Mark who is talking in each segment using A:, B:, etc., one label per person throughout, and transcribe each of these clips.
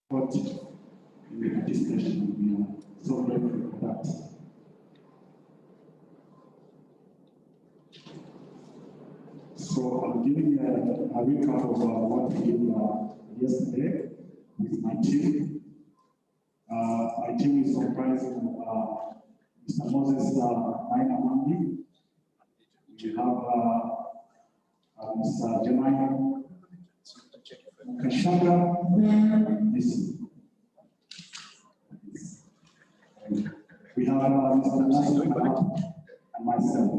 A: support in the participation. We are so grateful for that. So I'm giving a recap of what we did yesterday with my team. My team is comprising of Mr. Moses Mainamandi. We have Mr. Jeremiah Kashaga. We have Mr. Nasser and myself.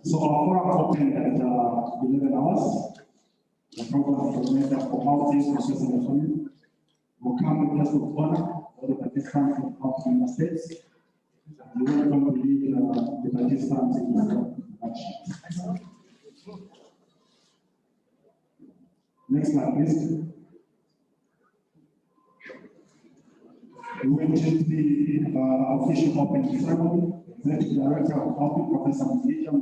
A: So our forum opened at 11 hours. The program coordinator for ALLPI, Professor Lefoni, will come with guests of honor, all the participants from ALLPI member states. We welcome to lead the participants in the action. Next slide, please. We went to the official opening ceremony. Executive Director of ALLPI, Professor Mujija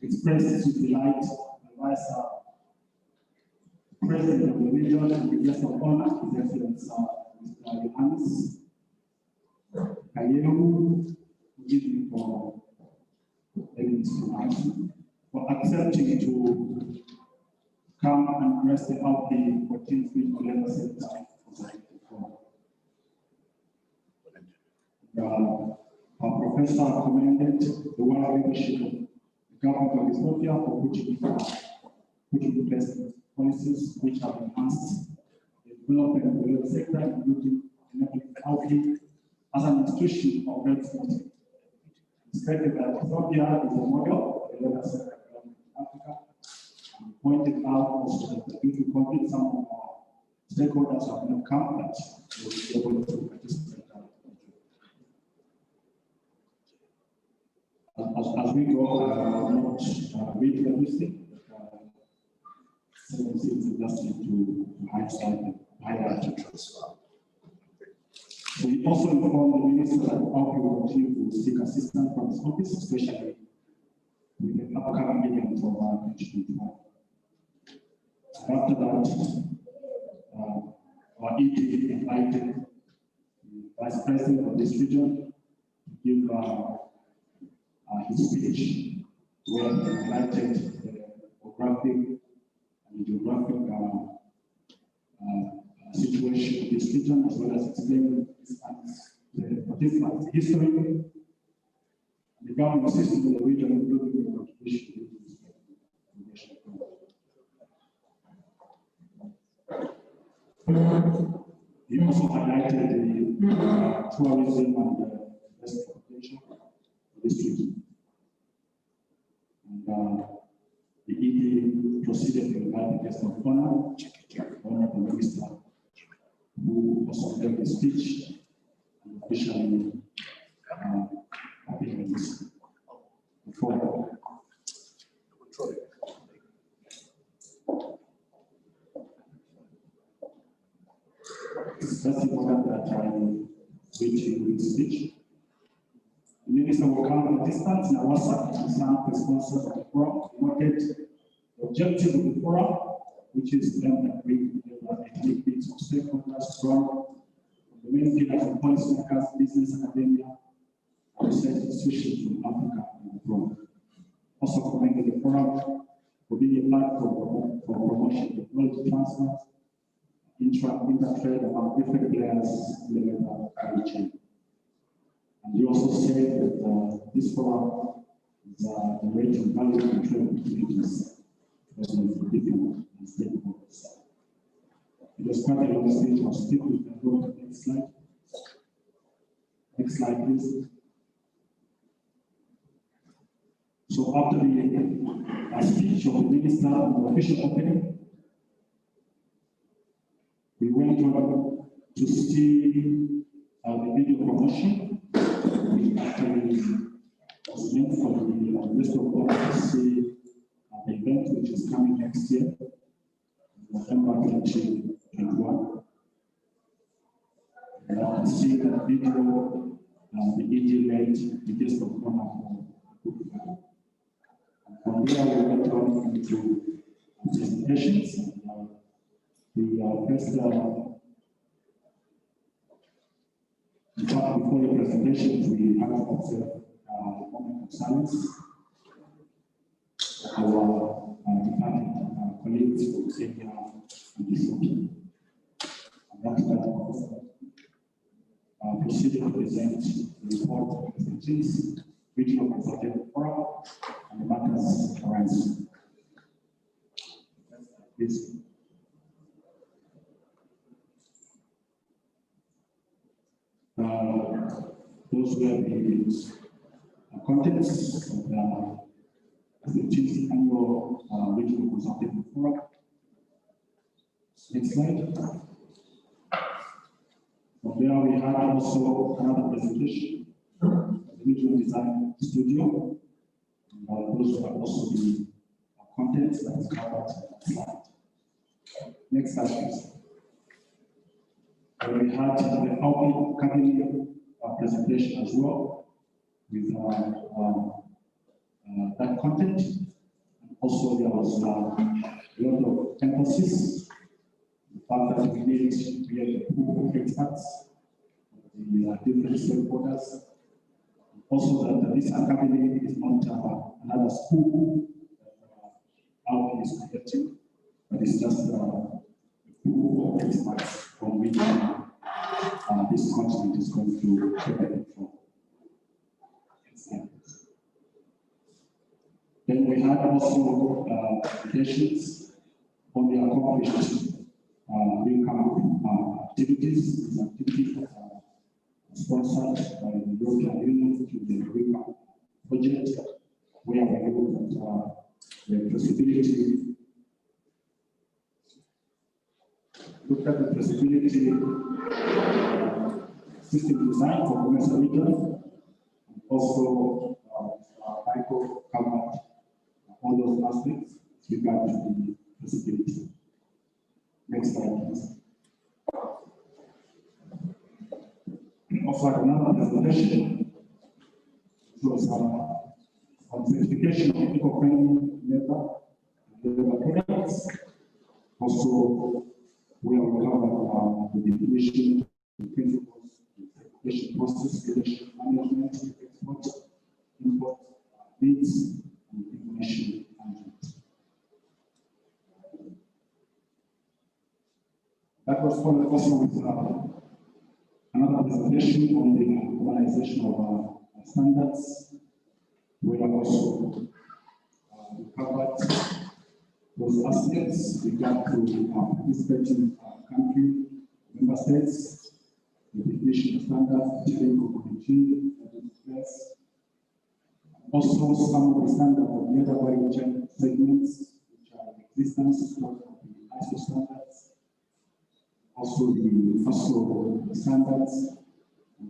A: expressed his delight and vice President of the region and the guest of honor, His Excellency Mr. Johannes Haile, for accepting to come and grace the ALLPI 14th Level Center. Our professor commended the world leadership of the government of Ethiopia for putting in place policies which have enhanced the development of the legal sector, including enabling ALLPI as an institution of great quality. It's stated that Ethiopia is a model of the legal sector in Africa, and pointed out also that due to COVID, some of our stakeholders have not come, but they will be able to participate. As we go, I will not read everything, but some things are just to highlight it. We also informed the Minister that ALLPI will continue to seek assistance from his office, especially with the upcoming meetings of 2024. After that, our ED invited the Vice President of this region to give his speech, where he highlighted the demographic and geographic situation of this region, as well as explaining the participants' history, the government system in the region, including the contribution to He also highlighted the tourism and the investment potential of this region. And the ED proceeded to invite the guest of honor, Honorable Minister, who also gave a speech and officially appeared this before. It's just important that I read you his speech. The Minister will come from a distance in Hawassa to thank the sponsors of the forum, noted the objective of the forum, which is them that bring together ethnic groups of stakeholders from the main pillars of policymakers, business, academia, and research institutions from Africa and abroad. Also commended the forum for being a platform for promotion of knowledge transfer, inter-trade among different players in the legal value chain. And he also said that this forum is generating value and trade opportunities for different stakeholders. It was quite a long speech. I'll speak with the go to the next slide. Next slide, please. So after the speech of the minister and the official opening, we went on to see the video promotion, which actually was meant for the rest of us to see the event, which is coming next year, November 2021. And see that video, the ED made the guest of honor for there we went on into presentations. The first, in fact, before the presentations, we have to observe a moment of silence. Our departed colleagues from Kenya and Ethiopia. And after that, proceed to present the report of the SDGs, regional consultative forum, and the matters arising. Please. Those were the contents of the SDGs annual regional consultative forum. Next slide. From there, we had also another presentation of the regional design studio. Those are also the contents that is covered on that slide. Next slide, please. We had the ALLPI academy presentation as well, with that content. And also, there was a lot of emphasis on the fact that we need to create a pool of experts, the different stakeholders. Also, that this academy is not another school that ALLPI is creating, but it's just a pool of experts from which this continent is going to benefit from. Then we had also presentations on the accomplished income activities. These activities are sponsored by the European Union to the income project, where we look at the possibility. Look at the possibility system design for commercial region, and also Michael covered all those aspects with regard to the possibility. Next slide, please. Also, another presentation, which was on certification of eco-friendly labor products. Also, we have covered the definition, the principles, the certification process, relationship management, export, import, needs, and information management. That was followed also with another presentation on the organization of standards. We have also covered those aspects regard to participating country, member states, the definition of standards, sharing of community, also some of the standards of the other value chain segments, which are in existence of the ISO standards, also the standards.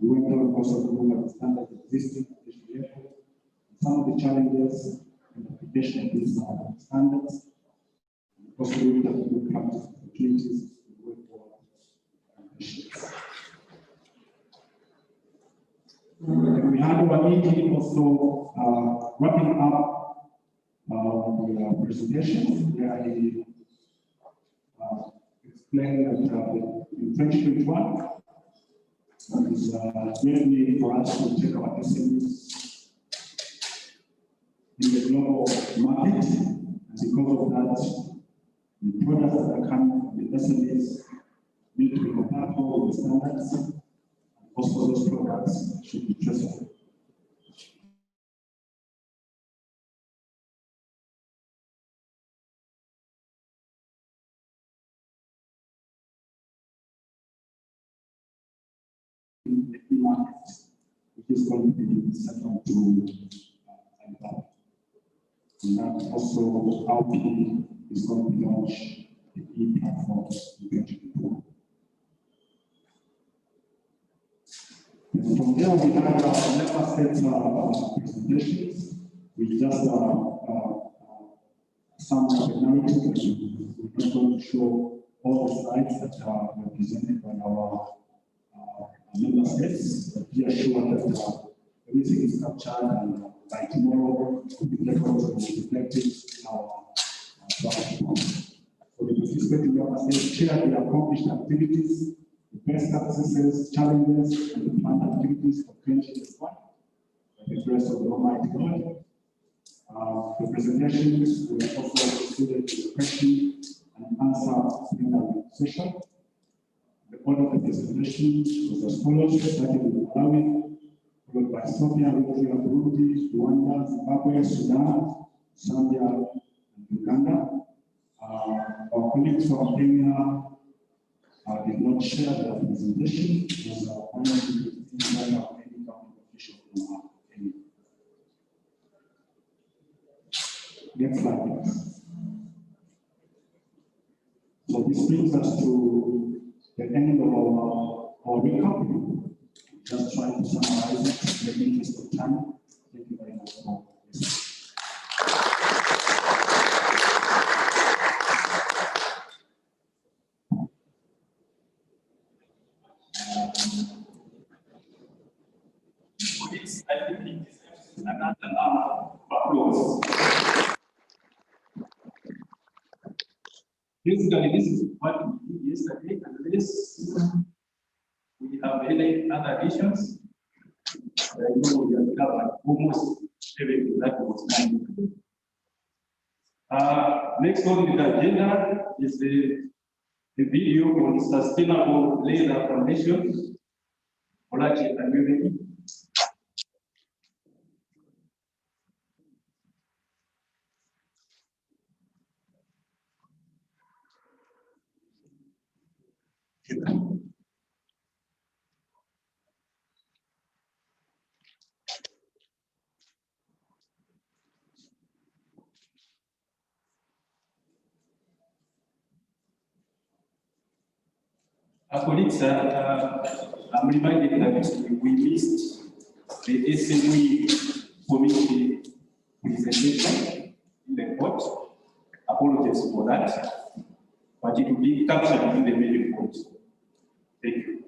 A: We went on also to look at the standards existing at the airport, some of the challenges in the application of these standards. Also, we looked at the good practice opportunities to work for ambitions. And we had our meeting also wrapping up the presentation, where he explained that in 2021, it is really for us to take our SMEs in the global market, and because of that, the products that are coming from the SMEs need to be compatible with the standards, and also those products should be traceable. In the market, which is going to be central to ALLPI. And that also ALLPI is going to launch the e-platform in 2024. And from there, we have member states presentations with just some of the narratives. We're not going to show all the slides that were presented by our member states, but be assured that everything is captured, and by tomorrow, the records will be reflected in our platform. So the participants in our state share the accomplished activities, the best successes, challenges, and the planned activities for 2021. By the grace of the Almighty God. The presentations will also proceed with the question and answer session. The order of the presentation was as follows: starting with Malawi, followed by Ethiopia, Eritrea, Burundi, Rwanda, Zimbabwe, Sudan, Zambia, and Uganda. Our colleagues from Kenya did not share their presentation because only the any government official from Kenya. Next slide, please. So this brings us to the end of our recap. Just trying to summarize it in the interest of time. Thank you very much for this.
B: I think this is another applause. Basically, this is what we did yesterday, and this we have any other additions. I know we have covered almost everything that was done. Next on the agenda is the video on sustainable laser foundation. Olachi, are you ready? Colleagues, I'm reminded that we missed the SME committee presentation in the court. Apologies for that, but it will be captured in the main report. Thank you.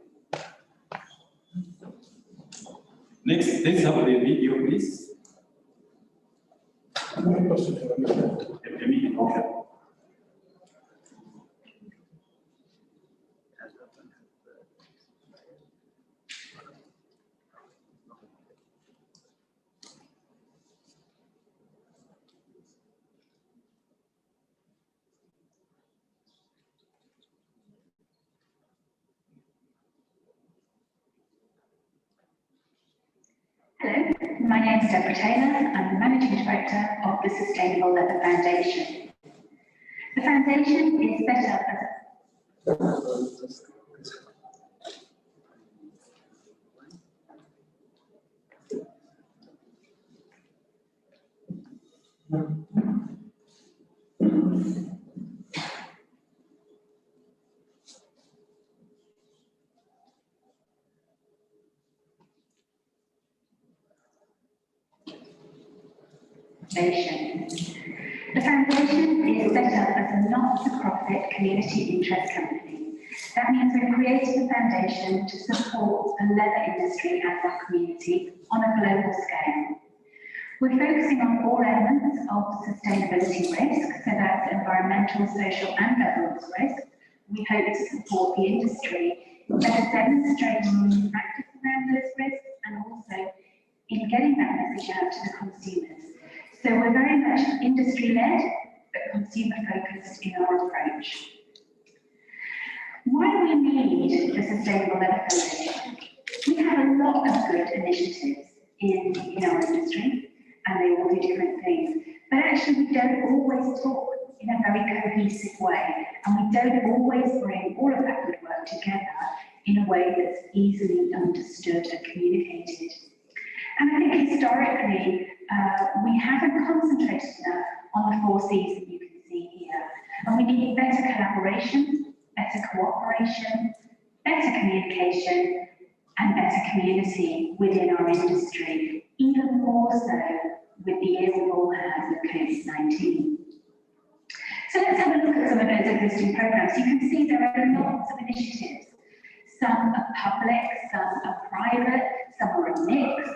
B: Next, let's have the video, please. Okay.
C: Hello, my name is Deborah Taylor. I'm the Managing Director of the Sustainable Leather Foundation. The foundation is set up as The foundation is set up as a not-for-profit community interest company. That means we've created a foundation to support the leather industry as our community on a global scale. We're focusing on all elements of sustainability risk, so that's environmental, social and governance risk. We hope to support the industry in better demonstrating practice around those risks and also in getting that message out to the consumers. So we're very much industry-led, but consumer-focused in our approach. Why do we need the Sustainable Leather Foundation? We have a lot of good initiatives in our industry, and they all do different things. But actually, we don't always talk in a very cohesive way, and we don't always bring all of that good work together in a way that's easily understood and communicated. And I think historically, we haven't concentrated enough on the 4 C's that you can see here. And we need better collaboration, better cooperation, better communication, and better community within our industry, even more so with the year we've all had with COVID-19. So let's have a look at some of those existing programs. You can see there are lots of initiatives. Some are public, some are private, some are a mix.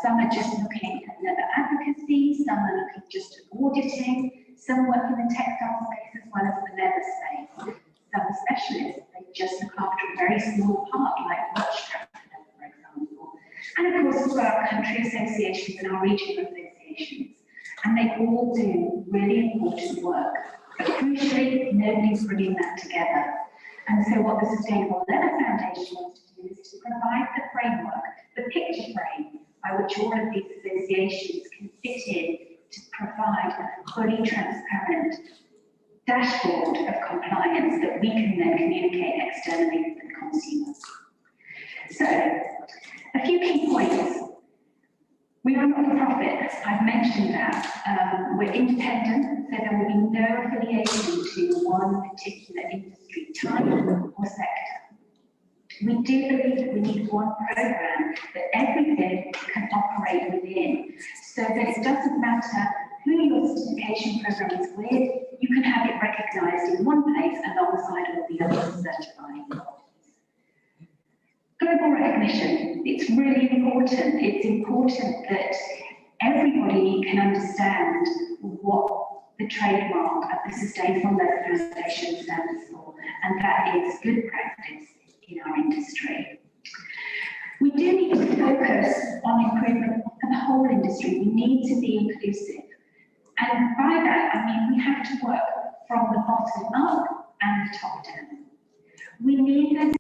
C: Some are just looking at leather advocacy, some are looking just at auditing, some work in the textile space as well as the leather space. Some are specialists, they just look after a very small part, like watch strap, for example. And of course, we've got our country associations and our regional associations, and they all do really important work. But crucially, nobody's bringing that together. And so what the Sustainable Leather Foundation wants to do is to provide the framework, the picture frame, by which all of these associations can fit in to provide a fully transparent dashboard of compliance that we can then communicate externally to the consumers. So, a few key points. We are not for profit, I've mentioned that. We're independent, so there will be no affiliation to one particular industry type or sector. We do believe that we need one program that everything can operate within, so that it doesn't matter who your certification program is with, you can have it recognised in one place alongside all the other certifying bodies. Global recognition, it's really important. It's important that everybody can understand what the trademark of the Sustainable Leather Foundation stands for, and that is good practice in our industry. We do need to focus on improvement for the whole industry. We need to be inclusive. And by that, I mean we have to work from the bottom up and the top down. We need those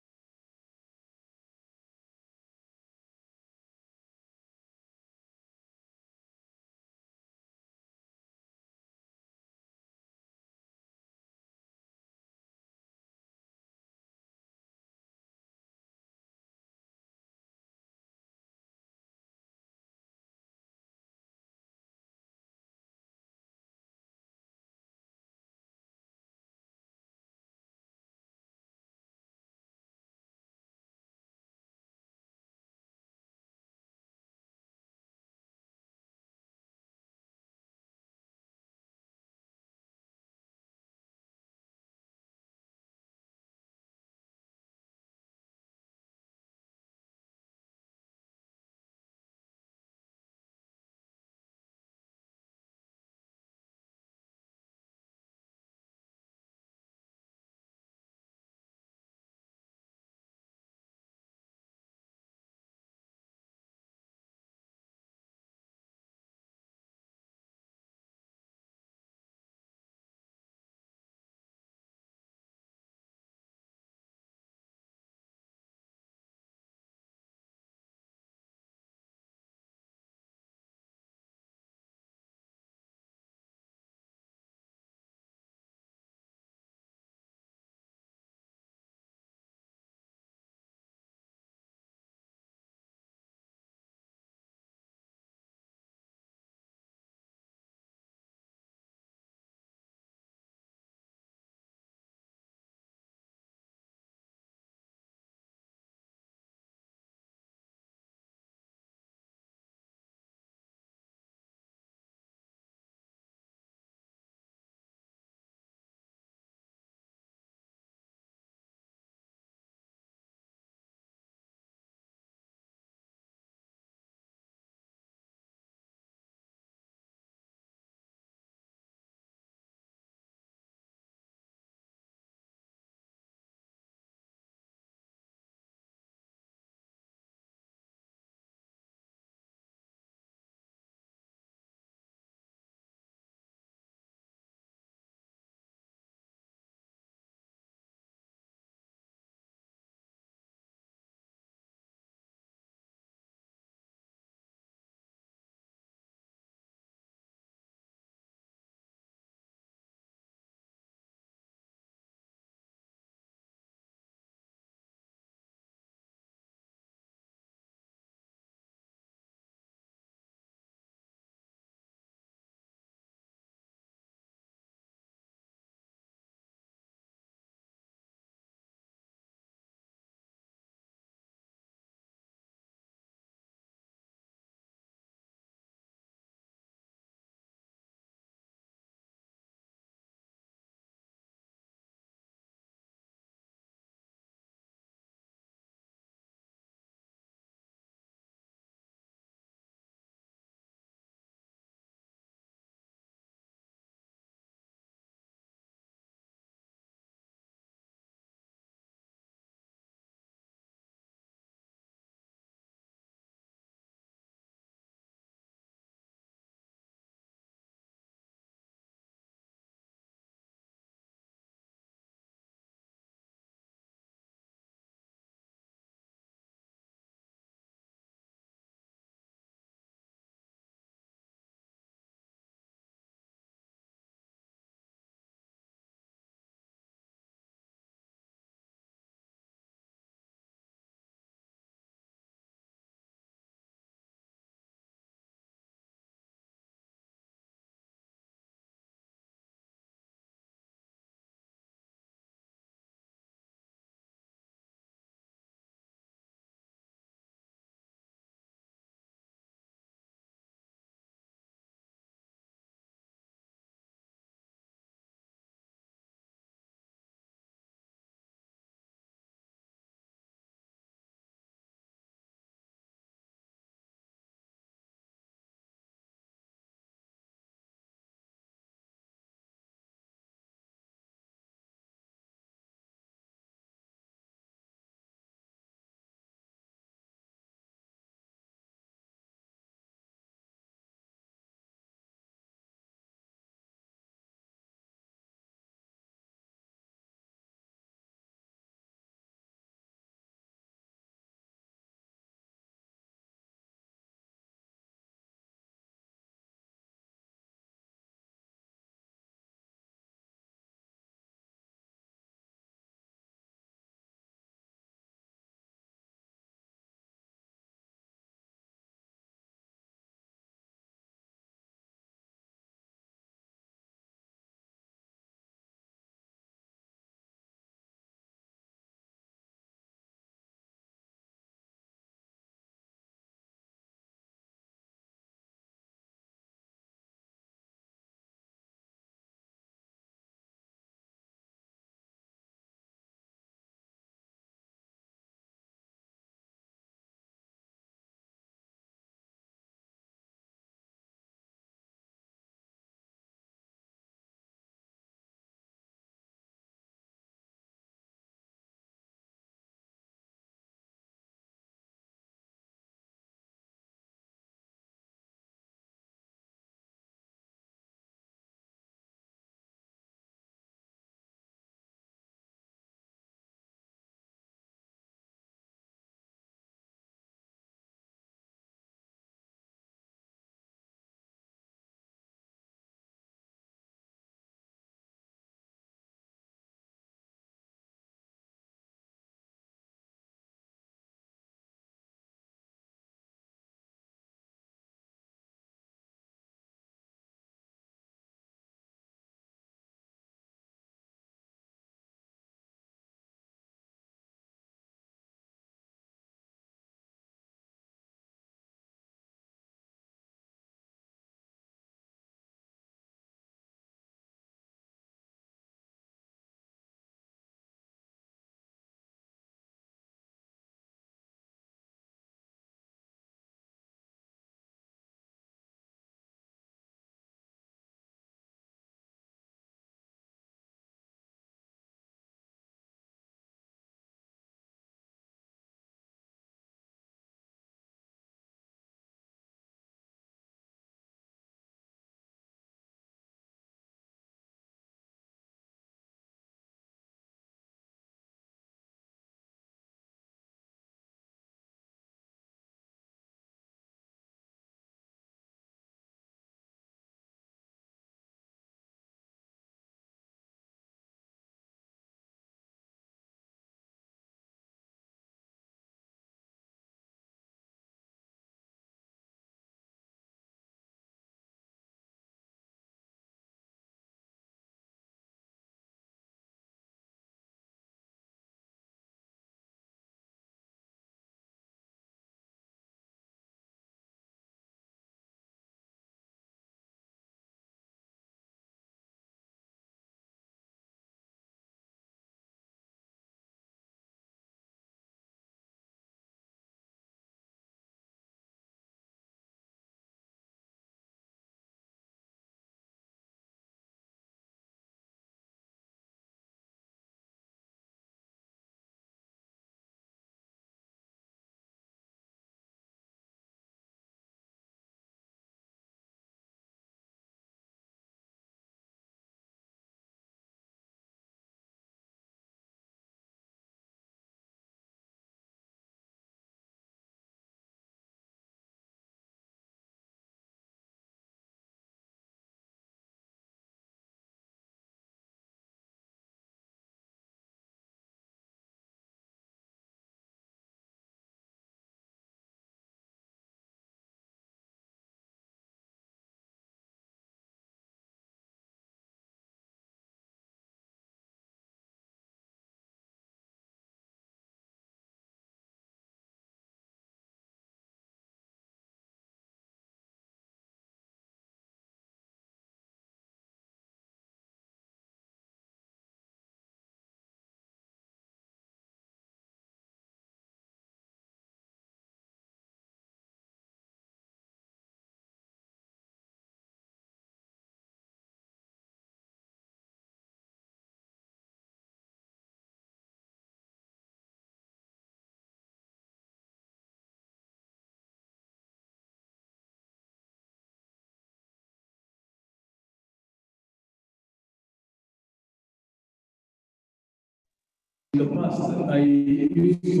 D: In the past, I used to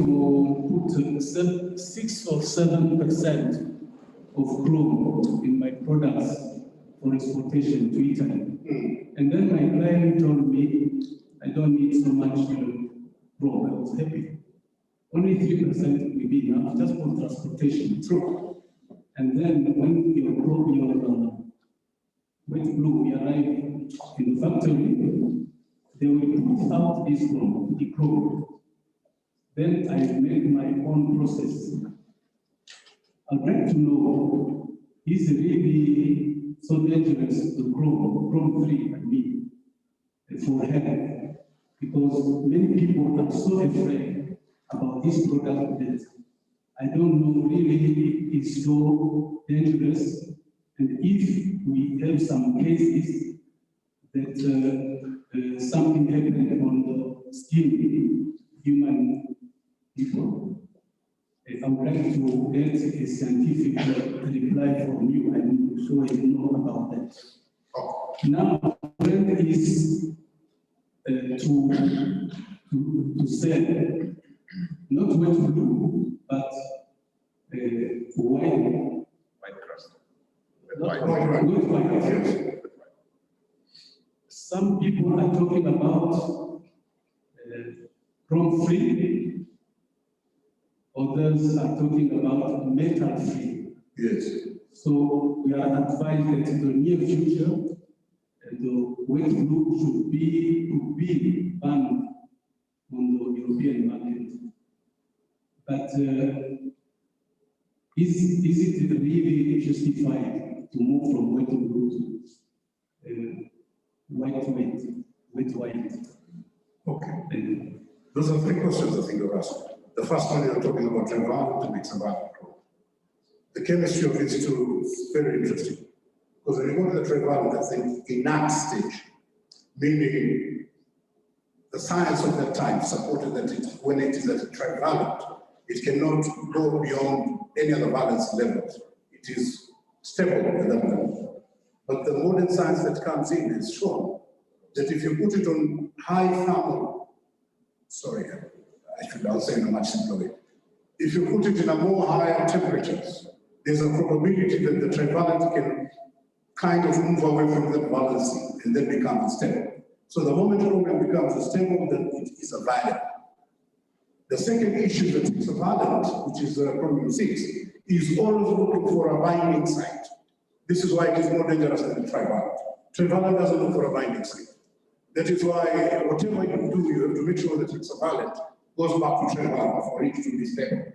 D: put 6 or 7% of chrome in my products for exportation to Italy. And then my client told me I don't need so much chrome. I was happy. Only 3% will be enough just for transportation. True. And then when your wet blue arrive in the factory, they will put out this chrome, the chrome. Then I make my own process. I'd like to know, is it really so dangerous to chrome-free, for health? Because many people are so afraid about this product that I don't know really it's so dangerous. And if we have some cases that something happened on the skin, human people, I would like to get a scientific reply from you. I'm sure you know about that. Now, trend is to sell not wet blue, but
E: White crust.
D: white. Some people are talking about chrome-free, others are talking about metal-free.
E: Yes.
D: So we are advised that in the near future, the wet blue could be banned on the European market. But is it really justified to move from wet blue to white?
E: Okay. Those are 3 questions I think you're asking. The first one, you're talking about trivalent and hexavalent chrome. The chemistry of these two is very interesting. Because when you go to the trivalent, I think inert stage, meaning the science of that time supported that when it is at a trivalent, it cannot go beyond any other valence levels. It is stable at that level. But the modern science that comes in has shown that if you put it on high thermal, I'll say in a much simpler way. If you put it in a more higher temperatures, there's a probability that the trivalent can kind of move away from that balancing and then become unstable. So the moment chromium becomes unstable, then it is a valent. The second issue that is a valent, which is chromium 6, is always looking for a binding site. This is why it is more dangerous than the trivalent. Trivalent doesn't look for a binding site. That is why whatever you do, you have to make sure that it's a valent goes back to trivalent for it to be stable.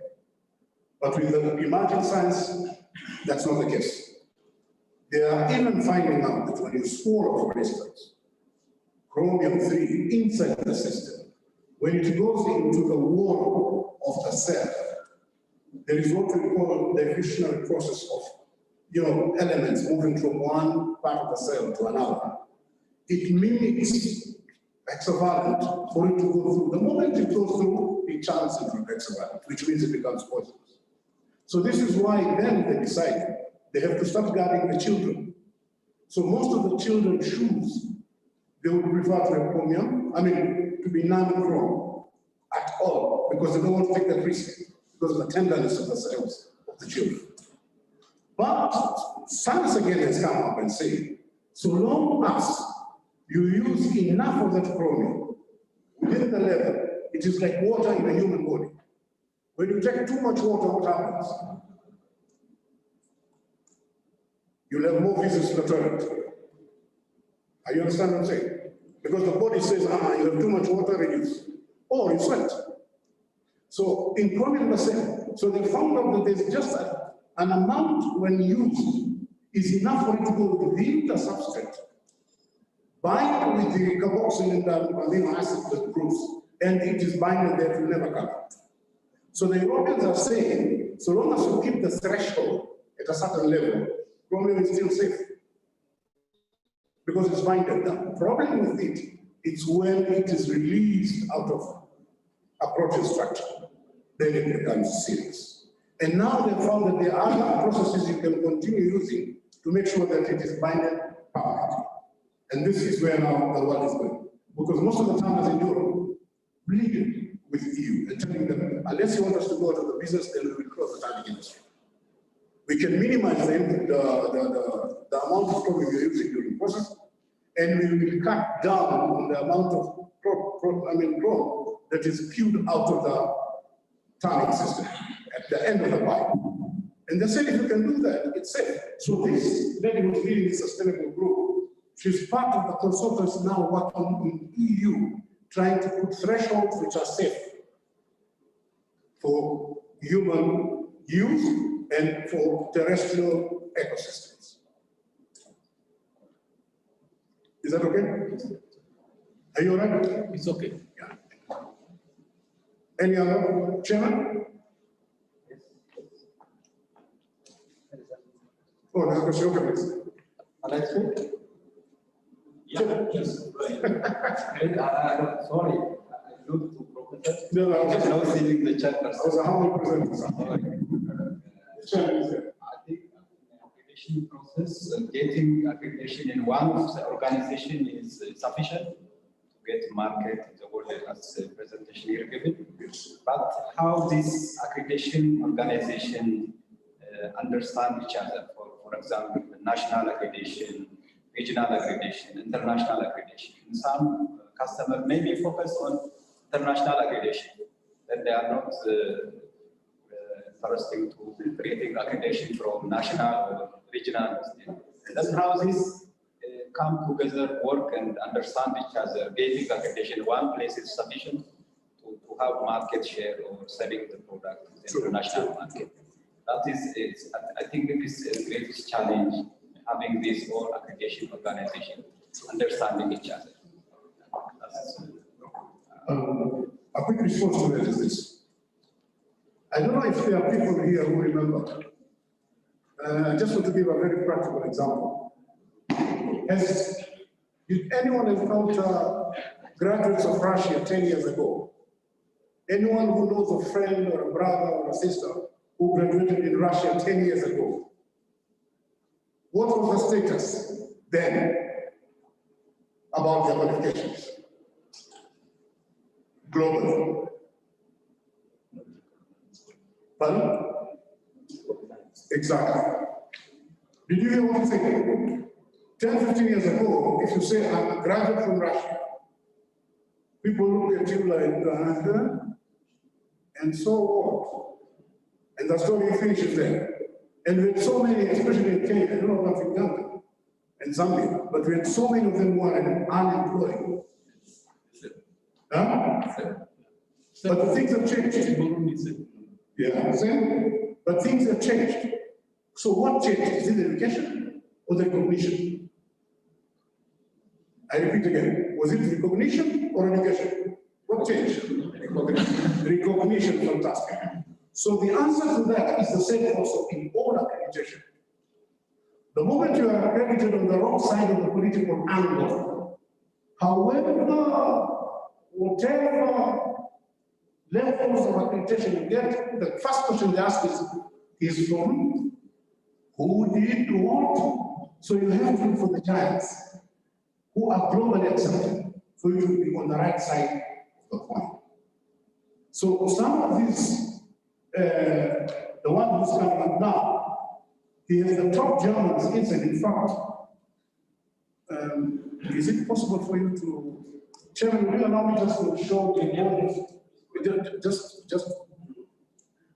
E: But with the emerging science, that's not the case. They are even finding out that when you store, for instance, chromium-3 inside the system, when it goes into the wall of the cell, there is what we call the evolutionary process of elements moving from one part of the cell to another. It mimics hexavalent for it to go through. The moment it goes through, it turns into hexavalent, which means it becomes poisonous. So this is why then they decide they have to start guarding the children. So most of the children's shoes, they would prefer to have chromium, to be non-chrome at all, because they don't want to take that risk because of the tenderness of the cells of the children. But science again has come up and said, so long as you use enough of that chromium within the level, it is like water in a human body. When you take too much water, what happens? You'll have more visits to the toilet. You understand what I'm saying? Because the body says, you have too much water, reduce. Or you sweat. So in chromium the same. So they found out that there's just an amount when used is enough for it to go within the substrate, bind with the carboxyl and the amino acid that grows, and it is binded there, it will never come out. So the Europeans are saying, so long as you keep the threshold at a certain level, chromium is still safe. Because it's binded. The problem with it is when it is released out of a protein structure, then it becomes serious. And now they found that there are other processes you can continue using to make sure that it is binded permanently. And this is where now the world is going. Because most of the time, as in Europe, pleaded with EU and telling them, unless you want us to go to the business, then we will close the tanning industry. We can minimize the amount of chlorine we are using during the process, and we will cut down on the amount of chlorine that is spewed out of the tanning system at the end of the pipe. And they said, if you can do that, it's safe. So this lady who's leading the sustainable group, she's part of the consultants now working in EU, trying to put thresholds which are safe for human use and for terrestrial ecosystems. Is that okay? Are you all right?
D: It's okay.
E: Yeah. Any other, Chairman? Oh, there's a question. Okay, please.
F: Alex? Yeah, yes. Sorry, I looked to Professor.
E: No,
F: I'm now seeing the chat.
E: I was a humble presenter.
F: I think the application process, getting accreditation in one of the organization is sufficient to get market in the world as a presentation here given. But how this accreditation organization understand each other, for example, national accreditation, regional accreditation, international accreditation. Some customers may be focused on international accreditation, that they are not interested to creating accreditation from national or regional. That's how this come together, work and understand each other. Getting accreditation in one place is sufficient to have market share or selling the product in the international market. That is, I think it is the greatest challenge, having this whole accreditation organization, understanding each other.
E: A quick response to that is this. I don't know if there are people here who remember. I just want to give a very practical example. Did anyone encounter graduates of Russia 10 years ago? Anyone who knows a friend or a brother or a sister who graduated in Russia 10 years ago? What was the status then about their qualifications? Globally. Pardon? Exactly. Did you hear what I'm saying? 10, 15 years ago, if you say, I'm a graduate from Russia, people look at you like, and so what? And the story finishes there. And we had so many, especially in Kenya, I don't know about Uganda and Zambia, but we had so many of them who are unemployed. Huh? But things have changed. Yeah, same. But things have changed. So what changed? Is it the education or the recognition? I repeat again. Was it recognition or education? What changed? Recognition, fantastic. So the answer to that is the same also in all accreditation. The moment you are accredited on the wrong side of the political angle, however, whatever levels of accreditation you get, the first question they ask is from who did what? So you have to look for the giants who are globally accepted for you to be on the right side of the coin. So some of these, the one who's coming up now, he has the top Germans inside. In fact, is it possible for you to, Chairman, will you allow me just to show the board? Just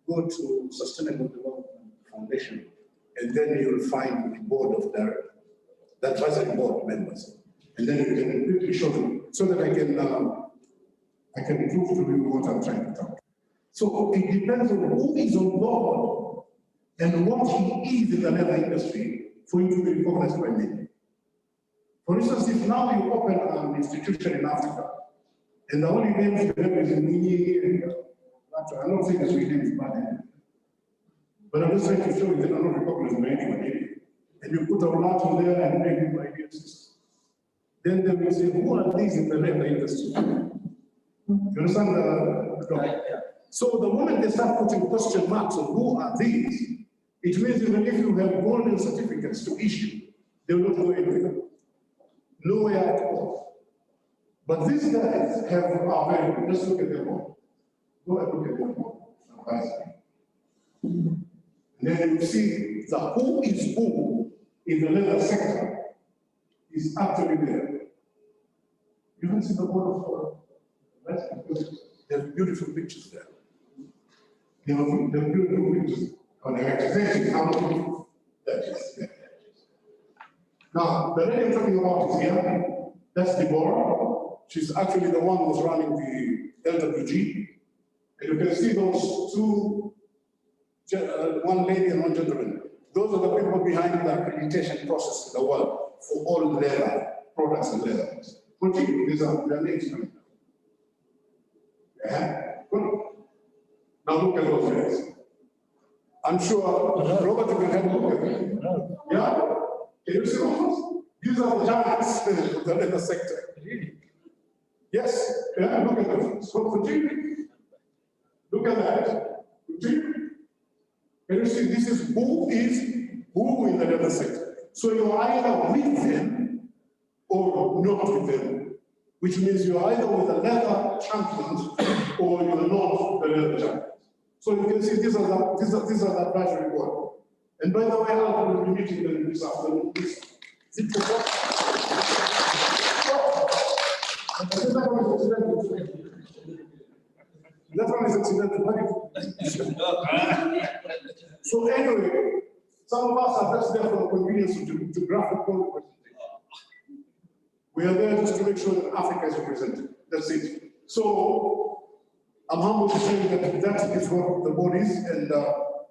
E: go to Sustainable Development Foundation, and then you'll find the board of the advisory board members. And then you can quickly show them so that I can prove to you what I'm trying to tell. So it depends on who is on board and what he is in the leather industry for you to be recognized by me. For instance, if now you open an institution in Africa, and the only names you have is in I'm not saying the sweet name is bad, but I'm just trying to show you that I'm not recognized by anybody. And you put a lot on there and make it my dear sister. Then they will say, who are these in the leather industry? You understand the So the moment they start putting question marks on who are these, it means even if you have golden certificates to issue, they will not go anywhere. Nowhere at all. But these guys are very good. Let's look at them all. Go and look at them all. And then you see the who is who in the leather sector is actually there. You can see the word of that's because there's beautiful pictures there. There are beautiful pictures on the representing how beautiful that is. Now, the lady I'm talking about is here. That's Deborah. She's actually the one who's running the LWG. And you can see those two, one lady and one gentleman. Those are the people behind the accreditation process in the world for all leather products and leather. Continue, these are their names coming. Yeah, good. Now look at those guys. I'm sure Robert, you can have a look at them. Yeah? Can you see those? These are the giants of the leather sector. Yes, yeah, look at them. So continue. Look at that. Continue. Can you see this is who in the leather sector? So you're either with them or not with them, which means you're either with the leather champions or you're not the leather champions. So you can see these are the advisory board. And by the way, I will be meeting them this afternoon. That one is accidental. So anyway, some of us are just there for the convenience of geographical representation. We are there just to make sure that Africa is represented. That's it. So I'm humble to say that that is what the board is, and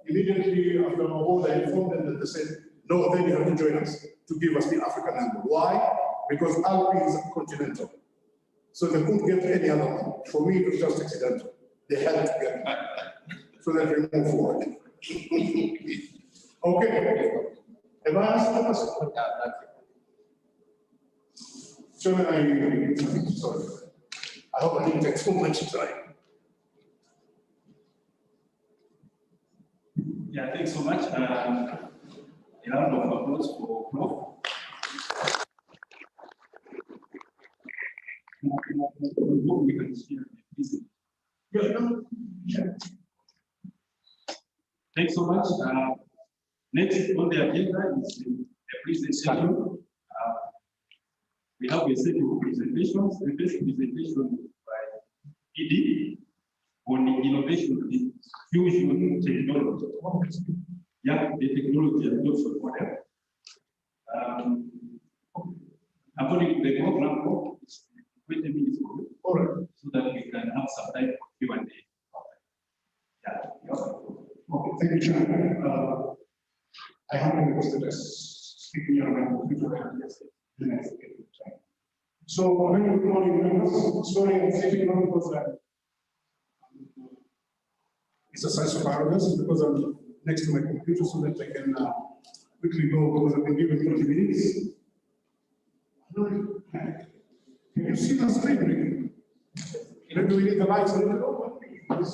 E: immediately after our board, I informed them that they said, no, then you have to join us to give us the African angle. Why? Because ALLPI is continental. So they couldn't get any other one. For me, it was just accidental. They had to get it. So that we move forward. Okay. Have I asked the question? Chairman, sorry. I hope I didn't take too much time.
B: Yeah, thanks so much. A round of applause for Prof. We can share the Thanks so much. Next on the agenda is the presentation. We have a set of presentations. The first presentation by ED on the innovation in fusion technology. Yeah, the technology adoption model. According to the program, it's 20 minutes so that we can have some time for Q&A. Yeah.
E: Okay, thank you, Chairman. I have been requested as speaking around the next time. So, very good morning, members. Sorry, I'm sitting on because it's a sense of arrogance because I'm next to my computer so that I can quickly go because I've been given 20 minutes. Can you see the screen? Maybe we need the lights a little over. There's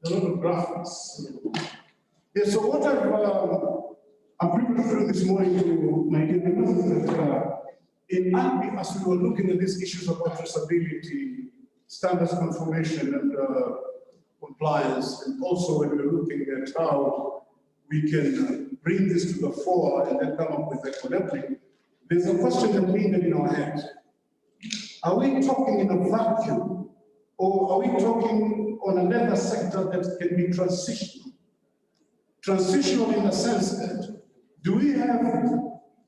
E: a lot of graphics. Yes, so what I'm prepared to do this morning to my dear members is that in ALLPI, as we were looking at these issues about traceability, standards confirmation, and compliance, and also when we're looking at how we can bring this to the fore and then come up with a collective, there's a question that lingered in our heads. Are we talking in a vacuum, or are we talking on a leather sector that can be transitional? Transitional in the sense that, do we have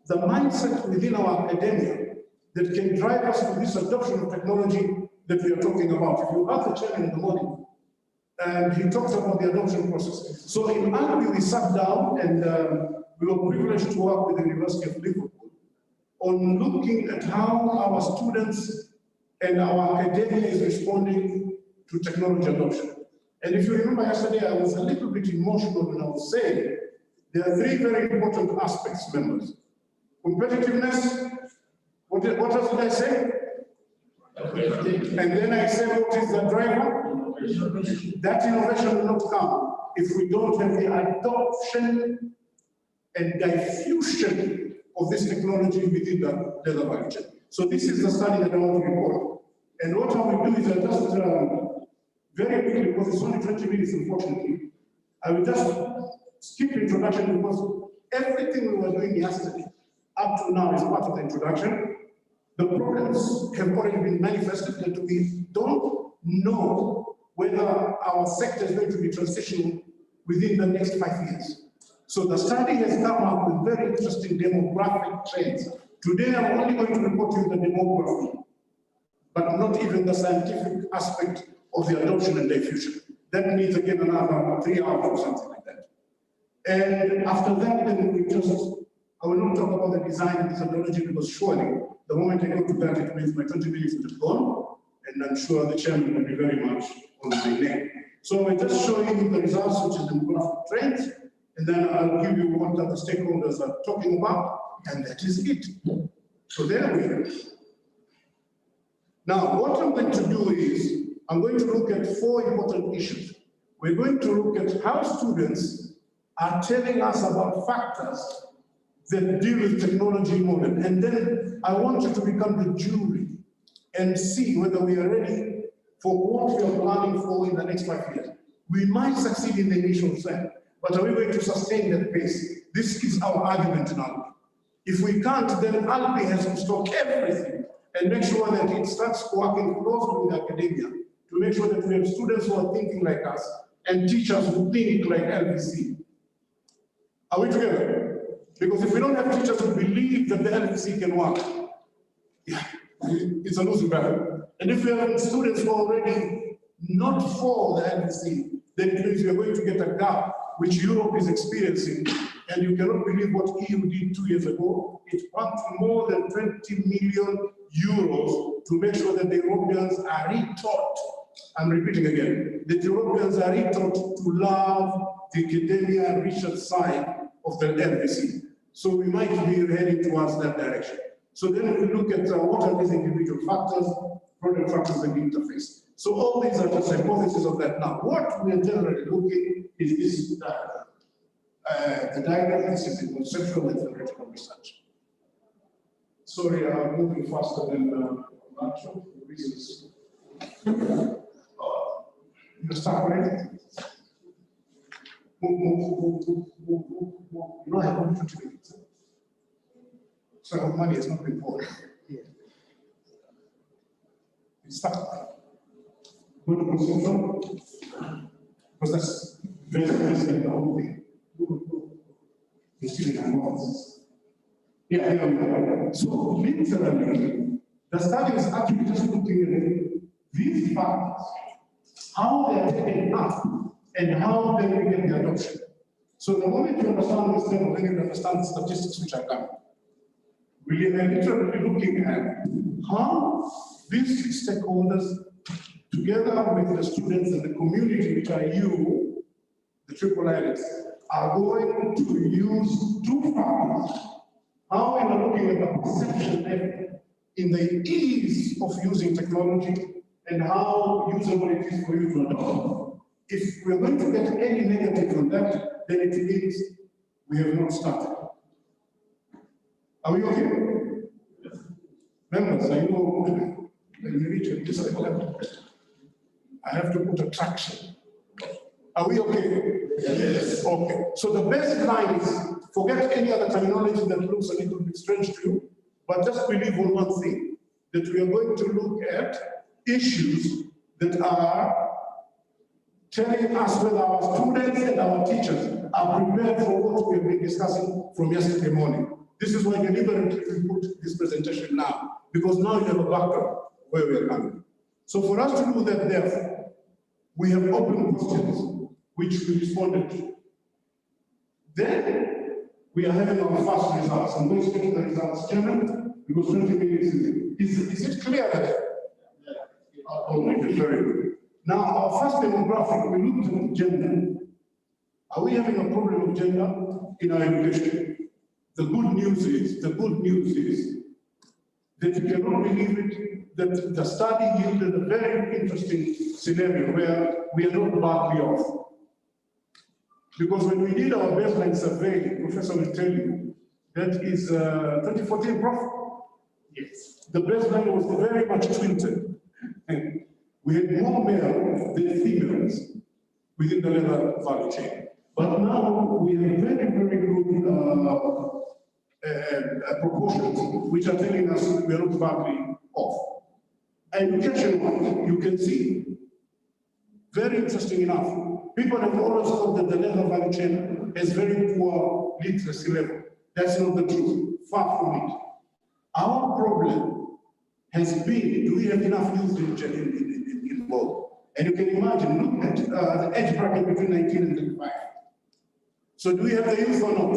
E: the mindset within our academia that can drive us to this adoption of technology that we are talking about? If you ask the chairman in the morning, and he talks about the adoption process. So in ALLPI, we sat down and we were privileged to work with the University of Liverpool on looking at how our students and our academia is responding to technology adoption. And if you remember yesterday, I was a little bit emotional when I was saying there are three very important aspects, members. Competitiveness, what else did I say? And then I said, what is the driver? That innovation will not come if we don't have the adoption and diffusion of this technology within the leather value chain. So this is the study that I want to report. And what I will do is I'll just, very quickly, because it's only 20 minutes, unfortunately, I will just skip introduction because everything we were doing yesterday up to now is part of the introduction. The problems have already been manifested that we don't know whether our sector is going to be transitional within the next 5 years. So the study has come up with very interesting demographic trends. Today I'm only going to report to you the demography, but not even the scientific aspect of the adoption and diffusion. That needs again another 3 hours or something like that. And after that, then we just, I will not talk about the design and methodology because surely the moment I go to that, it means my 20 minutes will have gone, and I'm sure the chairman will be very much on my neck. So I just show you the results, which is demographic trends, and then I'll give you what other stakeholders are talking about, and that is it. So there we are. Now, what I'm going to do is, I'm going to look at 4 important issues. We're going to look at how students are telling us about factors that deal with technology model. And then I want you to become the jury and see whether we are ready for what we are planning for in the next 5 years. We might succeed in the initial set, but are we going to sustain that pace? This is our argument now. If we can't, then ALLPI has to stop everything and make sure that it starts working closely with academia to make sure that we have students who are thinking like us and teachers who think like LVC. Are we together? Because if we don't have teachers who believe that the LVC can work, yeah, it's a losing battle. And if we have students who are already not for the LVC, then it means we are going to get a gap which Europe is experiencing. And you cannot believe what EU did 2 years ago. It pumped more than 20 million euros to make sure that the Europeans are retaught. I'm repeating again. The Europeans are retaught to love the academia and research side of the LVC. So we might be heading towards that direction. So then we look at what are these individual factors, product factors, and interface. So all these are just hypotheses of that. Now, what we are generally looking is this diagram. The diagram is in conceptual and theoretical research. Sorry, I'm moving faster than actual reasons. You start ready? Move. You know, I have only 20 minutes. So money has not been poured. Start. Go to conceptual, because that's very basic, the whole thing. You're still in analysis. Yeah. So literally, the study is actually just looking at these factors, how they are taken up, and how they will get the adoption. So the moment you understand this level, then you understand the statistics which are coming. We are literally looking at how these stakeholders, together with the students and the community, which are you, the IIIs, are going to use 2 factors. How we are looking at the perception level in the ease of using technology and how usable it is for you to adopt. If we're going to get any negative from that, then it means we have not started. Are we okay? Members, I know when you reach a certain level, I have to put a traction. Are we okay? Yes. Okay. So the baseline is, forget any other terminology that looks a little bit strange to you, but just believe on one thing, that we are going to look at issues that are telling us whether our students and our teachers are prepared for what we have been discussing from yesterday morning. This is why deliberately we put this presentation now, because now you have a background where we are coming. So for us to do that, therefore, we have open questions which we responded to. Then we are having our first results. I'm going to get the results, Chairman, because 20 minutes is it clear that? Oh, very good. Now, our first demographic, we looked at gender. Are we having a problem with gender in our education? The good news is that you cannot believe it, that the study yielded a very interesting scenario where we are not badly off. Because when we did our baseline survey, Professor will tell you, that is 2014, Prof? Yes. The baseline was very much tilted We had more male than females within the leather value chain. But now we have very, very good proportions which are telling us we are not badly off. Education-wise, you can see, very interesting enough, people have always thought that the leather value chain has very poor literacy level. That's not the truth, far from it. Our problem has been, do we have enough youth involved? And you can imagine, look at the age bracket between 19 and 35. So do we have the youth or not?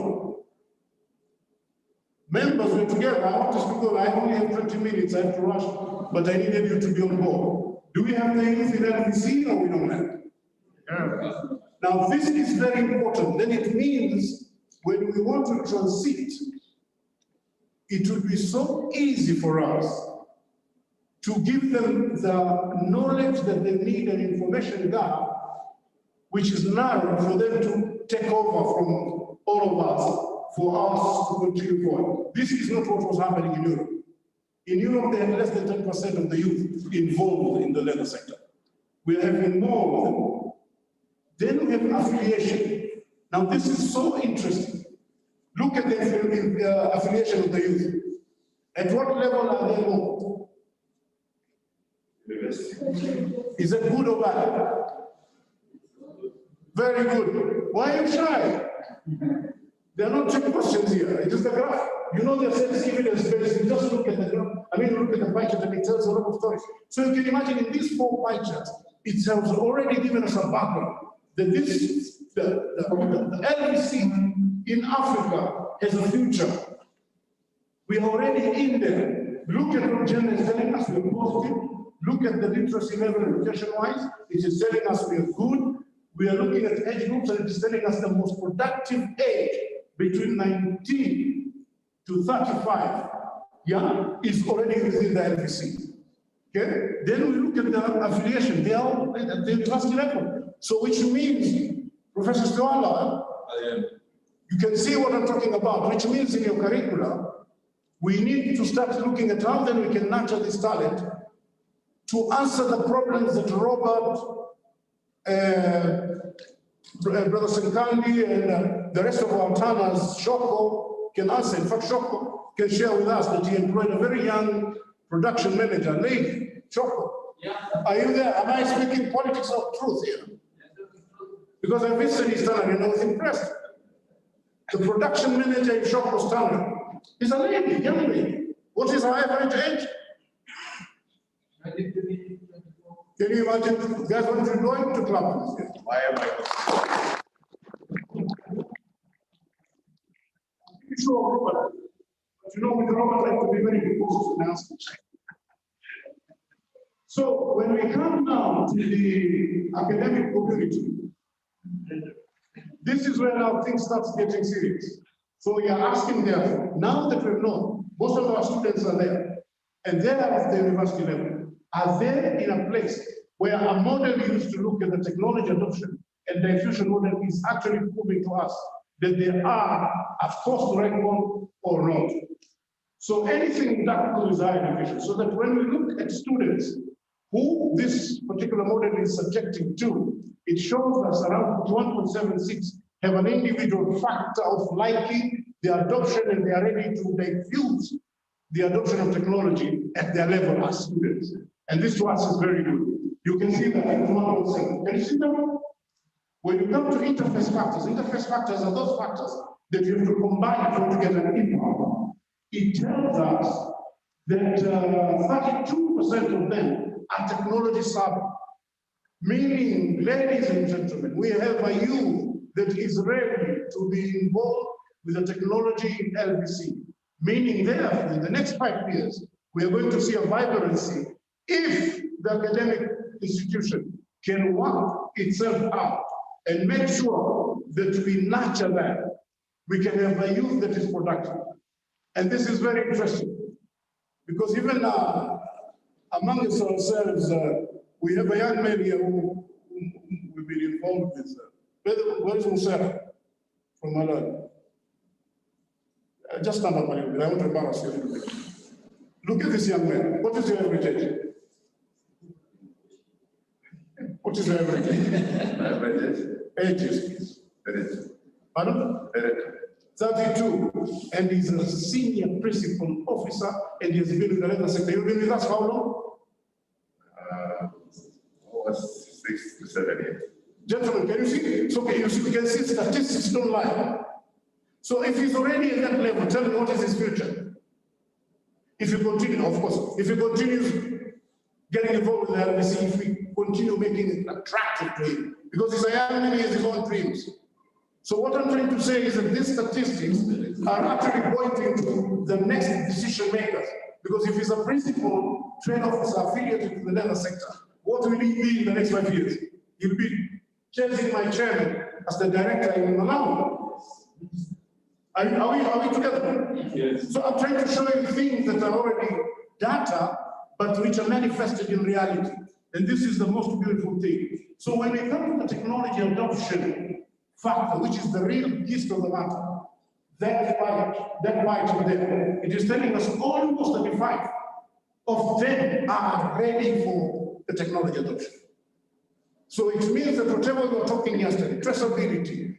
E: Members were together, I want us to go, I only have 20 minutes, I have to rush, but I needed you to be on board. Do we have the youth in LVC or we don't have? Yeah. Now this is very important. Then it means when we want to transit, it will be so easy for us to give them the knowledge that they need and information gap, which is narrow for them to take over from all of us, for us to continue forward. This is not what was happening in Europe. In Europe, they had less than 10% of the youth involved in the leather sector. We're having more of them. Then we have affiliation. Now this is so interesting. Look at the affiliation of the youth. At what level are they more? Is it good or bad? Very good. Why are you shy? There are not trick questions here. It is the graph. You know the sense evidence based. You just look at the graph. I mean, look at the pie chart and it tells a lot of stories. So you can imagine in these 4 pie charts, it has already given us a background that this, the LVC in Africa has a future. We are already in there. Look at what Jen is telling us, we are positive. Look at the literacy level education-wise, it is telling us we are good. We are looking at age groups and it is telling us the most productive age between 19 to 35, yeah, is already within the LVC. Okay? Then we look at the affiliation, they are at the university level. So which means, Professor Stewala, you can see what I'm talking about, which means in your curricula, we need to start looking at how then we can nurture this talent to answer the problems that Robert, Brother Senkandi and the rest of our Tanas, Shoko, can answer. In fact, Shoko can share with us that he employed a very young production manager, lady, Shoko. Yeah. Are you there? Am I speaking politics of truth here? Because I visited his tunnel and I was impressed. The production manager in Shoko's tunnel is a lady, young lady. What is her average age? Can you imagine? You guys want to go into club? Why am I? Sure, Robert. But you know, with Robert, I have to be very composed and ask. So when we come now to the academic community, this is where now things start getting serious. So we are asking therefore, now that we've known, most of our students are there, and they are at the university level, are they in a place where a model used to look at the technology adoption and the diffusion model is actually proving to us that they are a force to reckon or not. So anything practical is higher education, so that when we look at students who this particular model is subjecting to, it shows us around 1.76 have an individual factor of liking the adoption and they are ready to diffuse the adoption of technology at their level as students. And this to us is very good. You can see that in 1.7. Can you see that? When you come to interface factors are those factors that you have to combine in order to get an impact. It tells us that 32% of them are technology savvy. Meaning, ladies and gentlemen, we have a youth that is ready to be involved with the technology in LVC. Meaning, therefore, in the next 5 years, we are going to see a vibrancy if the academic institution can work itself out and make sure that we nurture that, we can have a youth that is productive. And this is very interesting, because even among ourselves, we have a young man here who we've been involved with. Where is Musera from Malawi? Just stand up a little bit, I want to embarrass you a little bit. Look at this young man. What is your average age? What is the average age?
G: Average age?
E: Age is, please. Pardon? 32, and he's a senior principal officer, and he's been in the leather sector. You've been with us how long?
G: Was 6 to 7 years.
E: Gentlemen, can you see? It's okay, you can see statistics don't lie. So if he's already at that level, tell me what is his future? If you continue, of course, if you continue getting involved with the LBC, if we continue making it attractive to him, because he's a young man, he has his own dreams. So what I'm trying to say is that these statistics are actually pointing to the next decision makers. Because if he's a principal trade officer affiliated to the leather sector, what will he be in the next 5 years? He'll be changing my chairman as the director in Malawi. Are we together?
B: Yes.
E: So I'm trying to show you things that are already data, but which are manifested in reality. And this is the most beautiful thing. So when we come to the technology adoption factor, which is the real gist of the matter, that part there, it is telling us almost 35 of them are ready for the technology adoption. So it means that whatever we were talking yesterday, traceability,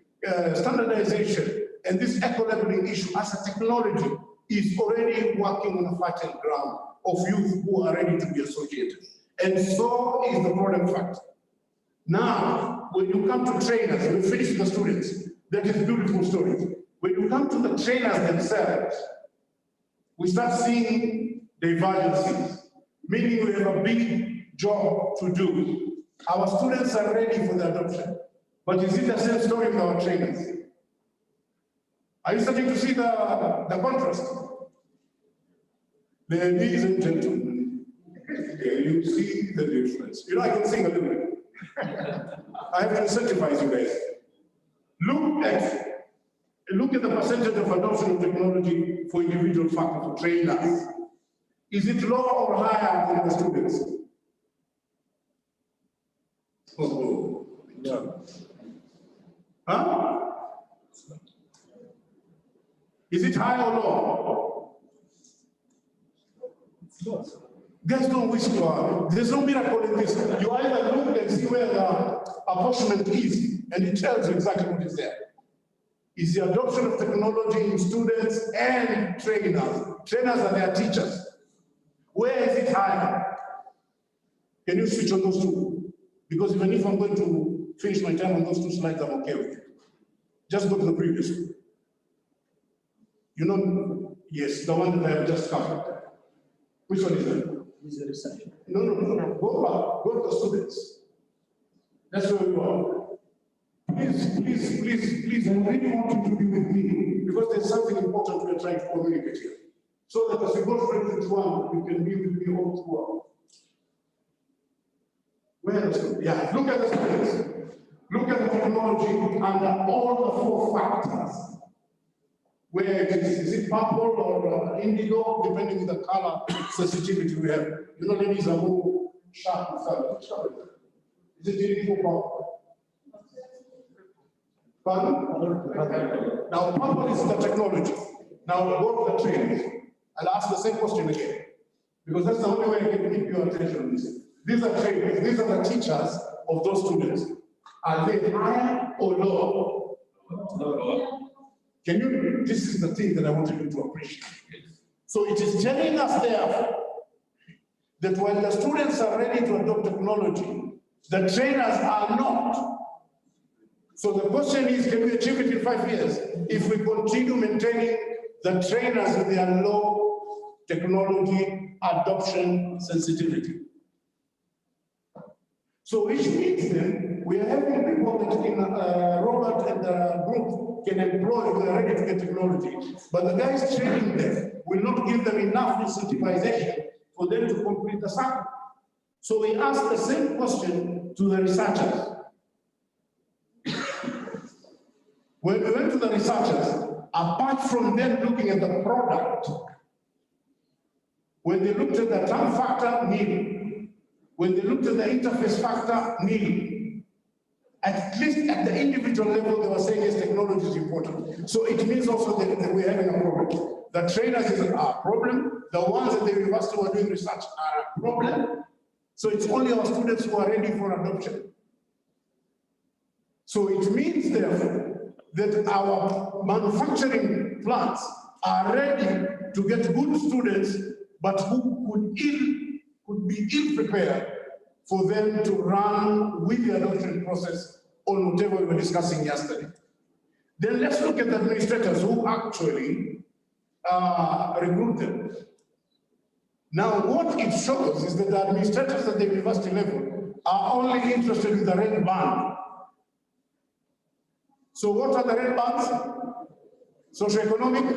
E: standardization, and this eco-labeling issue as a technology is already working on a fertile ground of youth who are ready to be associated. And so is the product factor. Now, when you come to trainers, we finish the students, that is beautiful stories. When you come to the trainers themselves, we start seeing divergences, meaning we have a big job to do. Our students are ready for the adoption, but is it the same story with our trainers? Are you starting to see the contrast? Ladies and gentlemen, you see the difference. You know, I can sing a little bit. I have to incentivize you guys. Look at the percentage of adoption of technology for individual faculty trainers. Is it lower or higher than the students? Oh, no. Huh? Is it high or low? Guys, don't whisper. There's no miracle in this. You either look and see where the apportionment is, and it tells you exactly what is there. Is the adoption of technology in students and trainers. Trainers are their teachers. Where is it higher? Can you switch on those two? Because even if I'm going to finish my time on those two slides, I'm okay with it. Just go to the previous one. You know, yes, the one that I have just covered. Which one is that?
H: Is the research.
E: No. Go back. Go to the students. That's where we are. Please, I really want you to be with me because there's something important we're trying to communicate here. So that as we go straight to one, you can be with me all throughout. Where are the students? Yeah, look at the students. Look at the technology under all the 4 factors. Where it is it purple or indigo, depending on the color sensitivity we have. You know, ladies are more sharp and color. Is it indigo purple? Pardon? Now, purple is the technology. Now, we'll go to the trainers. I'll ask the same question again, because that's the only way I can keep your attention on this. These are trainers, these are the teachers of those students. Are they higher or lower? Lower. Can you, this is the thing that I want you to appreciate. So it is telling us therefore that when the students are ready to adopt technology, the trainers are not. So the question is, can we achieve it in 5 years if we continue maintaining the trainers with their low technology adoption sensitivity? So which means then we are having people that in Robert and the group can employ who are ready to get technology, but the guys training them will not give them enough incentivization for them to complete the cycle. So we ask the same question to the researchers. When we went to the researchers, apart from them looking at the product, when they looked at the time factor, nil. When they looked at the interface factor, nil. At least at the individual level, they were saying yes, technology is important. So it means also that we're having a problem. The trainers is a problem. The ones at the university who are doing research are a problem. So it's only our students who are ready for adoption. So it means, therefore, that our manufacturing plants are ready to get good students, but who could be ill-prepared for them to run with the adoption process on whatever we were discussing yesterday. Then let's look at the administrators who actually recruit them. Now, what it shows is that the administrators at the university level are only interested in the red band. So what are the red bands? Socioeconomic.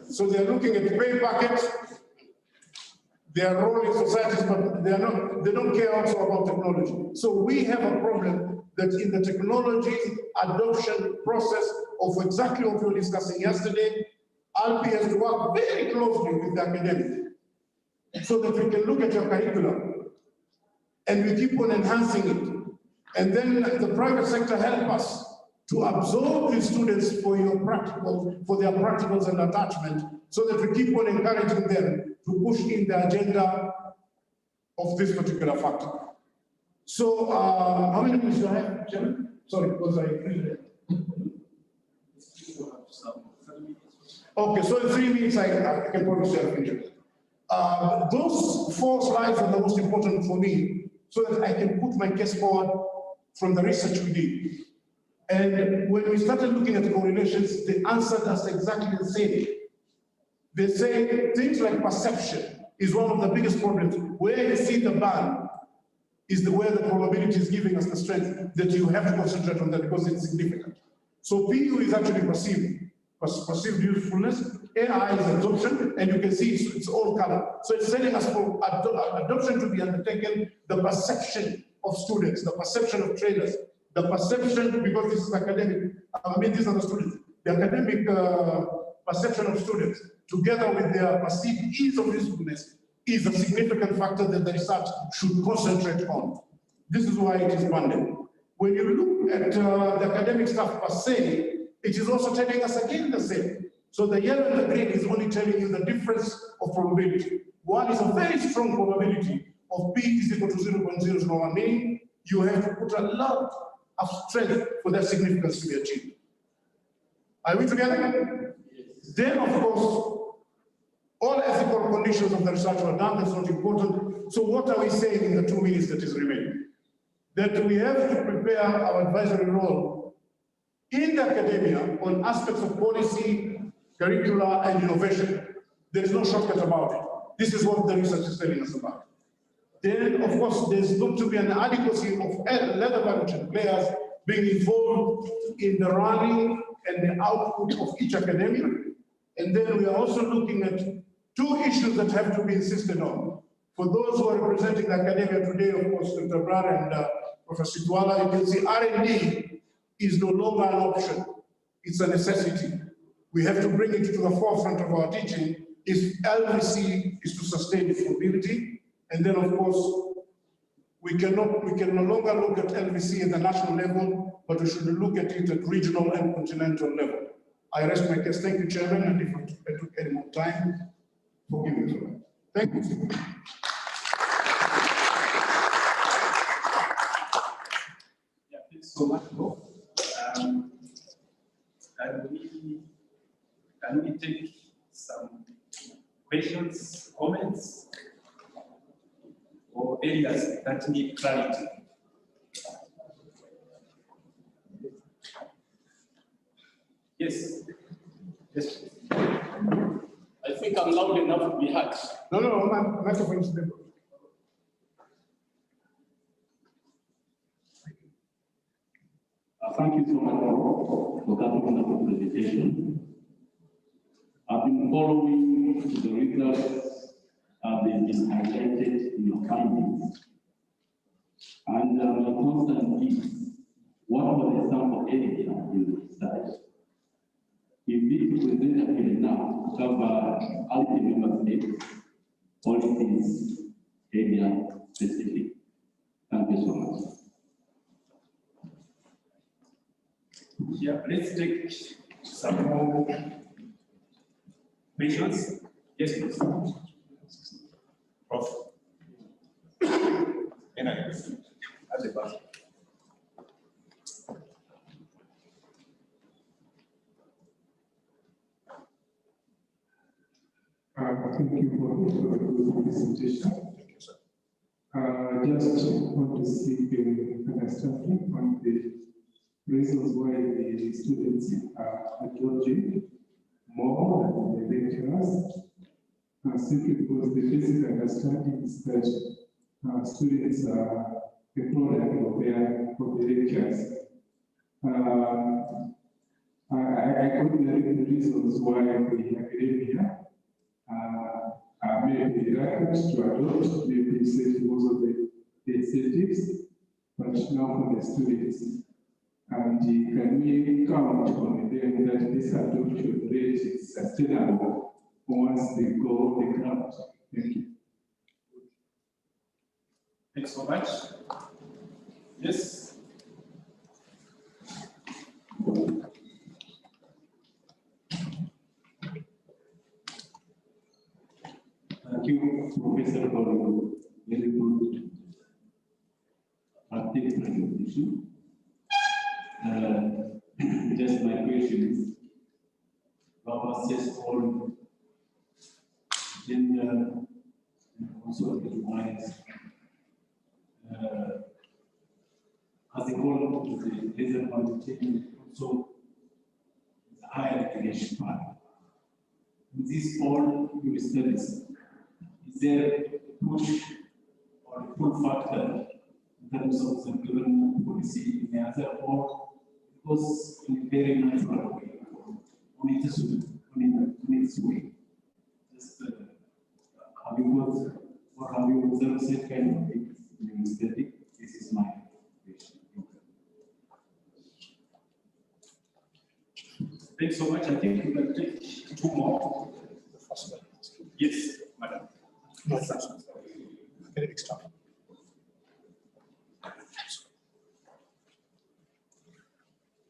E: So they're looking at pay packets, their role in societies, but they don't care also about technology. So we have a problem that in the technology adoption process of exactly what we were discussing yesterday, ALLPI has to work very closely with the academic so that we can look at your curriculum and we keep on enhancing it. And then the private sector help us to absorb these students for their practicals and attachment, so that we keep on encouraging them to push in the agenda of this particular factor. So, how many minutes do I have, Chairman? Sorry, because I agreed it. Okay, so in 3 minutes, I can promise you I'll finish it. Those 4 slides are the most important for me, so that I can put my case forward from the research we did. And when we started looking at the correlations, they answered us exactly the same. They say things like perception is one of the biggest problems. Where you see the band is where the probability is giving us the strength that you have to concentrate on that because it's significant. So PU is actually perceived usefulness. AI is adoption, and you can see it's all color. So it's telling us for adoption to be undertaken, the perception of students, the perception of traders, the perception, because this is academic, these are the students, the academic perception of students, together with their perceived ease of usefulness, is a significant factor that the research should concentrate on. This is why it is funded. When you look at the academic stuff per se, it is also telling us again the same. So the yellow and the green is only telling you the difference of probability. One is a very strong probability of P is equal to 0.001, meaning you have to put a lot of strength for that significance to be achieved. Are we together? Yes. Then, of course, all ethical conditions of the research were done. That's not important. So what are we saying in the 2 minutes that is remaining? That we have to prepare our advisory role in the academia on aspects of policy, curricula, and innovation. There is no shortcut about it. This is what the research is telling us about. Then, of course, there's got to be an adequacy of leather value chain players being involved in the running and the output of each academia. And then we are also looking at 2 issues that have to be insisted on. For those who are representing the academia today, of course, Dr. Brad and Professor Tuala, you can see R&D is no longer an option. It's a necessity. We have to bring it to the forefront of our teaching if LVC is to sustain its mobility. And then, of course, we can no longer look at LVC at the national level, but we should look at it at regional and continental level. I rest my case. Thank you, Chairman, and if I took any more time, forgive me for that. Thank you.
B: Yeah, thanks so much, Bob. Can we take some questions, comments, or areas that need clarity? Yes. Yes.
D: I think I'm loud enough to be heard.
E: No, my microphone is there.
D: Thank you so much for that wonderful presentation. I've been following the results they've been highlighted in your findings. And my concern is, what were the sample areas in the research? Is it representative enough to cover ALLPI member states, policies, area specific? Thank you so much.
B: Yeah, let's take some more questions. Yes, please. Prof. At the back.
H: Thank you for the presentation.
E: Thank you, sir.
H: Just want to seek understanding on the reasons why the students are acknowledging more than the lecturers, simply because the basic understanding is that students are the product of the lecturers. I couldn't the reasons why the academia may be reluctant to adopt, maybe say because of the incentives, but now for the students. And can we count on them that this adoption rate is sustainable once they go on the ground? Thank you.
B: Thanks so much. Yes.
D: Thank you, Professor, for your very good practice presentation. Just my question is, Baba says all gender and also recognize as a goal to the laser quantitative also the higher education part. In this all your studies, is there a push or a pull factor in terms of the government policy in the other or because in a very natural way, on its way. Just have you got or have you observed such kind of things in your study? This is my question.
B: Thanks so much. I think we can take two more. Yes, madam.
E: No, sir. Very extra.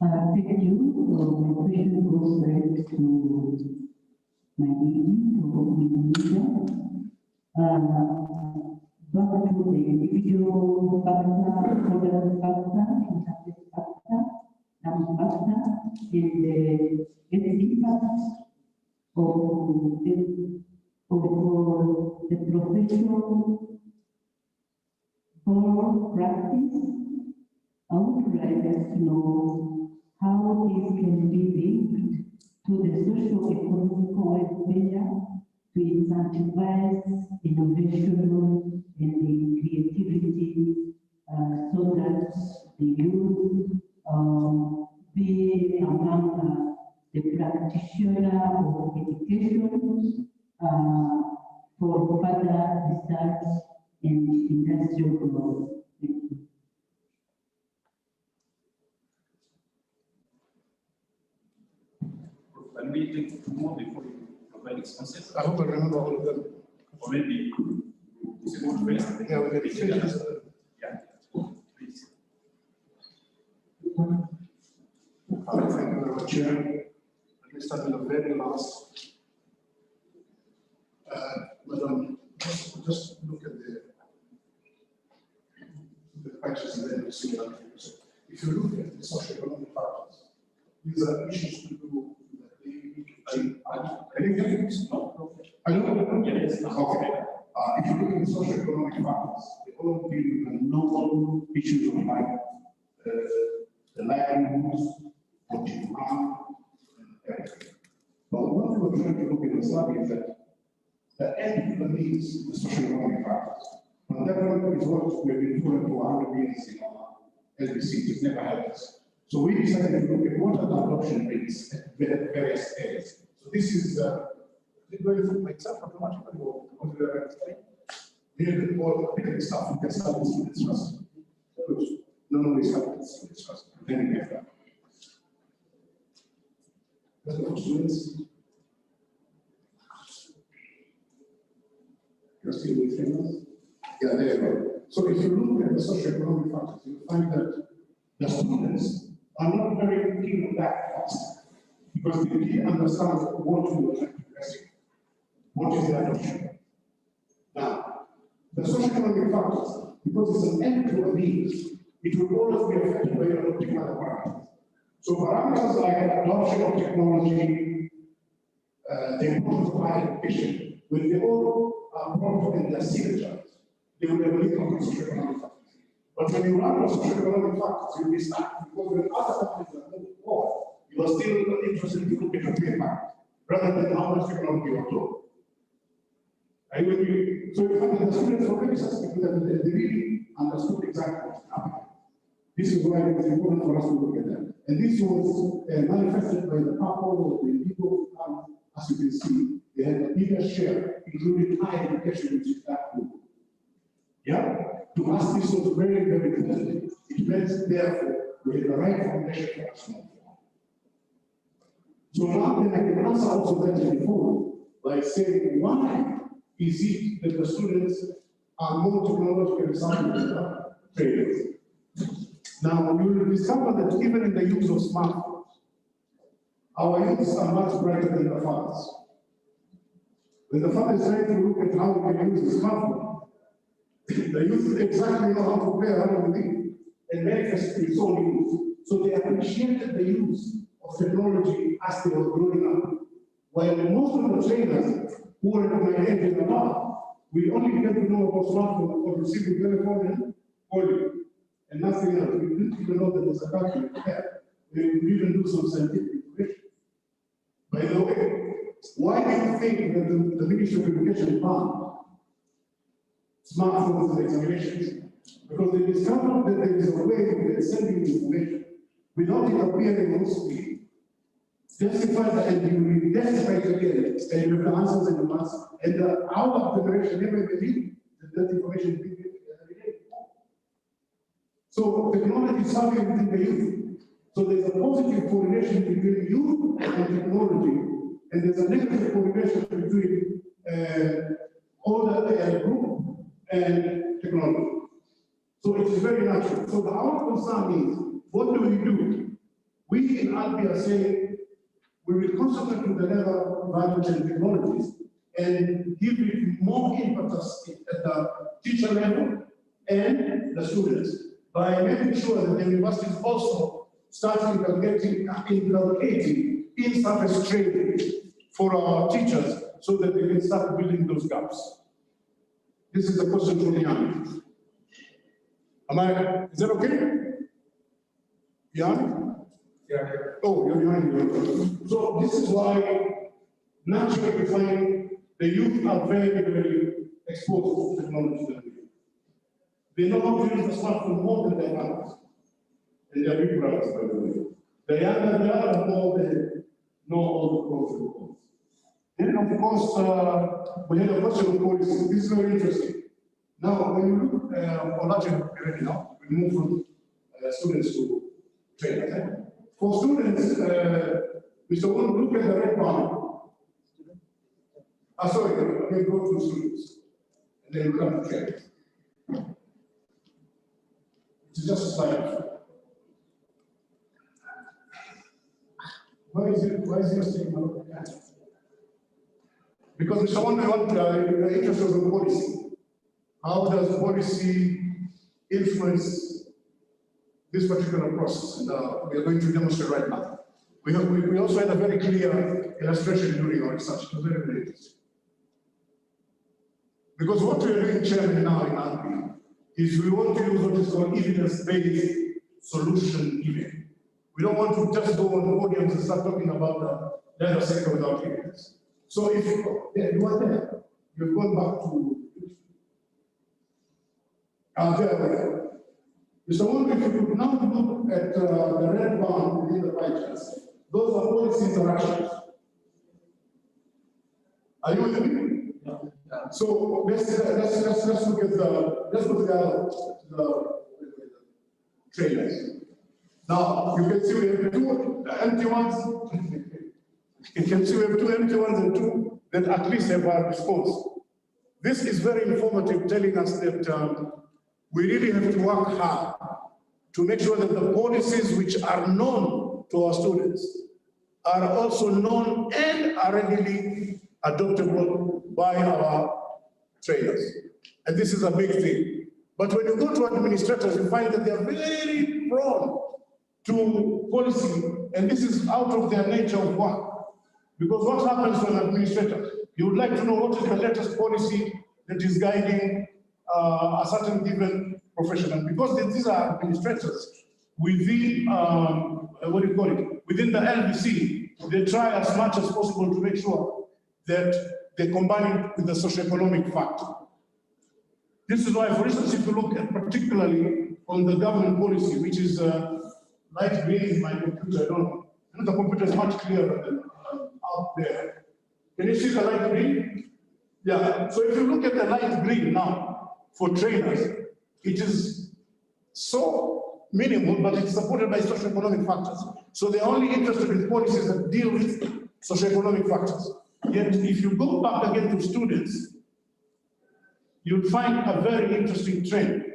I: Thank you. My question goes back to my meeting of Indonesia. Back to the individual factor, product factor, interface factor, and factor, and the impact of the professional for practice. I would like to know how this can be linked to the socio-economic welfare to incentivize innovation and the creativity so that the youth be among the practitioner of education for further research and industrial growth.
B: Can we take two more before you provide responses?
E: I hope I remember all of them.
B: Or maybe it's a good way.
E: Yeah, we can finish this.
B: Yeah, please.
E: Thank you very much, Chair. Let me start with the very last. Madam, just look at the patches and then you see that. If you look at the socio-economic factors, these are issues to do with the I didn't get it. No. I don't.
B: Yes.
E: Okay. If you look at the socio-economic factors, they all deal with the local issues of life, the livelihoods, what you have, and everything. But what we're trying to look at the study is that the end needs the socio-economic factors. And that is what we've been doing for 100 years in our LBC. It never helped us. So we decided to look at what are the adoption rates at various areas. So this is my example automatically or here all the stuff you can start with students first. No, we start with students first. Then we have that. Let's go for students. You're still with us? Yeah, there you go. So if you look at the socio-economic factors, you find that the students are not very keen on that fast because they didn't understand what we were addressing. What is the adoption? Now, the socio-economic factors, because it's an end to a means, it will always be affected by adopting other parameters. So parameters like adoption of technology, the importance of higher education, When they all are brought in their signatures, they will have linked on socioeconomic factors. But when you run on socioeconomic factors, you'll be stuck because when other countries are moving forward, you are still interested to look at your impact rather than how much technology you are doing. And when you, so you find that the students were very suspect that they really understood exactly what's happening. This is why it is important for us to look at that. And this was manifested by the couple of the people, as you can see, they had a bigger share, including higher education, which is that group. Yeah? To us, this was very, very important. It meant, therefore, we had the right foundation for us. So now then I can answer also that before by saying, why is it that the students are more technologically sound than the traders? Now, you will discover that even in the use of smartphones, our youths are much brighter than the fathers. When the father is trying to look at how we can use the smartphone, the youth exactly know how to play around with it and manifest its own use. So they appreciated the use of technology as they were growing up. While most of the trainers who were at my age and above, we only get to know about smartphone or receiving telephone and calling. And nothing else. We didn't even know that there's a calculator there. We would even do some scientific information. By the way, why do you think that the Ministry of Education banned smartphones and examinations? Because they discovered that there is a way of sending information without it appearing on screen. Justify that, and you will justify it again, and you have the answers and the answers. And our generation never believed that information is being given every day. So technology is serving within the youth. So there's a positive correlation between youth and technology, and there's a negative correlation between older group and technology. So it is very natural. So our concern is, what do we do? We in ALLPI are saying we will concentrate on the level of value chain technologies and give it more impetus at the teacher level and the students, by making sure that the universities also start inculcating in-service training for our teachers so that they can start building those gaps. This is a question from Jan. Is that okay? Jan? Yeah. Oh, you're behind. So this is why naturally we find the youth are very, very exposed to technology. They know how to use the smartphone more than their parents. And their big brothers, by the way. The younger they are, the more they know all the pros and cons. Then, of course, we had a question of policy. This is very interesting. Now, when you look already now, we move from students to trainers. For students, Mr. Wong, look at the red bar. Sorry, we go to students. And then we come to trainers. It's just a slide. Why is it staying out? Because Mr. Wong, we want the interest of the policy. How does policy influence this particular process? And we are going to demonstrate right now. We also had a very clear illustration during our research. It was very, very interesting. Because what we are doing, Chairman, now in ALLPI, is we want to use what is called evidence-based solution giving. We don't want to just go on the podium and start talking about the data sector without evidence. So if you are there, you've gone back to there. Mr. Wong, if you could now look at the red bar within the pie charts, those are policy interactions. Are you with me? Yeah. So let's look at the trailers. Now you can see we have two empty ones. You can see we have two empty ones and two that at least have a response. This is very informative, telling us that we really have to work hard to make sure that the policies which are known to our students are also known and are readily adoptable by our trainers. And this is a big thing. But when you go to administrators, you find that they are very prone to policy, and this is out of their nature of work. Because what happens to an administrator? You would like to know what is the latest policy that is guiding a certain given profession. And because these are administrators within, what do you call it, within the LBC, they try as much as possible to make sure that they combine it with the socioeconomic factor. This is why, for instance, if you look at particularly on the government policy, which is light green in my computer, I don't know. The computer is much clearer than out there. Can you see the light green? Yeah, so if you look at the light green now for trainers, it is so minimal, but it's supported by socioeconomic factors. So they're only interested in policies that deal with socioeconomic factors. Yet if you go back again to students, you'll find a very interesting trend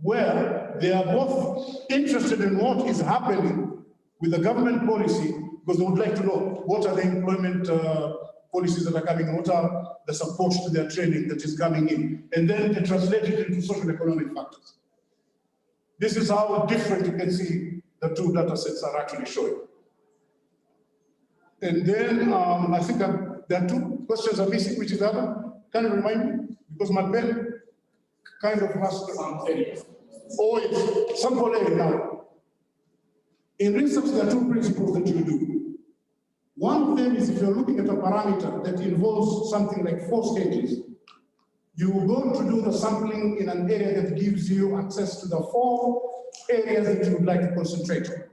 E: where they are both interested in what is happening with the government policy, because they would like to know what are the employment policies that are coming, what are the supports to their training that is coming in, and then they translate it into social economic factors. This is how different you can see the two data sets are actually showing. And then I think there are two questions I'm missing, which is the other. Can you remind me? Because my pen kind of has some areas. Oh, it's sample area now. In research, there are two principles that you do. One of them is if you're looking at a parameter that involves something like 4 stages, you will go to do the sampling in an area that gives you access to the 4 areas that you would like to concentrate on.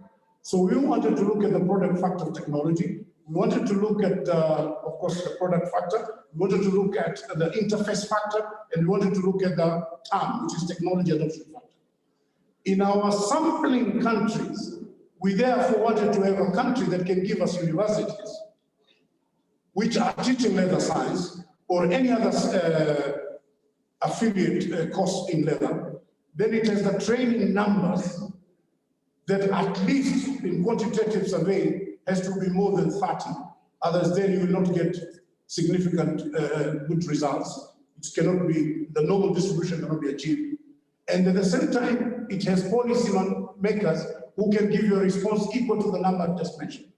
E: So we wanted to look at the product factor of technology. We wanted to look at, of course, the product factor. We wanted to look at the interface factor, and we wanted to look at the TAM, which is technology adoption factor. In our sampling countries, we therefore wanted to have a country that can give us universities which are teaching leather science or any other affiliate course in leather. Then it has the training numbers that at least in quantitative survey has to be more than 30. Others, then you will not get significant good results. It cannot be, the normal distribution cannot be achieved. And at the same time, it has policy makers who can give you a response equal to the number I just mentioned.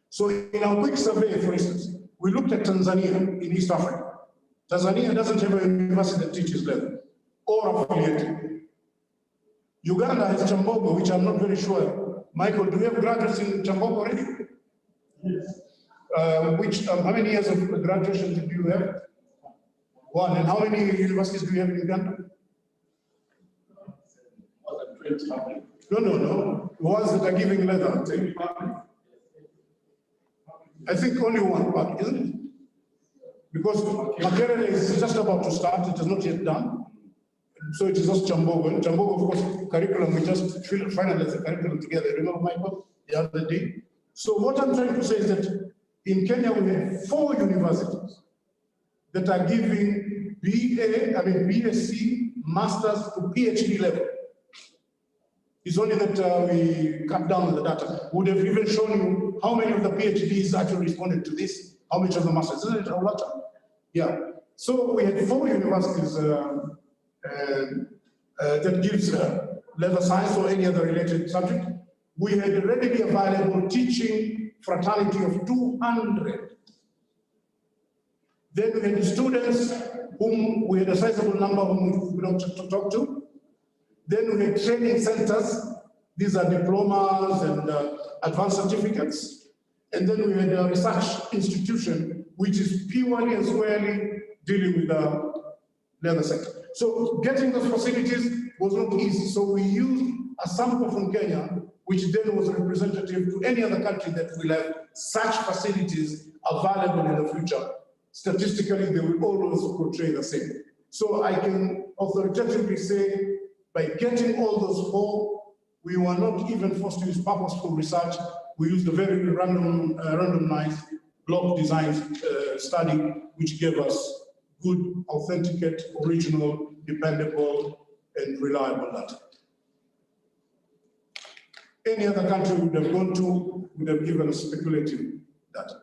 E: So in our quick survey, for instance, we looked at Tanzania in East Africa. Tanzania doesn't have a university that teaches leather or affiliated. Uganda has Chambogo, which I'm not very sure. Michael, do we have graduates in Chambogo already? Yes. How many years of graduation do you have? 1. And how many universities do you have in Uganda? No. Ones that are giving leather. I think only 1 part, isn't it? Because Makerere is just about to start, it is not yet done. So it is just Chambogo. And Chambogo, of course, curriculum, we just finalized the curriculum together. Remember, Michael, the other day? So what I'm trying to say is that in Kenya, we have 4 universities that are giving BSc, Masters to PhD level. It's only that we cut down on the data. Would have even shown you how many of the PhDs actually responded to this, how much of the Masters. Isn't it a lot? Yeah. So we had 4 universities that gives leather science or any other related subject. We had readily available teaching fraternity of 200. Then we had students whom we had a sizable number whom we don't talk to. Then we had training centers. These are diplomas and advanced certificates. And then we had a research institution, which is purely and squarely dealing with the leather sector. So getting those facilities was not easy. So we used a sample from Kenya, which then was representative to any other country that will have such facilities available in the future. Statistically, they will always portray the same. So I can authoritatively say, by getting all those 4, we were not even forced to use purposeful research. We used a very randomized block design study, which gave us good, authenticate, original, dependable, and reliable data. Any other country would have gone to would have given us speculative data.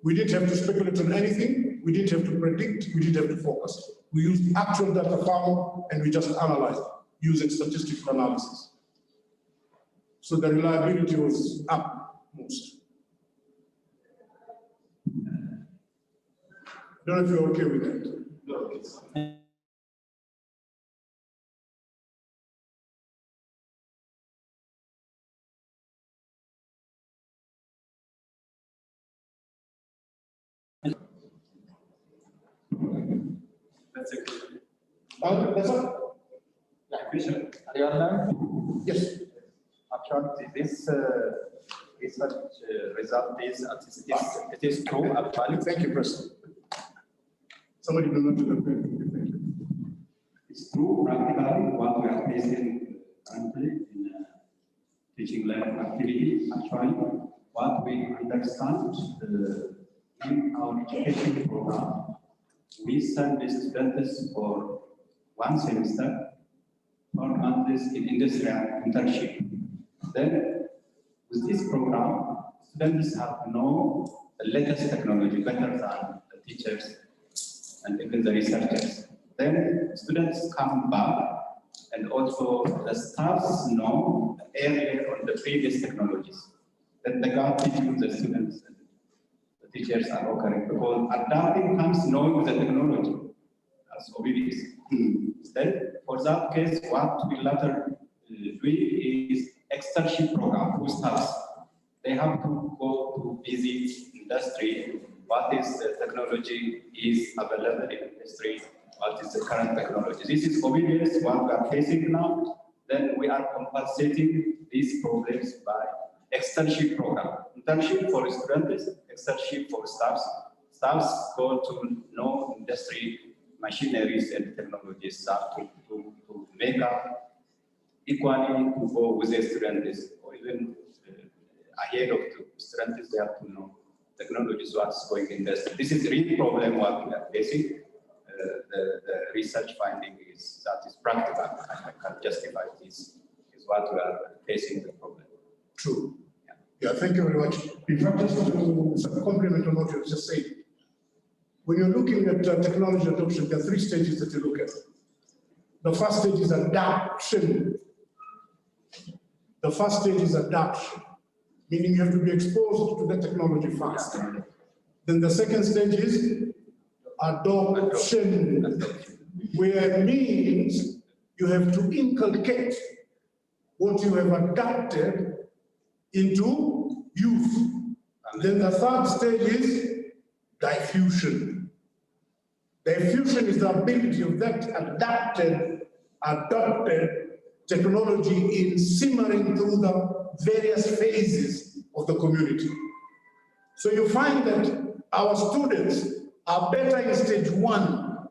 E: We didn't have to speculate on anything. We didn't have to predict. We didn't have to focus. We used actual data found, and we just analyzed using statistical analysis. So the reliability was up most. don't know if you're okay with that.
B: That's a good
E: That's all?
B: question.
F: Are you online?
E: Yes.
F: Actually, this research result is, it is true, actually.
E: Thank you, President. Somebody do not do that.
D: It's true, practically, what we are facing currently in teaching learning activity. Actually, what we understand in our education program, we send the students for 1 semester, 4 months in industrial internship. Then, with this program, students have to know the latest technology better than the teachers and even the researchers. Then students come back, and also the staffs know earlier on the previous technologies. Then the gap between the students and the teachers are occurring, because adapting comes knowing the technology as obvious. Then for that case, what we later do is externship program who staffs. They have to go to visit industry, what is the technology is available in industry, what is the current technology. This is obvious what we are facing now. Then we are compensating these problems by externship program. Internship for students, externship for staffs. Staffs go to know industry, machineries and technologies to make up equally to go with the students, or even ahead of the students, they have to know technologies, what's going in industry. This is a real problem what we are facing. The research finding is that is practical. I can justify this is what we are facing the problem.
E: True. Yeah, thank you very much. In fact, just to complement on what you just said, when you're looking at technology adoption, there are 3 stages that you look at. The first stage is adaptation. The first stage is adaptation, meaning you have to be exposed to the technology fast. Then the second stage is adoption, where it means you have to inculcate what you have adapted into use. And then the third stage is diffusion. Diffusion is the ability of that adopted technology in simmering through the various phases of the community. So you find that our students are better in stage 1,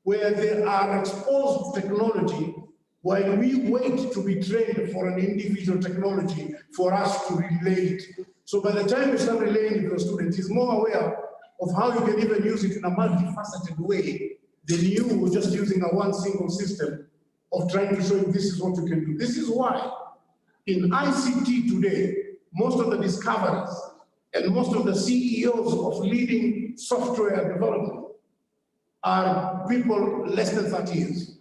E: where they are exposed to technology, while we wait to be trained for an individual technology for us to relate. So by the time you start relating to the student, he's more aware of how you can even use it in a multifaceted way than you just using one single system of trying to show you this is what you can do. This is why in ICT today, most of the discoverers and most of the CEOs of leading software development are people less than 30 years.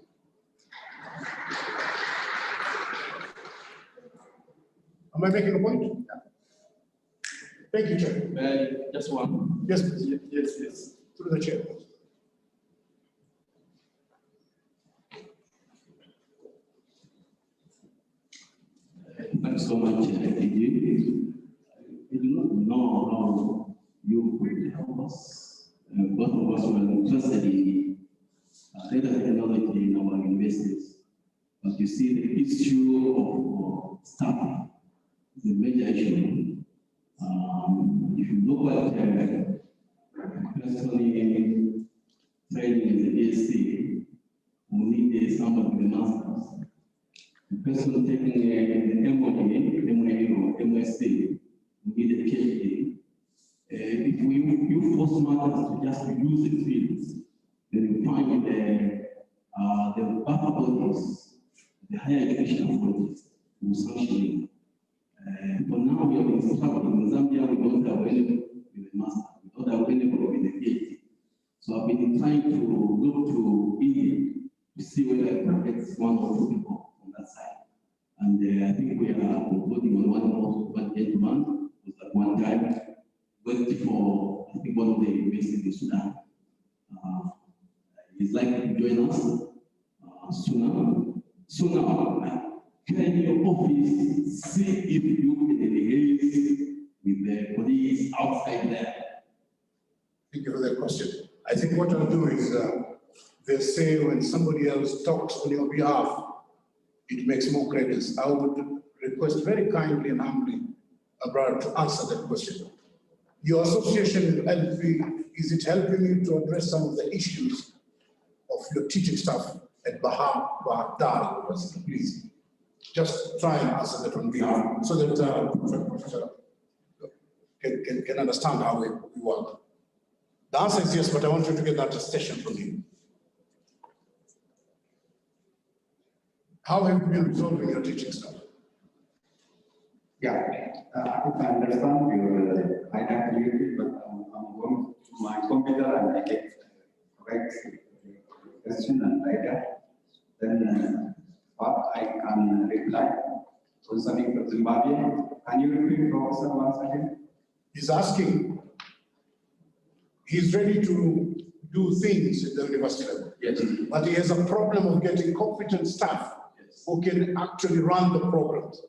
E: Am I making a point? Thank you, Chair.
D: Just one.
E: Yes, please.
D: Yes.
E: Through the chair.
D: Thanks so much, APG. We do not know how you could help us. Both of us were interested in data technology in our universities. But you see, the issue of staffing is a major issue. If you look at personally training in the ASC, we need somebody with a master's. The person taking the MOA or MSc, we need a PhD. If you force matters to just use the fields, then you find the buffer bodies, the higher education authorities will sanction. For now, we have been struggling. In Zambia, we don't have anyone with a master, we don't have anyone with a PhD. So I've been trying to look to India to see whether I can get 1 or 2 people on that side. And I think we are concluding on one gentleman who at one time went for
J: I think one of the universities in Sudan. He's likely to join us soon. So now, can your office see if you can engage with the police outside there?
E: Thank you for that question. I think what I'll do is, they say when somebody else talks on your behalf, it makes more credence. I would request very kindly and humbly, Abrar, to answer that question. Your association with ALLPI, is it helping you to address some of the issues of your teaching staff at Bahar University? Please, just try and answer that on behalf so that Professor can understand how we work. The answer is yes, but I want you to get that attestation from him. How have you been resolving your teaching staff?
F: Yeah, if I understand your activity, but I'm going to my computer and I get correct question and idea. Then what I can reply concerning the Zimbabwe. Can you repeat, Professor, once again?
E: He's asking, he's ready to do things at the university level.
F: Yes.
E: But he has a problem of getting competent staff who can actually run the programs,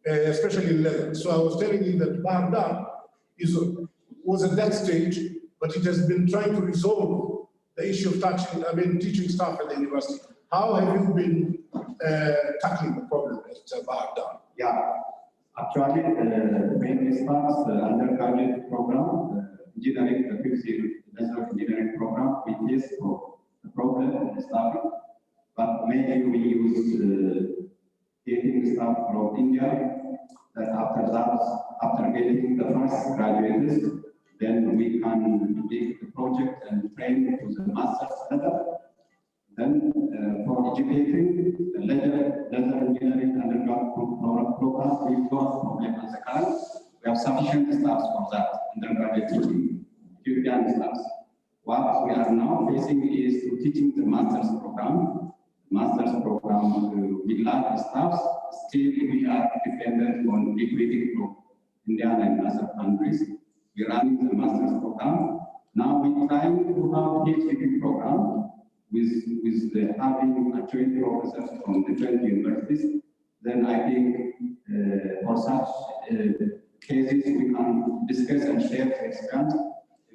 E: especially in leather. So I was telling him that Bahar was at that stage, but it has been trying to resolve the issue of teaching staff at the university. How have you been tackling the problem at Bahar?
F: Yeah, actually, when we start the undergraduate program, engineering, the fifth year national engineering program, we face the problem in staffing. But maybe we use getting staff from India. Then after that, after getting the first graduates, then we can take the project and train to the master's level. Then for educating the leather engineering undergraduate program, we got problem as a current. We have sufficient staff for that undergraduate teaching, Ethiopian staff. What we are now facing is to teaching the master's program. Master's program with large staffs, still we are dependent on recruiting from India and other countries. We are running the master's program. Now we trying to have PhD program with the having a joint professors from different universities. Then I think for such cases we can discuss and share experience.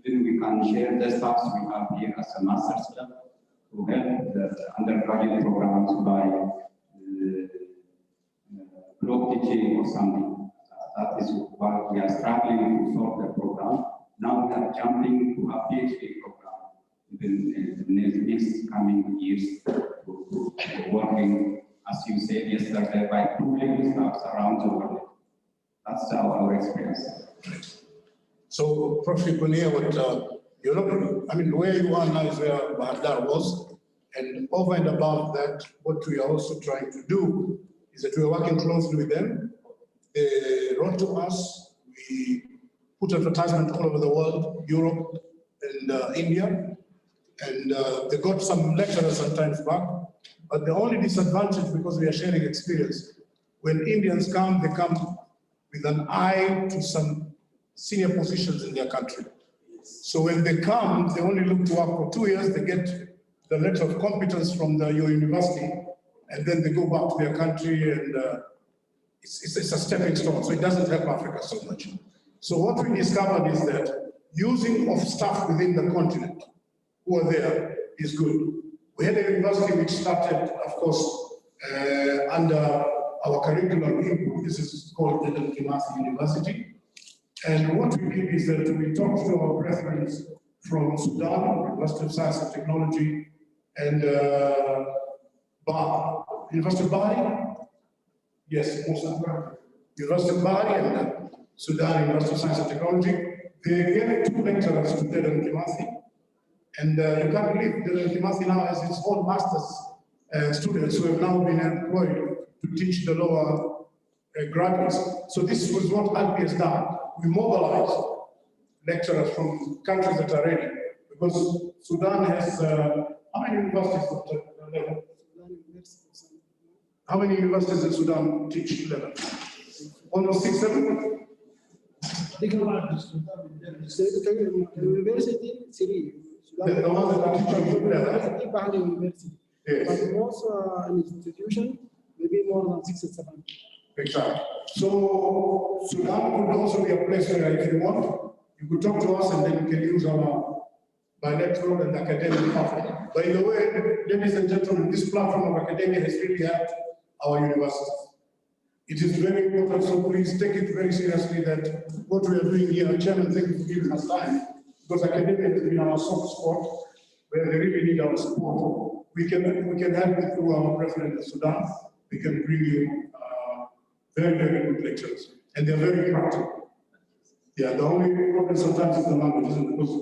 F: Even we can share the staffs we have here as a master's level to help the undergraduate programs by block teaching or something. That is why we are struggling to solve the program. Now we are jumping to a PhD program in the next coming years to working, as you said yesterday, by pooling staffs around the world. That's our experience.
E: So, Prof. Kunia, what you're not, where you are now is where Bahar was, and over and above that, what we are also trying to do is that we are working closely with them. They wrote to us, we put advertisement all over the world, Europe and India, and they got some lecturers sometimes back, but the only disadvantage, because we are sharing experience, when Indians come, they come with an eye to some senior positions in their country. So when they come, they only look to work for 2 years, they get the letter of competence from your university, and then they go back to their country, and it's a stepping stone, so it doesn't help Africa so much. So what we discovered is that using of staff within the continent who are there is good. We had a university which started, of course, under our curriculum input. This is called the Kimathi University. And what we did is that we talked to our brethren from Sudan, University of Science and Technology, and University of Bari. Yes, University of Bari and Sudan University of Science and Technology. They gave 2 lecturers to Dedan Kimathi. And you can't believe Dedan Kimathi now has its own master's students who have now been employed to teach the lower graduates. So this was what ALLPI has done. We mobilized lecturers from countries that are ready, because Sudan has, how many universities? How many universities in Sudan teach level? Almost 6, 7?
K: University, Siri.
E: The one that are teaching
K: University, Bahari University.
E: Yes.
K: But most institution, maybe more than 6 or 7.
E: Exactly. So Sudan could also be a place where if you want, you could talk to us and then we can use our bilateral and academic platform. By the way, ladies and gentlemen, this platform of academia has really helped our universities. It is very important, so please take it very seriously that what we are doing here, Chairman, thank you for giving us time, because academia has been our soft spot where they really need our support. We can help you through our president of Sudan. We can bring you very, very good lectures, and they're very practical. Yeah, the only problem sometimes is the language, isn't it? Because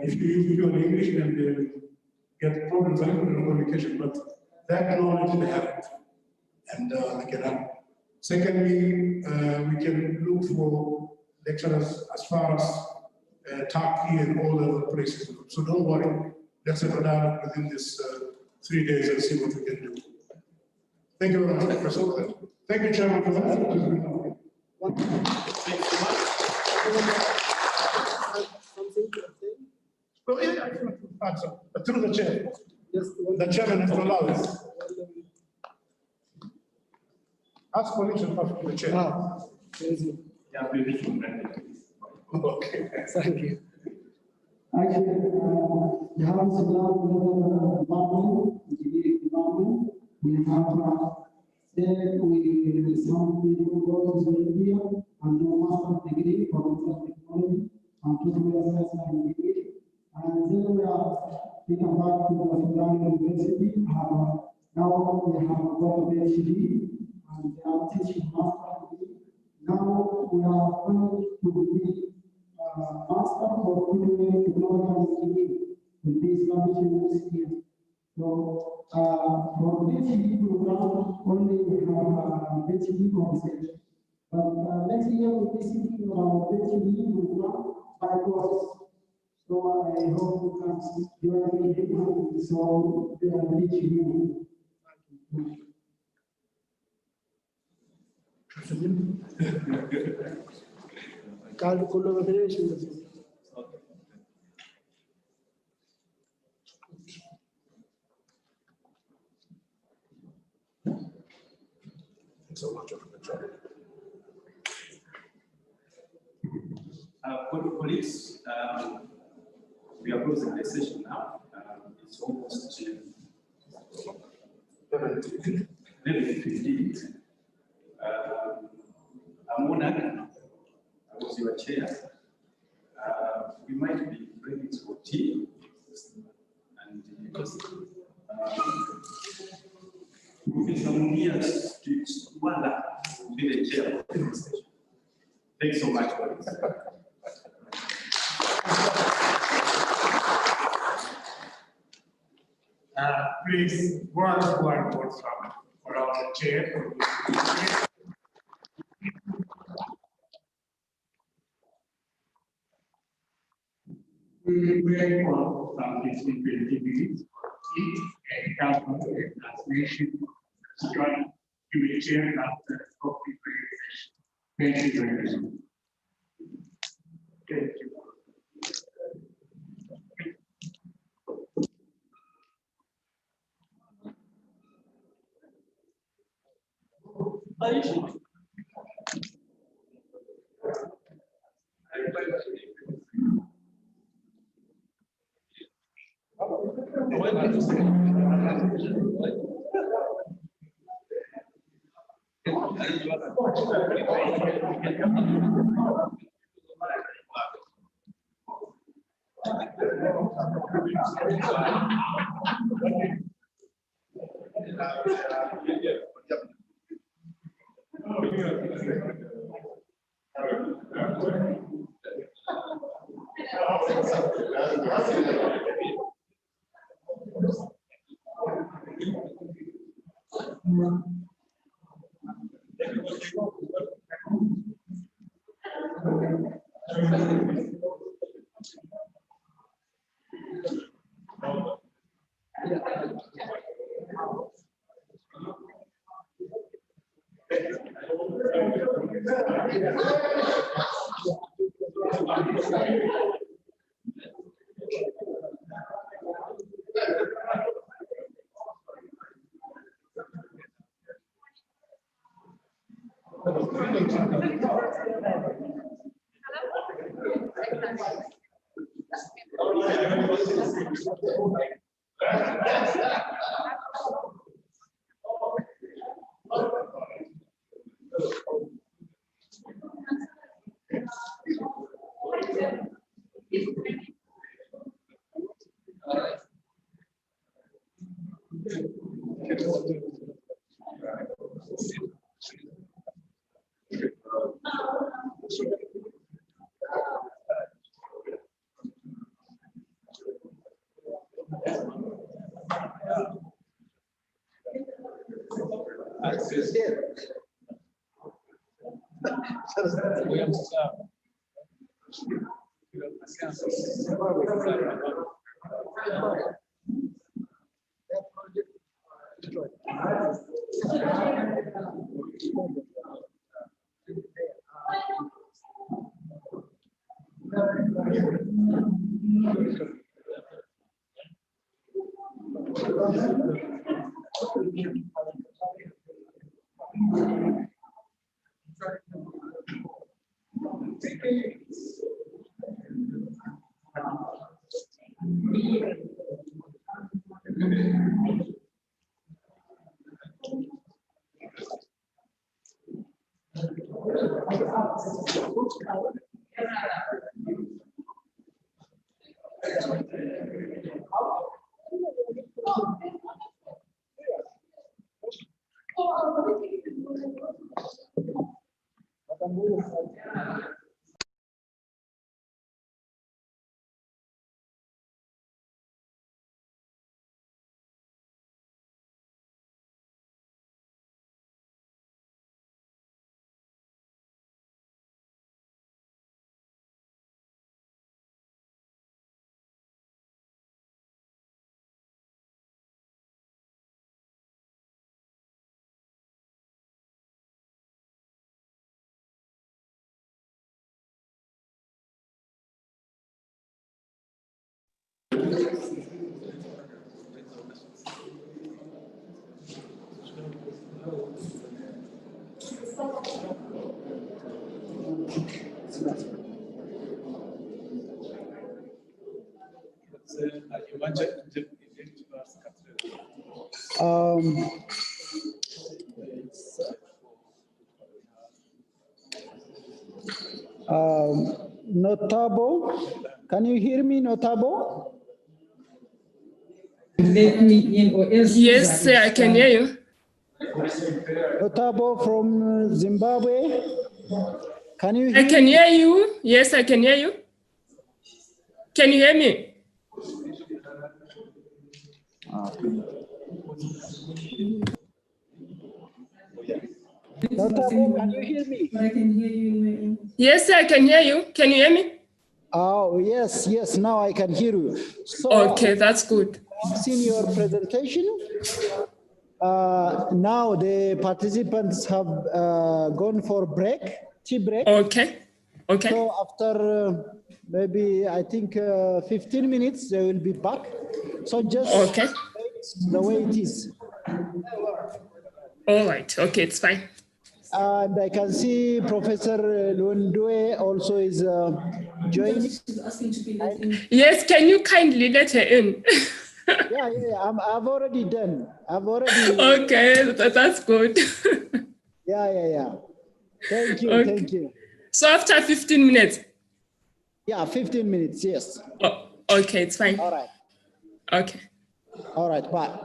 E: if you use video in English, then they get problems with communication, but that knowledge they have it, and they can help. Secondly, we can look for lecturers as far as Turkey and all other places. So don't worry, let's have a dialogue within this 3 days and see what we can do. Thank you very much, Professor. Thank you, Chairman, for that.
B: Thanks so much.
K: Something to say?
E: Well, yeah, answer. Through the chair.
K: Yes.
E: The chairman has to allow this. Ask permission first from the chair.
K: Thank you.
B: Yeah, permission.
E: Okay.
K: Thank you.
I: Actually, we have Sudan department, engineering department. We have some people go to Ethiopia and do master's degree for technology and physical science and engineering. And then we are taken back to the Sudan University. Now we have got a PhD and they are teaching master's degree. Now we are going to be master for technology and engineering with this Islamic University. So for PhD program, only we have PhD concept. But next year we will see our PhD program by course. So I hope you can join me so the PhD.
K: Collaboration.
E: So much of the job.
B: Colleagues, we are closing the session now. It's almost 11:15. I'm honored. I was your chair. We might be ready for tea. And Professor Munia's Wanda will be the chair of the session. Thanks so much, colleagues.
L: Please, one for our chair. We wait for some 15-20 minutes each and come to a translation to join to the chair after coffee presentation. Thank you very much. Thank you.
I: Notable, can you hear me, Notable?
M: Yes, sir, I can hear you.
I: Notable from Zimbabwe, can you hear me?
M: I can hear you. Yes, I can hear you. Can you hear me?
I: Notable, can you hear me?
M: I can hear you. Yes, sir, I can hear you. Can you hear me?
I: Oh, yes, yes, now I can hear you. So,
M: okay, that's good.
I: I've seen your presentation. Now the participants have gone for break, tea break.
M: Okay, okay.
I: So after maybe, I think 15 minutes, they will be back. So just
M: okay.
I: The way it is.
M: All right, okay, it's fine.
I: And I can see Professor Lundue also is joining.
M: Yes, can you kindly let her in?
I: yeah, I've already done.
M: Okay, that's good.
I: yeah. Thank you,
M: okay.
I: Thank you.
M: So after 15 minutes?
I: Yeah, 15 minutes, yes.
M: Oh, okay, it's fine.
I: All right.
M: Okay.
I: All right, bye.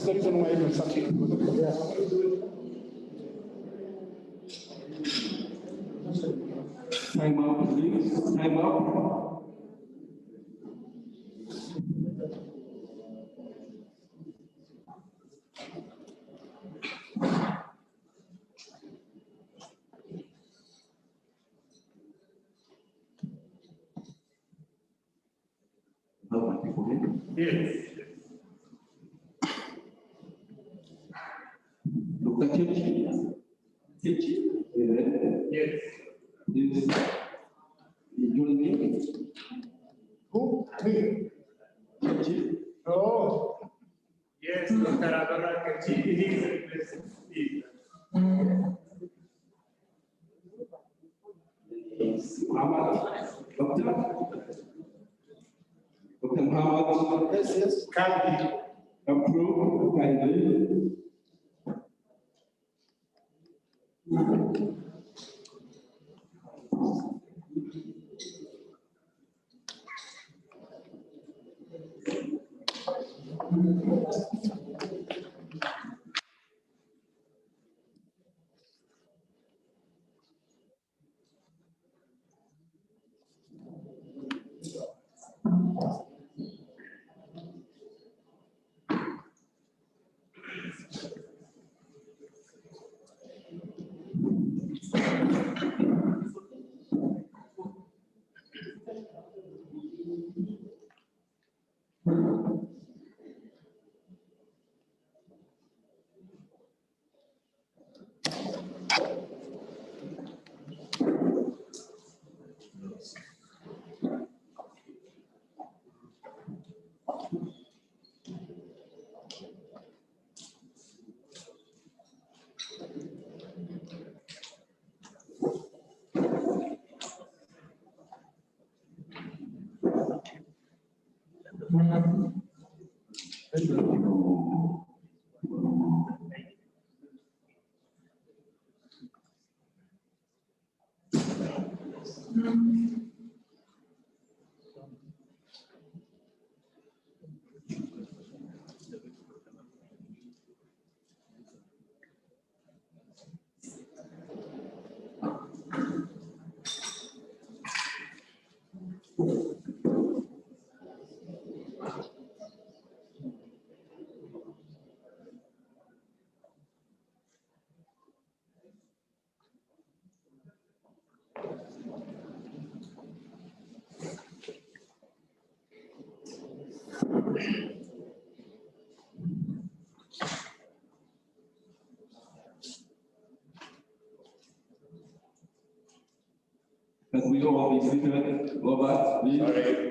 I: the reason why I'm starting. Yeah.
J: Time out, please. Time out.
L: Yes.
J: Dr. Kechi. Kechi?
L: Yes.
J: Please, you join me.
I: Who? Me?
J: Kechi.
I: Oh.
L: Yes, Dr. Abara Kachi, he is replacing Steve.
J: Muhammad. Doctor Muhammad.
I: Yes, yes.
L: Kandi.
J: Approve kindly. Can we all be seated? Robert, please.
L: Sorry.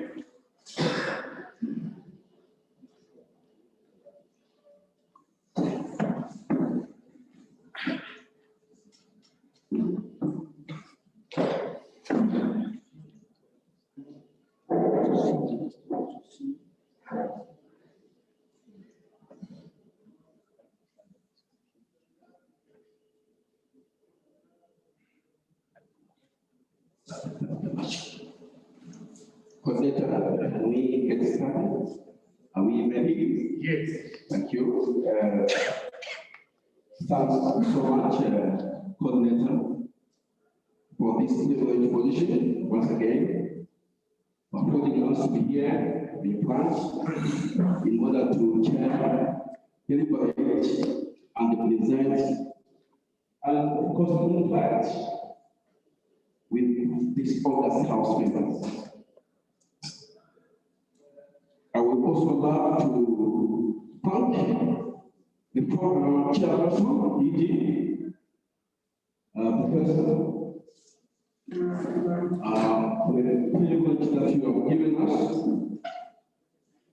J: Consultative, can we get started? Are we ready?
L: Yes.
J: Thank you. Thanks so much, coordinator, for this privileged position once again, affording us to be here in France in order to chair, deliberate, and present, and of course, interact with this August House members. I would also like to thank the program chairperson, ED, Professor, for the privilege that you have given us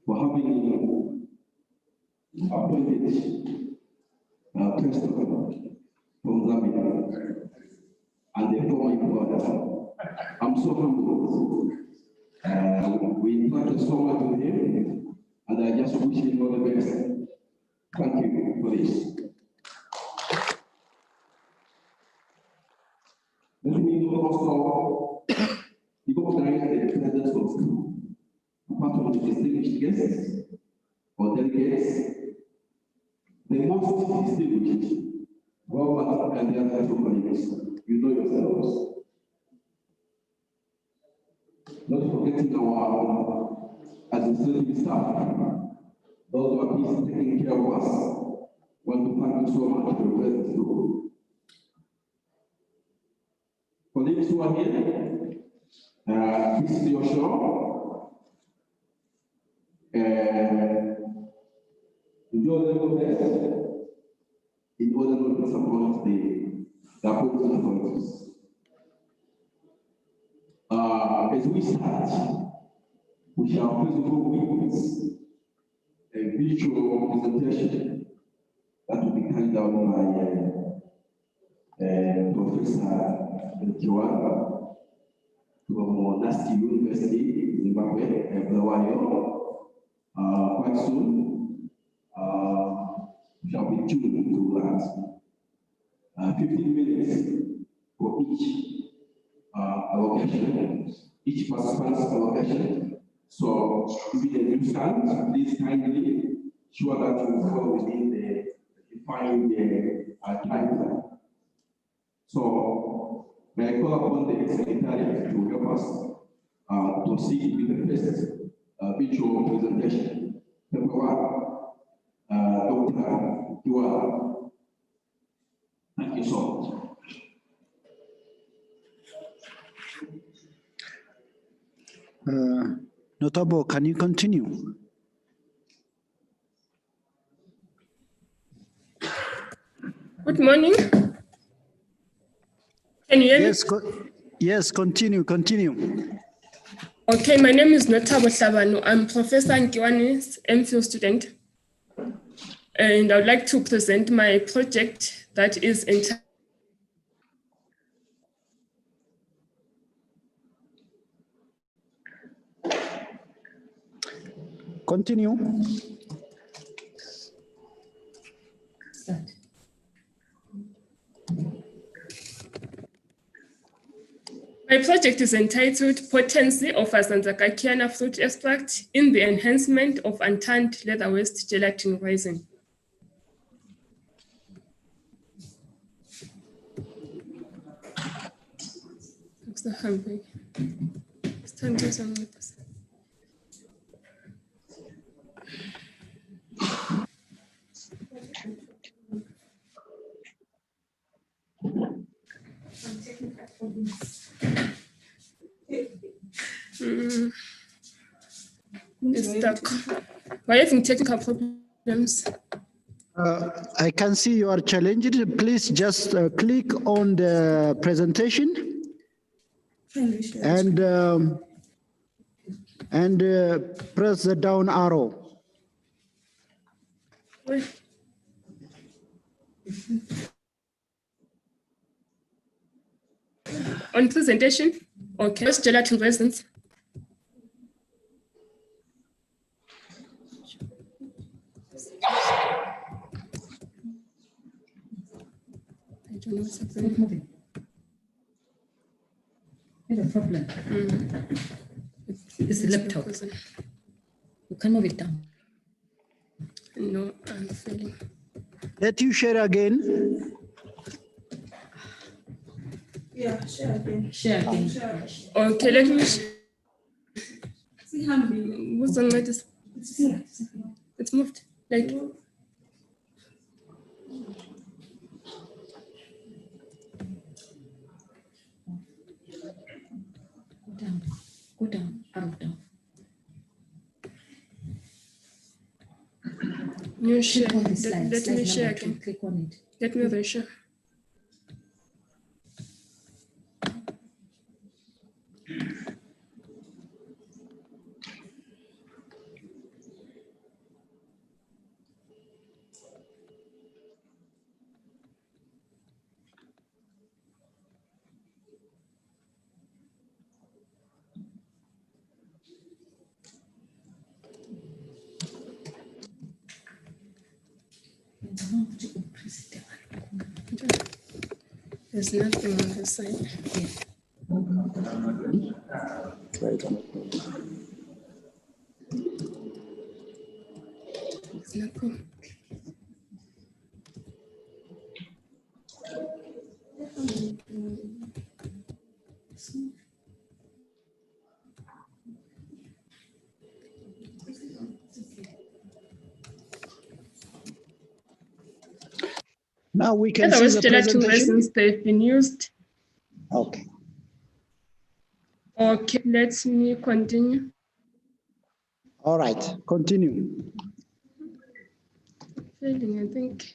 J: for having appointed president from Zambia and the former employer. I'm so humbled. We thank you so much with him, and I just wish him all the best. Thank you for this. Let me also recognize the presence of apart from the distinguished guests or delegates most distinguished government and the other colleagues, you know yourselves. Not forgetting our administrative staff, those who are busy taking care of us. Want to thank you so much for your presence too. Colleagues who are here, this is your show. Do your level best in order not to support the opposing authorities. As we start, we shall first of all witness a visual presentation that will be carried out by Professor Kiwanga from Nasti University, Zimbabwe, Bulawayo. Quite soon, we shall be tuned to that. 15 minutes for each allocation, each participant's allocation. So, if it is instant, please kindly ensure that you fall within the defined timeline. So, may I call upon the Secretary to help us proceed with the first visual presentation. Number one, Dr. Kiwanga. Thank you so much.
N: Notabo, can you continue?
M: Good morning. Can you hear me?
N: Yes, continue.
M: Okay, my name is Notabo Shabanu. I'm Professor Nkiwani's MPhil student. And I would like to present my project that is entitled
N: Continue.
M: My project is entitled Potency of Azanzakakiana Fruit Extract in the Enhancement of Untanned Leather Waste Gelatin Resin. It's stuck. We're having technical problems.
N: I can see you are challenged. Please just click on the presentation and press the down arrow.
M: On presentation, okay, gelatin resins. I don't know what's happening.
O: There's a problem. It's the laptop. You can move it down.
M: No, I'm failing.
N: Let you share again.
O: Yeah, share again. Share again.
M: Okay, let me. What's on this? It's moved. Like.
O: Go down, arrow down.
M: New share.
O: Click on the slide.
M: Let me share
O: Slide
M: again.
O: Click on it.
M: Let me reshare. There's nothing on the side. There's nothing.
N: Now we can
M: Leather
N: see
M: waste
N: the
M: gelatin
N: presentation.
M: resins, they've been used.
N: Okay.
M: Okay, let me continue.
N: All right, continue.
M: Failing, I think.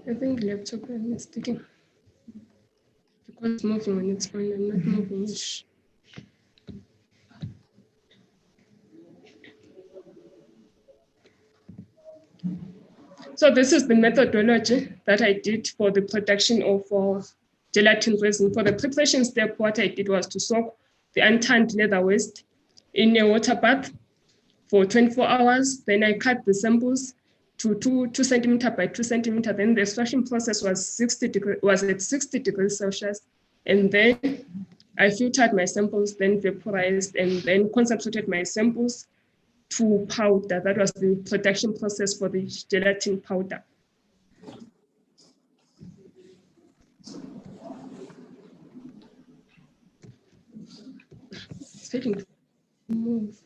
M: I think laptop is sticking. Because it's moving on its own, I'm not moving it. So this is the methodology that I did for the production of gelatin resin. For the preparation step, what I did was to soak the untanned leather waste in a water bath for 24 hours. Then I cut the samples to 2 centimeter by 2 centimeter. Then the extraction process was at 60 degrees Celsius. And then I filtered my samples, then vaporized, and then concentrated my samples to powder. That was the production process for the gelatin powder. Move.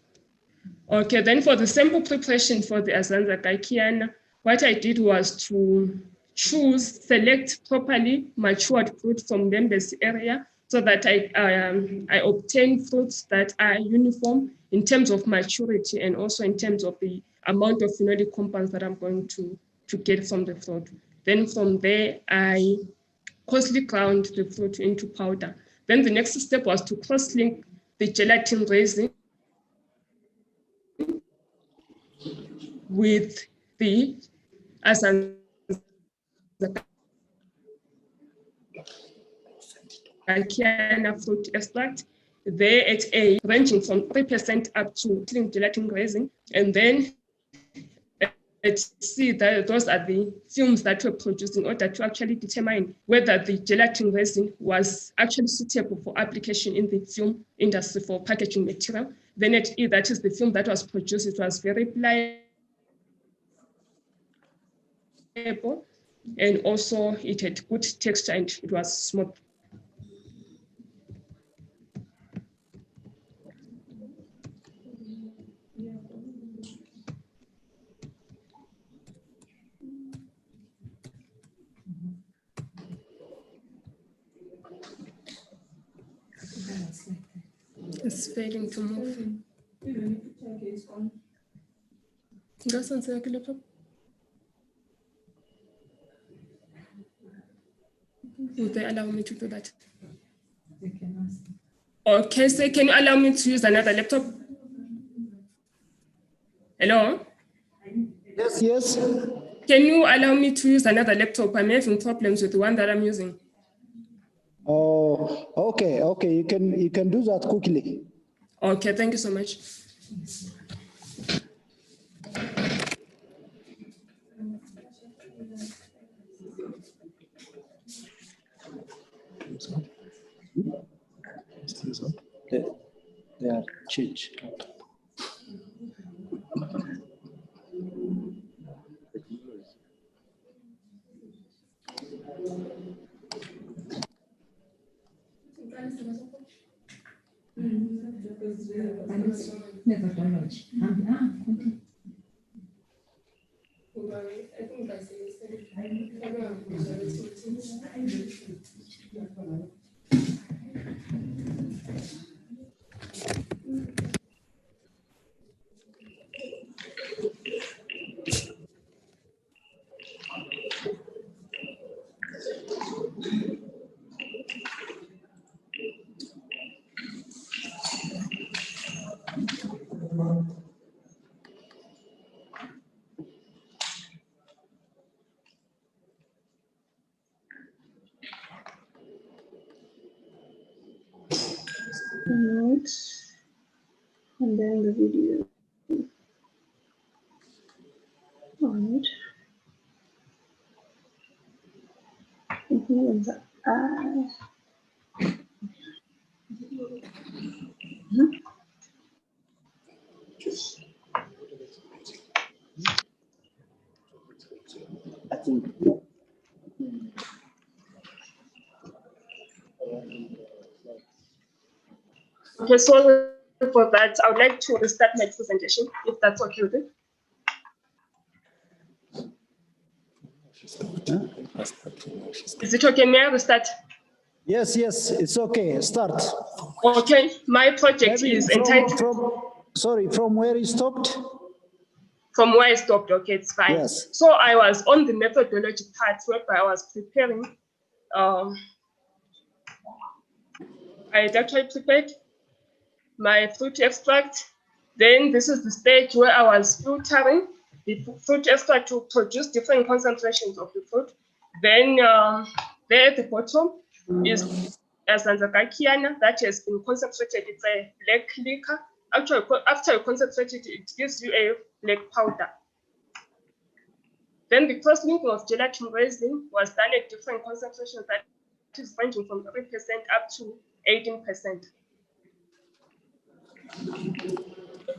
M: Okay, then for the sample preparation for the Azanza Kaikiana, what I did was to select properly matured fruit from the embassy area so that I obtain fruits that are uniform in terms of maturity and also in terms of the amount of phenolic compounds that I'm going to get from the fruit. Then from there, I coarsely ground the fruit into powder. Then the next step was to cross-link the gelatin resin with the Azanza fruit extract. There at a ranging from 3% up to gelatin resin, and then see that those are the fumes that were produced in order to actually determine whether the gelatin resin was actually suitable for application in the film industry for packaging material. Then at E, that is the film that was produced, it was very pliable, and also it had good texture and it was smooth. It's failing to move. Doesn't like a laptop. Would they allow me to do that? Okay, so can you allow me to use another laptop? Hello?
N: Yes, yes.
M: Can you allow me to use another laptop? I'm having problems with the one that I'm using.
N: Oh, okay, okay. You can do that quickly.
M: Okay, thank you so much.
N: They are changed.
O: Methodology.
P: Notes and then the video. All right.
N: I think.
M: Okay, so for that, I would like to restart my presentation, if that's okay with you. Is it okay? May I restart?
N: Yes, it's okay. Start.
M: Okay, my project
N: Maybe
M: is entitled.
N: From where you stopped?
M: From where I stopped, okay, it's fine.
N: Yes.
M: So I was on the methodology part where I was preparing. I had actually prepared my fruit extract. Then this is the stage where I was filtering the fruit extract to produce different concentrations of the fruit. Then there at the bottom is Azanzakakiana that has been concentrated. It's a black liquor. Actually, after you concentrate it, it gives you a black powder. Then the cross-linking of gelatin resin was done at different concentrations that is ranging from 3% up to 18%.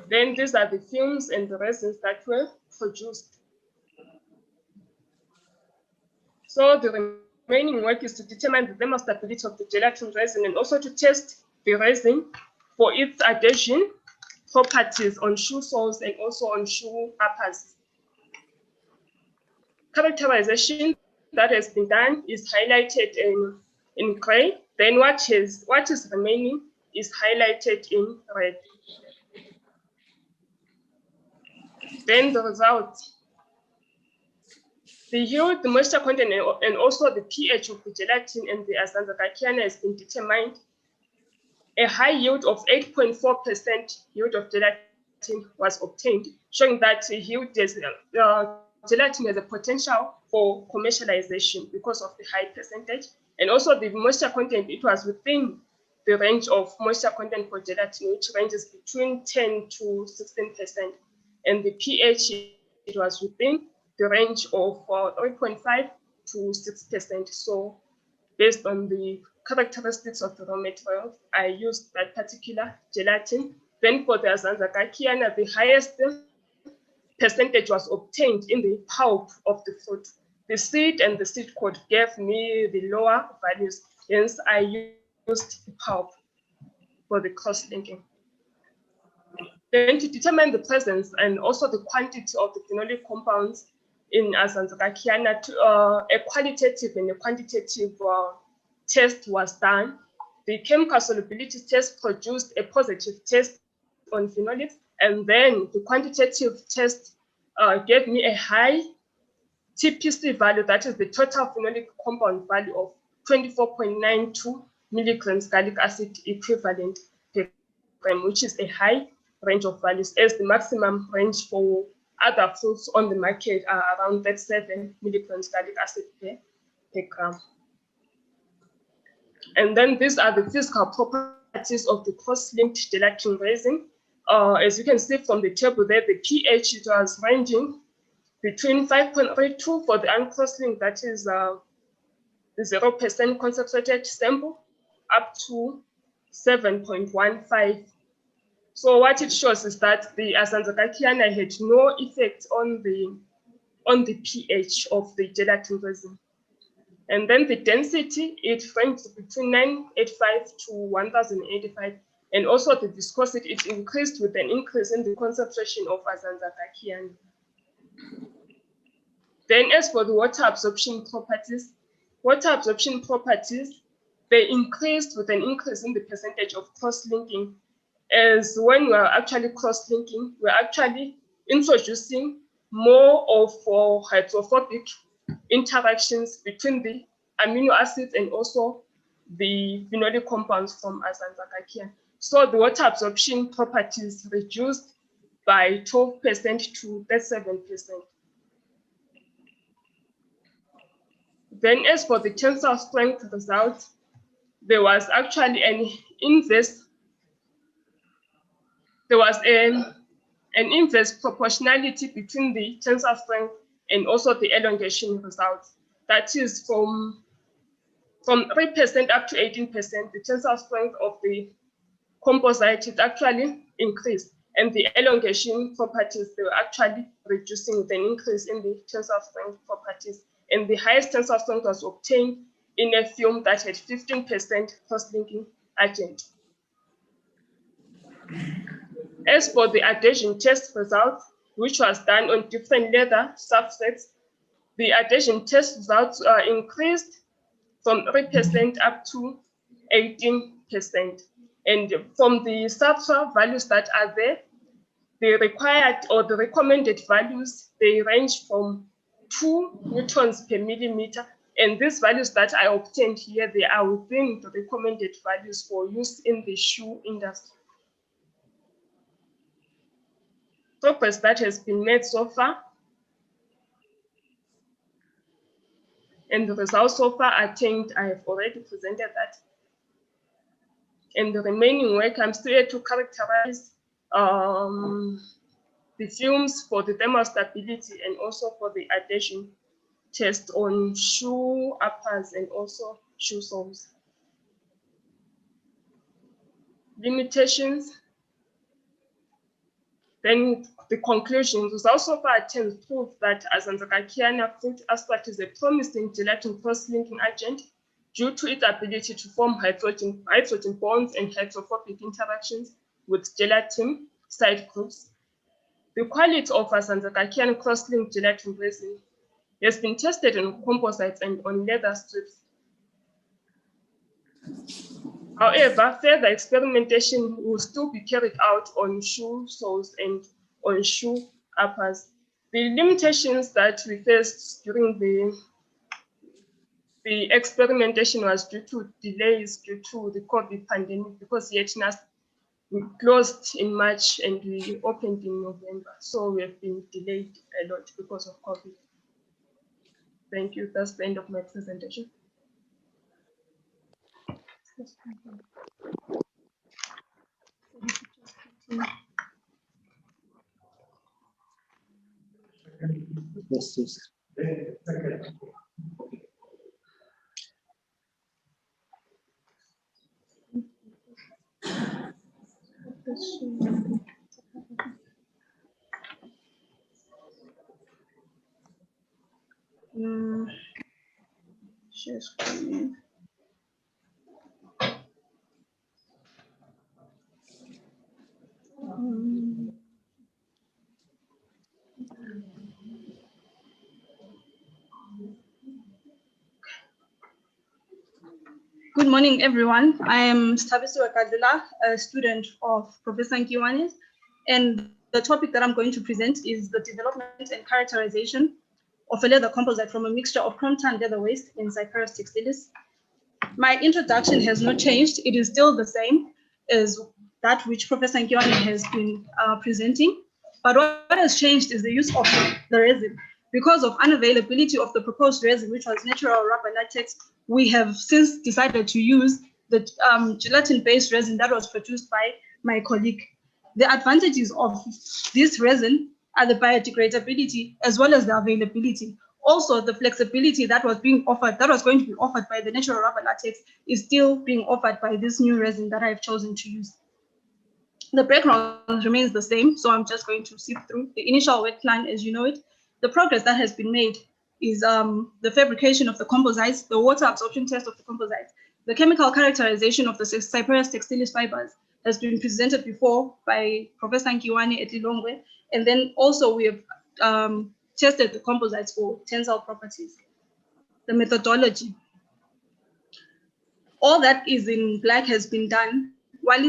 M: Then these are the films and the resins that were produced. So the remaining work is to determine the thermostability of the gelatin resin and also to test the resin for its adhesion properties on shoe soles and also on shoe uppers. Characterization that has been done is highlighted in gray. Then what is remaining is highlighted in red. Then the results. The yield, the moisture content, and also the pH of the gelatin and the Azanzakakiana has been determined. A high yield of 8.4% yield of gelatin was obtained, showing that the yield gelatin has a potential for commercialization because of the high percentage. And also the moisture content, it was within the range of moisture content for gelatin, which ranges between 10 to 16%. And the pH, it was within the range of 3.5 to 6%. So based on the characteristics of the raw materials, I used that particular gelatin. Then for the Azanzakakiana, the highest percentage was obtained in the pulp of the fruit. The seed and the seed coat gave me the lower values, hence I used the pulp for the cross-linking. Then to determine the presence and also the quantity of the phenolic compounds in Azanzakakiana, a qualitative and a quantitative test was done. The chemical solubility test produced a positive test on phenolics, and then the quantitative test gave me a high TPC value, that is the total phenolic compound value of 24.92 milligrams garlic acid equivalent per gram, which is a high range of values, as the maximum range for other fruits on the market are around 37 milligrams garlic acid per gram. And then these are the physical properties of the cross-linked gelatin resin. As you can see from the table there, the pH, it was ranging between 5.32 for the uncross-linked, that is the 0% concentrated sample, up to 7.15. So what it shows is that the Azanzakakiana had no effect on the pH of the gelatin resin. And then the density, it ranged between 985 to 1085. And also the viscosity, it increased with an increase in the concentration of Azanzakakiana. Then as for the water absorption properties, they increased with an increase in the percentage of cross-linking, as when we are actually cross-linking, we're actually introducing more of hydrophobic interactions between the amino acids and also the phenolic compounds from Azanzakakiana. So the water absorption properties reduced by 12% to 37%. Then as for the tensile strength results, there was actually an inverse proportionality between the tensile strength and also the elongation results. That is from 3% up to 18%, the tensile strength of the composite is actually increased, and the elongation properties, they were actually reducing with an increase in the tensile strength properties. And the highest tensile strength was obtained in a film that had 15% cross-linking agent. As for the adhesion test results, which was done on different leather substrates, the adhesion test results increased from 3% up to 18%. And from the substrate values that are there, the required or the recommended values, they range from 2 newtons per millimeter. And these values that I obtained here, they are within the recommended values for use in the shoe industry. Progress that has been made so far, and the results so far attained, I have already presented that. And the remaining work, I'm still yet to characterize the fumes for the thermal stability and also for the adhesion test on shoe uppers and also shoe soles. Limitations. Then the conclusions was also far attempts prove that Azanzakakiana fruit extract is a promising gelatin cross-linking agent due to its ability to form hydrogen bonds and hydrophobic interactions with gelatin side groups. The quality of Azanzakakian cross-linked gelatin resin has been tested on composites and on leather strips. However, further experimentation will still be carried out on shoe soles and on shoe uppers. The limitations that we faced during the experimentation was due to delays due to the COVID pandemic, because Yetnas we closed in March and we opened in November. So we have been delayed a lot because of COVID. Thank you. That's the end of my presentation. Share screen.
Q: Good morning, everyone. I am Stabisiwe Kadula, a student of Professor Nkiwanis, and the topic that I'm going to present is the development and characterization of a leather composite from a mixture of chrome-tanned leather waste in Cyperus textilis. My introduction has not changed. It is still the same as that which Professor Nkiwani has been presenting, but what has changed is the use of the resin. Because of unavailability of the proposed resin, which was natural rubber latex, we have since decided to use the gelatin-based resin that was produced by my colleague. The advantages of this resin are the biodegradability as well as the availability. Also, the flexibility that was being offered, that was going to be offered by the natural rubber latex, is still being offered by this new resin that I've chosen to use. The background remains the same, so I'm just going to sift through the initial work plan as you know it. The progress that has been made is the fabrication of the composites, the water absorption test of the composites, the chemical characterization of the Cyperus textilis fibers has been presented before by Professor Nkiwani at Lilongwe, and then also we have tested the composites for tensile properties. The methodology. All that is in black has been done, while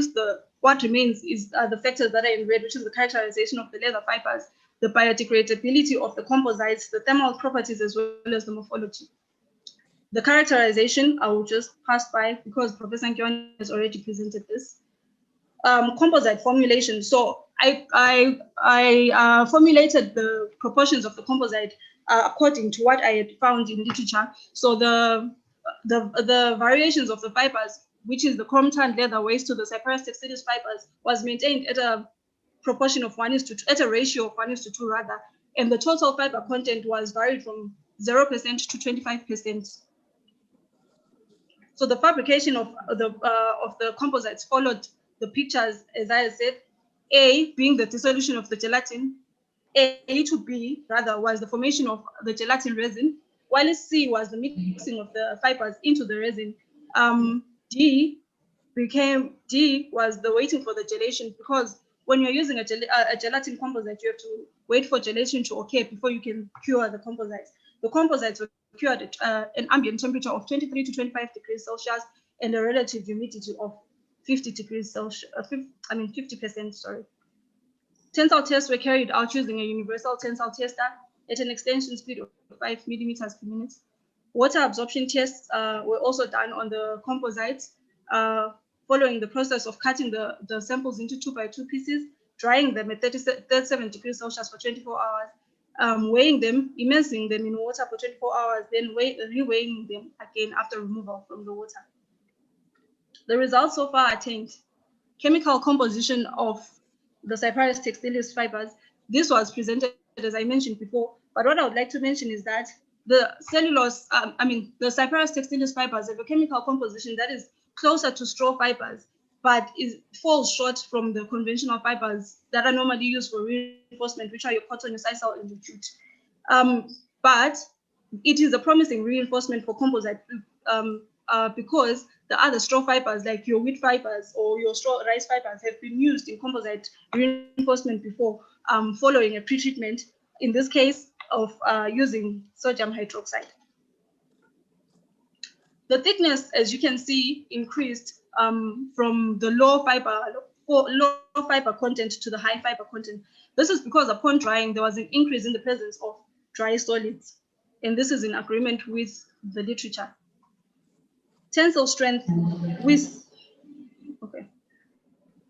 Q: what remains is the factors that are in red, which is the characterization of the leather fibers, the biodegradability of the composites, the thermal properties, as well as the morphology. The characterization, I will just pass by because Professor Nkiwani has already presented this. Composite formulation. So I formulated the proportions of the composite according to what I had found in literature. So the variations of the fibers, which is the chrome-tanned leather waste to the Cyperus textilis fibers, was maintained at a proportion of 1:2, at a ratio of 1:2 rather, and the total fiber content was varied from 0% to 25%. So the fabrication of the composites followed the pictures, as I said. A being the dissolution of the gelatin, A to B rather was the formation of the gelatin resin, while C was the mixing of the fibers into the resin. D D was the waiting for the gelation, because when you're using a gelatin composite, you have to wait for gelation to occur before you can cure the composites. The composites were cured at an ambient temperature of 23 to 25 degrees Celsius and a relative humidity of 50 degrees Celsius, 50%, sorry. Tensile tests were carried out using a universal tensile tester at an extension speed of 5 millimeters per minute. Water absorption tests were also done on the composites, following the process of cutting the samples into 2x2 pieces, drying them at 37 degrees Celsius for 24 hours, weighing them, immersing them in water for 24 hours, then reweighing them again after removal from the water. The results so far attained: chemical composition of the Cyperus textilis fibers. This was presented, as I mentioned before, but what I would like to mention is that the cellulose, the Cyperus textilis fibers have a chemical composition that is closer to straw fibers, but falls short from the conventional fibers that are normally used for reinforcement, which are your cotton, your sisal, and your jute. But it is a promising reinforcement for composite because the other straw fibers, like your wheat fibers or your straw rice fibers, have been used in composite reinforcement before, following a pretreatment, in this case of using sodium hydroxide. The thickness, as you can see, increased from the low fiber content to the high fiber content. This is because upon drying, there was an increase in the presence of dry solids, and this is in agreement with the literature. Tensile strength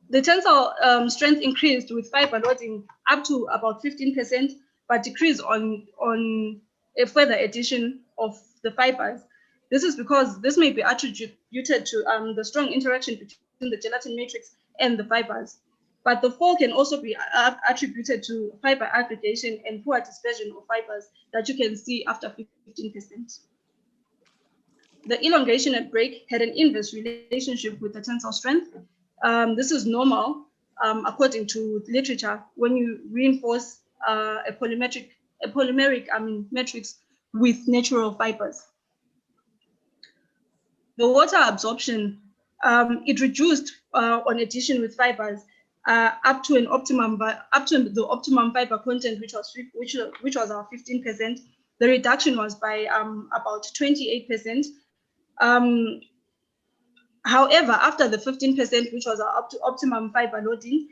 Q: the tensile strength increased with fiber loading up to about 15%, but decreased on a further addition of the fibers. This is because this may be attributed to the strong interaction between the gelatin matrix and the fibers. But the fall can also be attributed to fiber aggregation and poor dispersion of fibers that you can see after 15%. The elongation at break had an inverse relationship with the tensile strength. This is normal according to literature when you reinforce a polymeric matrix with natural fibers. The water absorption, it reduced on addition with fibers up to the optimum fiber content, which was our 15%. The reduction was by about 28%. However, after the 15%, which was our optimum fiber loading,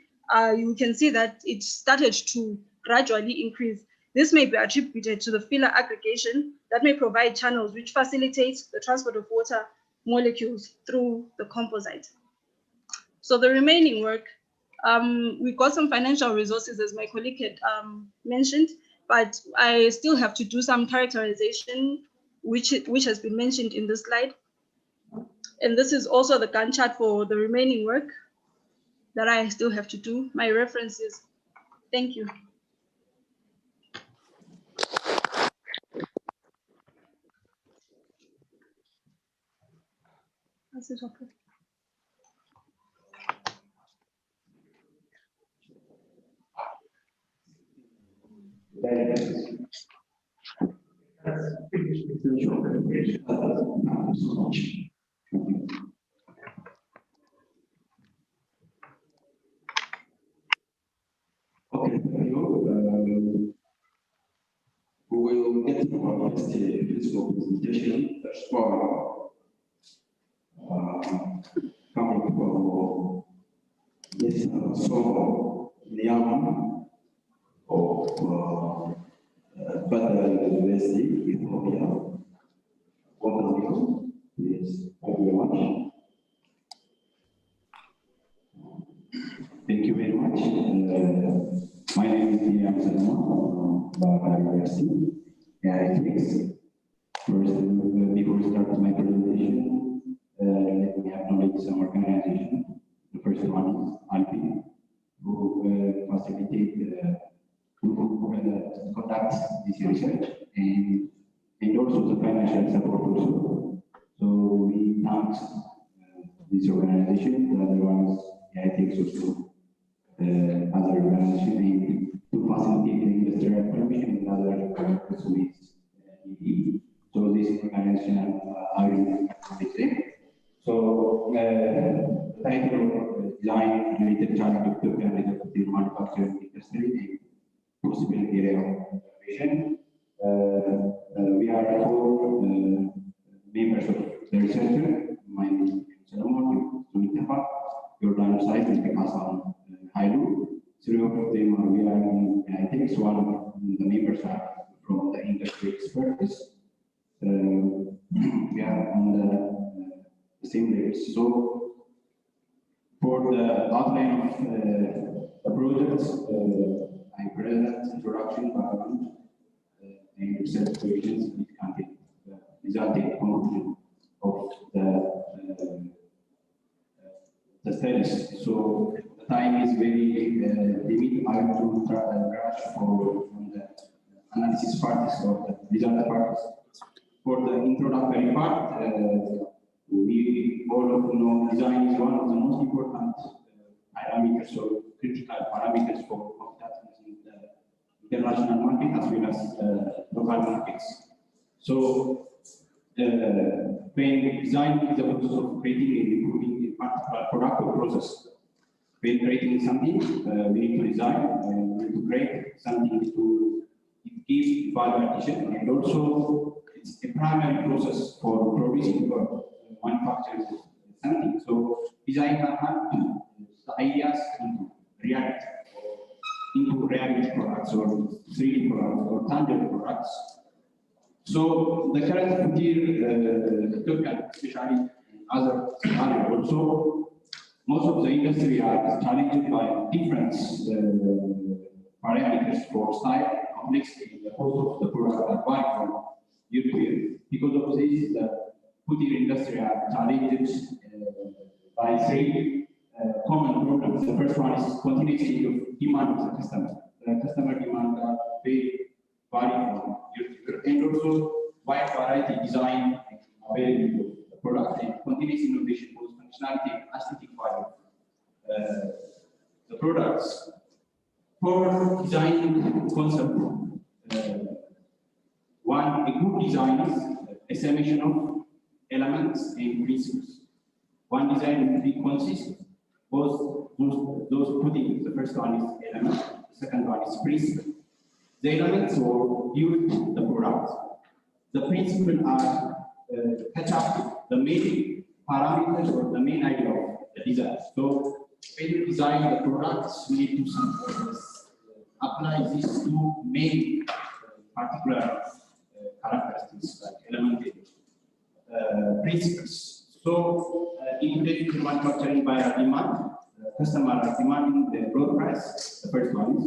Q: you can see that it started to gradually increase. This may be attributed to the filler aggregation that may provide channels which facilitate the transport of water molecules through the composite. So the remaining work, we got some financial resources, as my colleague had mentioned, but I still have to do some characterization, which has been mentioned in this slide. And this is also the Gantt chart for the remaining work that I still have to do. My references. Thank you. Is it okay?
J: Okay, we will get to our next physical presentation. That's for coming from this so Niama of Badal University, Ethiopia. Welcome, please. Thank you very much. Thank you very much. My name is Niama from Badal University. First, before starting my presentation, let me acknowledge some organizations. The first one is ALLPI, who facilitate who conduct this research and also the financial support also. So we thank this organization, the other ones, I think also other organizations, to facilitate the industrial permission and other with ED. So this organization I will acknowledge them. So title of design related challenge of Ethiopia related to the manufacturing industry and possible area of innovation. We are four members of the researcher. My name is Solomon, Consultative, Jordan Site, and Hawassa, Haile. Three of them we are in ethics. One of the members are from the industry experts. We are on the same levels. So, for the outline of the project, I present introduction, background, and research questions which contain the resulting conclusion of the studies. So the time is very limited. I have to rush from the analysis part or the result part. For the introductory part, we all know design is one of the most important parameters or critical parameters for competitiveness in the international market as well as local markets. So, when design is the process of creating and improving a particular product or process. When creating something, we need to design and we need to create something to give value addition, and also it's a primary process for producing or manufacturing something. So design can have the ideas into reality products or 3D products or tangible products. So the current frontier, Ethiopia, especially other areas also, most of the industry are challenged by different parameters for style, complexity, the cost of the product that vary from year to year. Because of this, the frontier industry are challenged by three common problems. The first one is continuity of demand of the customer. The customer demand are very vary from year to year, and also wide variety design available of the product and continuous innovation both functionality and aesthetic value the products. For design concept, a good design is a summation of elements and principles. One design will be consist both those putting the first one is element, the second one is principle. The elements will build the product. The principles are catch up the main parameters or the main idea of the design. So when you design the products, we need to apply these two main particular characteristics like element and principles. So in today's manufacturing by demand, customers are demanding the broad price. The first one is.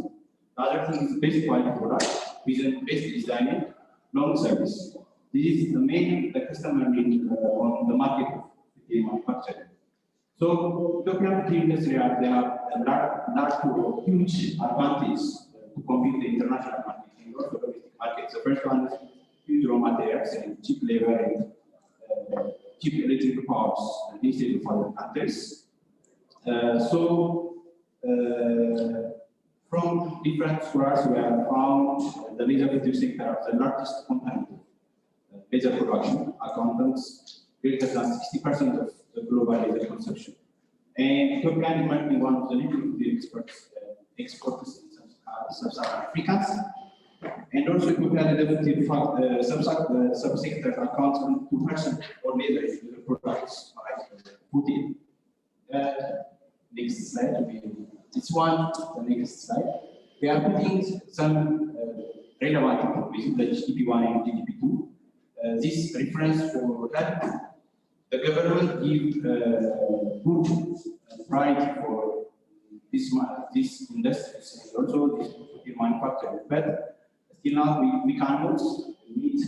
J: The other thing is best quality product with best design, long service. This is the main the customer need on the market of the manufacturing. So Ethiopian industry they have a huge advantage to compete the international market and also domestic markets. The first one is huge raw materials and cheap labor and cheap electric powers instead of other countries. From different sources, we have found the laser production sector as the largest component of laser production, accounts greater than 60% of the global laser consumption. And Ethiopia might be one of the leading exporters in sub-Saharan Africa. And also Ethiopia subsector accounts for 2% or laser products by Fourteenth. Next slide. It's one, the next slide. We are putting some relevant information, the GDP1 and GDP2. This reference for that, the government give good priority for this industries and also this manufacturing. But still now we cannot meet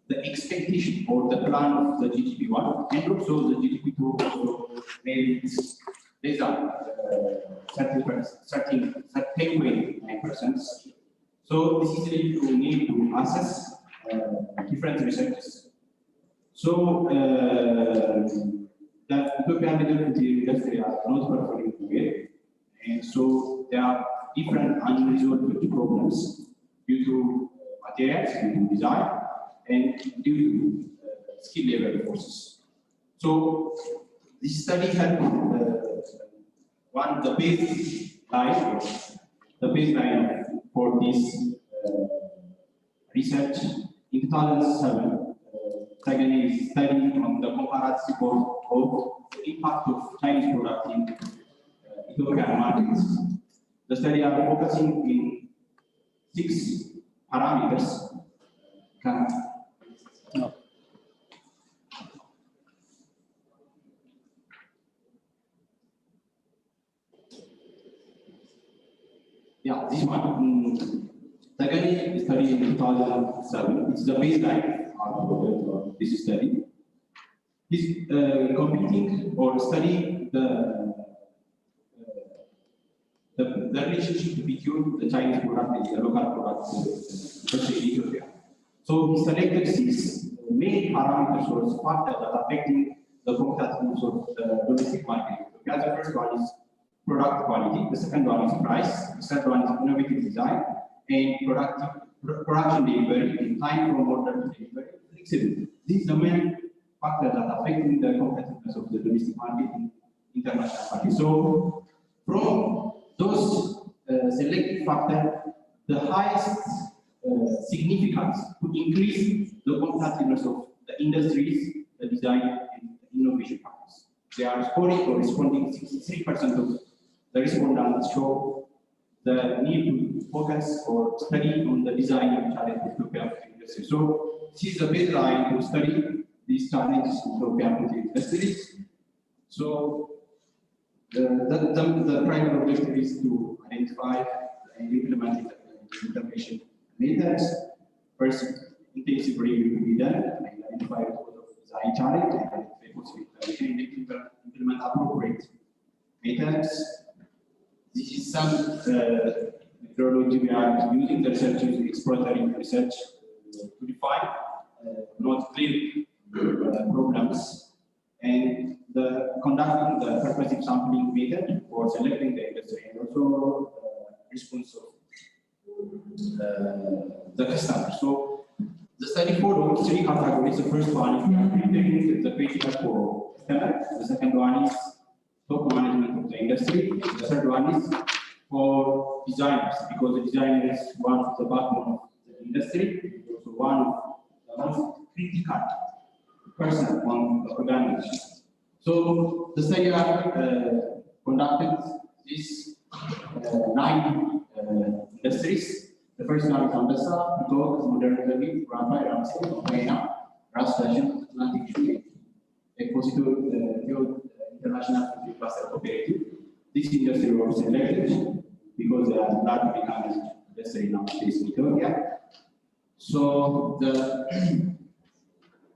J: the expectation or the plan of the GDP1 and also the GDP2 also maybe it's less than 13.9%. So this is really we need to assess different researches. So the Ethiopian industry are not performing well, and so there are different unresolved problems due to materials, due to design, and due to skill level forces. So
B: This study helped the baseline for this research in 2007. Second study on the comparative of the impact of Chinese products in Ethiopian markets. The study are focusing in 6 parameters. Yeah, this one. Second study in 2007. It's the baseline of this study. This computing or study the relationship between the Chinese product and the local product, especially Ethiopia. So he selected 6 main parameters or factors that are affecting the competitiveness of the domestic market. The first one is product quality, the second one is price, the third one is innovative design, and production delivery in time from order to delivery flexibility. These are the main factors that are affecting the competitiveness of the domestic market in international market. So from those selected factors, the highest significance to increase the competitiveness of the industries, the design and the innovation factors. They are scoring or responding 63% of the respondents show the need to focus or study on the design and challenge of Ethiopia industry. So this is the baseline to study these challenges in Ethiopia industries. So the primary objective is to identify and implement intervention methods. First, intensive review will be done and identify the cause of design challenge and identify possible implement appropriate methods. This is some methodology we are using. The research is exploratory research to define not clear problems, and conducting the purposive sampling method for selecting the industry, and also response of the customer. So the study followed 3 categories. The first one is preparing the criteria for customer. The second one is top management of the industry. The third one is for designers, because the designer is one of the backbone of the industry, also one of the most critical person on the organization. So the study conducted these 9 industries. The first one is Hawassa, Talk, Modern Turkey, Rafa, Ramsey, China, Ras Fashion, Atlantic UK, Expositor, International Cluster Cooperative. This industry was selected because they are large becoming industry nowadays in Ethiopia. So the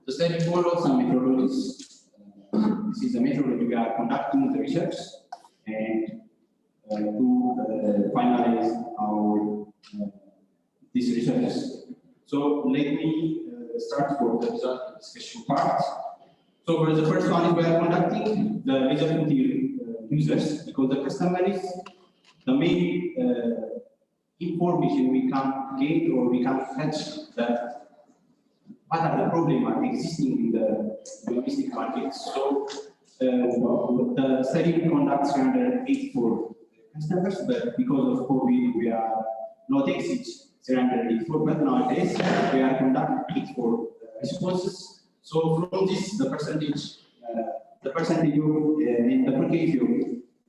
B: study follows some methodologies. This is a methodology we are conducting the research and to finalize our this research. So let me start for the result discussion part. So for the first one, we are conducting the result users, because the customer is the main information we can get or we can fetch that what are the problems existing in the domestic markets. So the study conducts 384 customers, but because of COVID, we are not exceed 384, but nowadays we are conducting 84 responses. So from this, the percentage of in the percentage of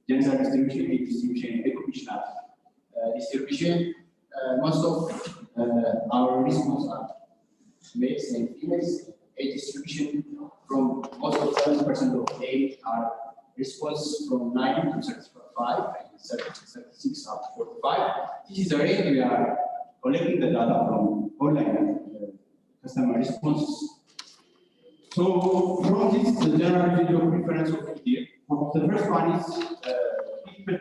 B: gender distribution, age distribution, occupational distribution, most of our responses are males and females. Age distribution from most of 70% of age are response from 9 to 35 and 36 up to 45. This is the rate we are collecting the data from online customer responses. So from this, the general video preference of here. The first one is people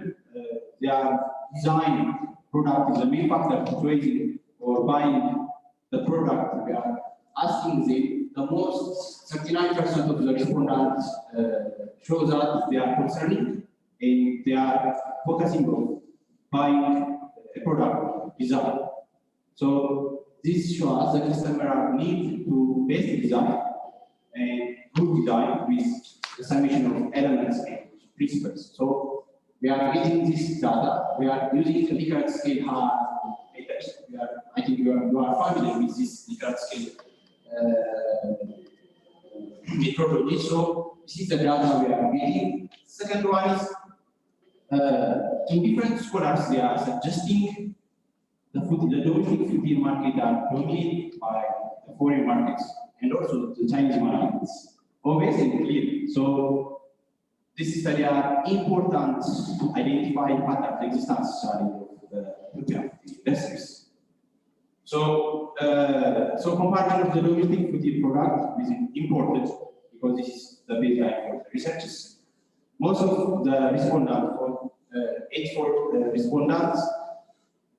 B: they are designing product is the main factor for choosing or buying the product. We are asking them, the most 39% of the respondents show that they are concerning and they are focusing on buying a product design. So this shows the customer need to best design and good design with
R: the summation of elements and principles. So we are getting this data. We are using the Likert scale methods. I think you are familiar with this Likert scale methodology. So this is the data we are getting. Second one is in different scholars they are suggesting the domestic food market are dominated by the foreign markets and also the Chinese markets. Obvious and clear. So this study are important to identify pattern existence of the industries. So, comparison of the domestic food product is important because this is the baseline for the researchers. Most of the respondents, 84 respondents,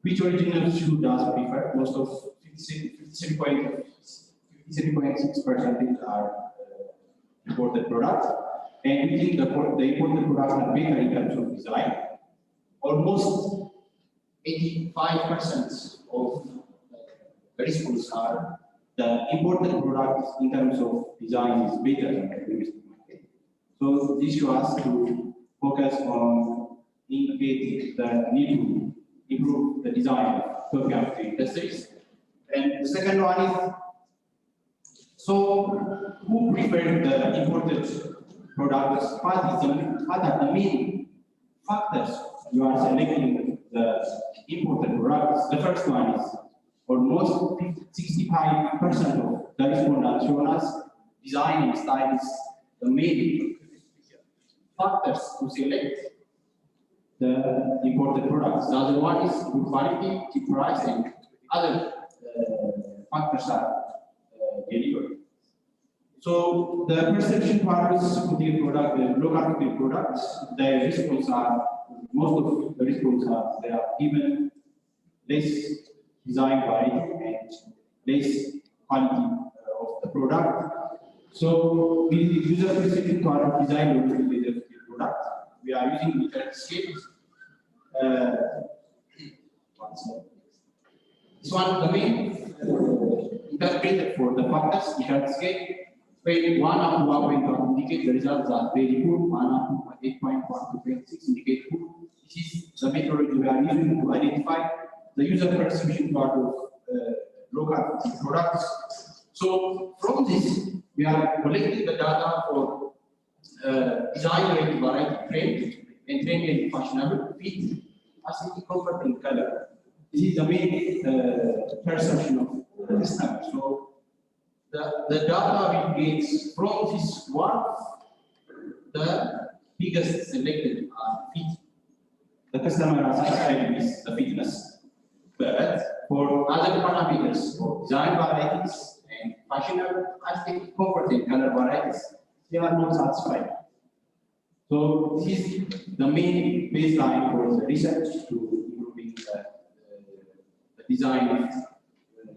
R: which original food does prefer, most of 53.6% are imported products, and we think the imported products are better in terms of design. Almost 85% of the response are the imported products in terms of design is better than the domestic market. So this shows us to focus on indicating the need to improve the design of Ethiopian industries. And the second one is, so who prefer the imported products? What are the main factors you are selecting the imported products? The first one is almost 65% of the respondents show us design and style is the main factors to select the imported products. The other one is good quality, cheap price, and other factors are delivered. So the perception values of the product, the local products, the response are, most of the response are, they are even less design variety and less quality of the product. So with the user perception to our design of the product, we are using different scales. This one, the main interpreted for the factors, different scale. When 1 up to 1.1 indicate the results are very good, 1 up to 8.1 to 0.6 indicate good. This is the methodology we are using to identify the user perception part of local products. So from this, we are collecting the data for design rate, variety, trend, and trend and fashionable, fit, aesthetic, comfort, and color. This is the main perception of the customer. So the data we get from this one, the biggest selected are fit. The customer is satisfied with the fitness, but for other parameters, for design varieties and fashionable, aesthetic, comfort, and color varieties, they are not satisfied. So this is the main baseline for the research to improving the design of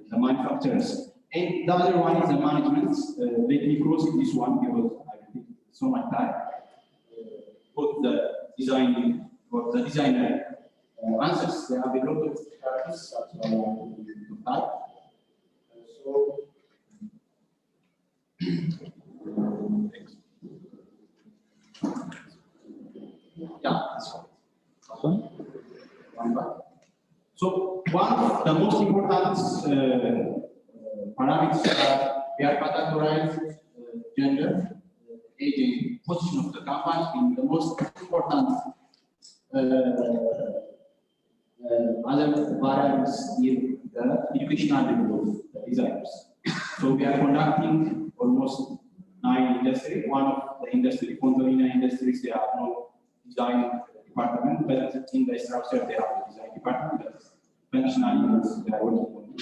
R: the manufacturers. And the other one is the management. Let me close this one because I think so much time. Both the design or the designer answers, there have a lot of characters that I want to type. So yeah, this one. One back. So one of the most important parameters are we are categorized gender, age, and position of the company in the most important other variables in the educational level of the designers. So we are conducting almost 9 industries. One of the industry, Consultative industries, they have no design department, but in the structure they have a design department that functionally they are working on.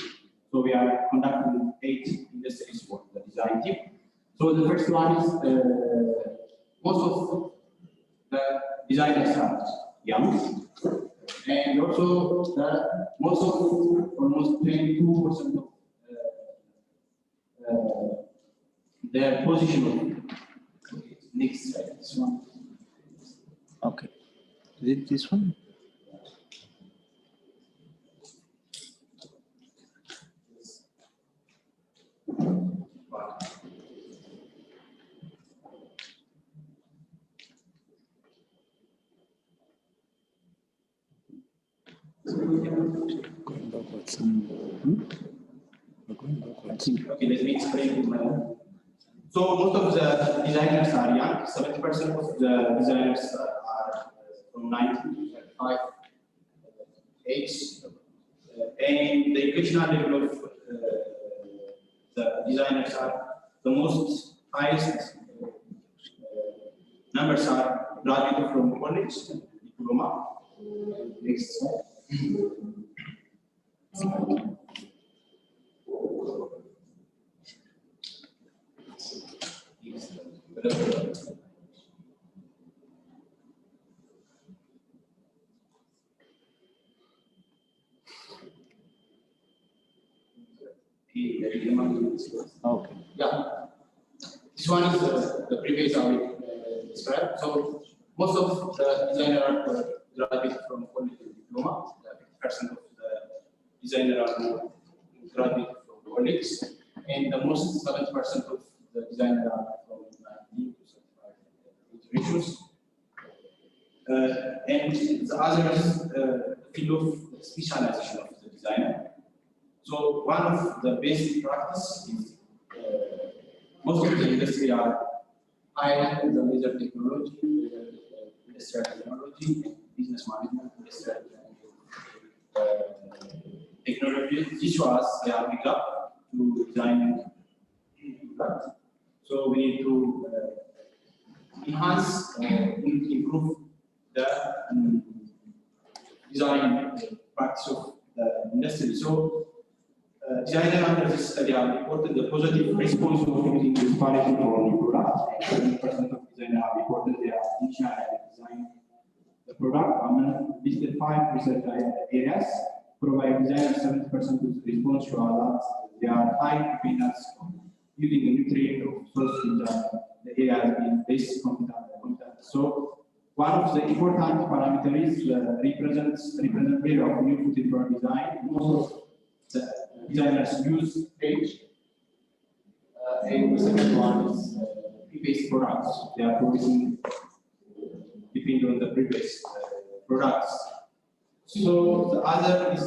R: So we are conducting 8 industries for the design team. So the first one is most of the designers are young, and also most of almost 22% of their position. Next slide, this one.
N: Okay, is it this one?
R: Okay, let me explain. So most of the designers are young. 70% of the designers are from 19 to 35 age, and the educational level of the designers are the most highest. Numbers are graduated from college, diploma. Next slide. Okay. Yeah. This one is the previous I described. So most of the designers are graduated from college diploma. 50% of the designers are graduated from college, and the most 7% of the designers are from 19 to 35 ratios. And the others, field of specialization of the designer. So one of the basic practice is most of the industry are Haile, the laser technology, industrial technology, business management, industrial technology. This was they are picked up to design products. So we need to enhance and improve the design practice of the industry. So designers under this study have reported the positive response of using disparity for new products. 70% of designers have reported they are initially design the product among listed 5 research areas. Provide designers 70% of response to others. They are high dependence on using a nutrient of source in the areas in this content. So one of the important parameters represents area of new footage for design. Most of the designers use page, and the second one is previous products. They are producing depending on the previous products. So the other is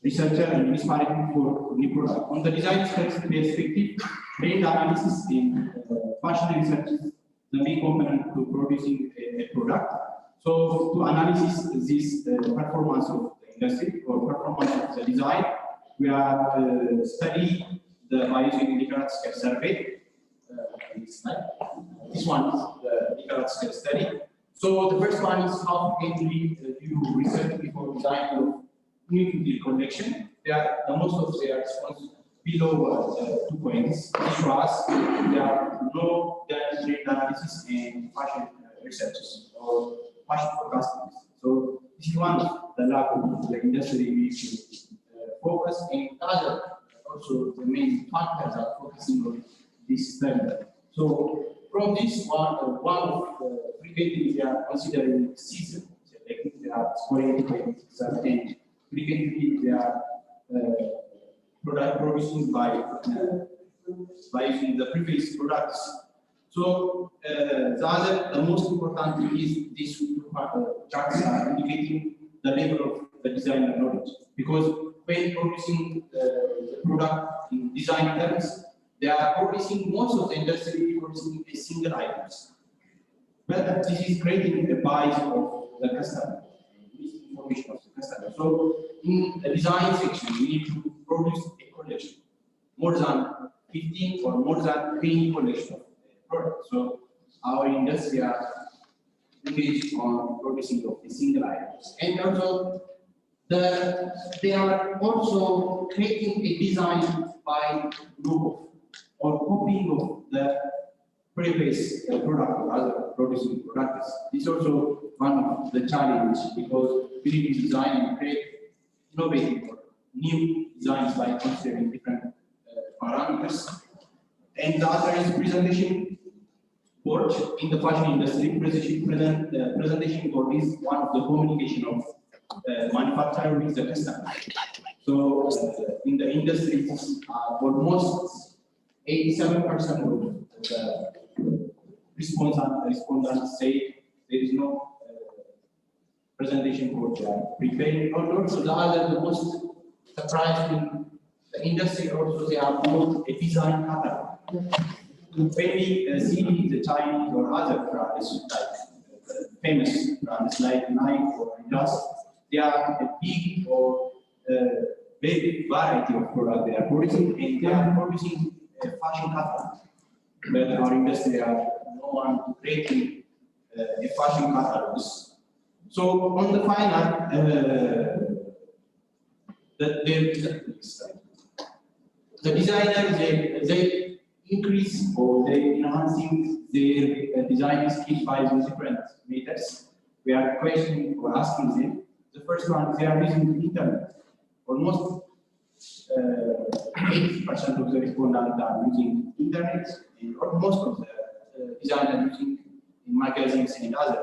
R: researcher and disparity for new product. On the design perspective, trend analysis in fashion research is the main component to producing a product. So to analyze this performance of the industry or performance of the design, we are study the by using Likert scale survey. This one is the Likert scale study. So the first one is how can we do research before design of new collection. They are the most of their response below 2 points. This was there are no trend analysis and fashion researches or fashion forecasting. So this is one of the lack of the industry we should focus, and other also the main factors are focusing on this study. So from this one of the frequently they are considering season. They are scoring 8.7, frequently they are product producing by using the previous products. So the most important thing is these two charts are indicating the level of the designer knowledge, because when producing the product in design terms, they are producing most of the industry producing a single items. But this is creating a bias of the customer, misinformation of the customer. So in the design section, we need to produce a collection, more than 15 or more than 20 collection of products. So our industry are engaged on producing of the single items. And also they are also creating a design by logo or copying of the previous product or other producing products. This is also one of the challenges, because we need to design and create innovative or new designs by considering different parameters. And the other is presentation board. In the fashion industry, presentation board is one of the communication of manufacturer with the customer. So in the industry, almost 87% of the respondents say there is no presentation for preparing. And also the most surprising, the industry also they have built a design pattern. When we see the Chinese or other brands like famous brands like Nike or Adidas, they are a big or very big variety of products they are producing, and they are producing a fashion pattern. But our industry are no one creating a fashion catalogs. So on the final, the designers they increase or they enhancing their design skills by using different methods. We are questioning or asking them. The first one, they are using the internet. Almost 80% of the respondents are using internet, and most of the designers using magazines and other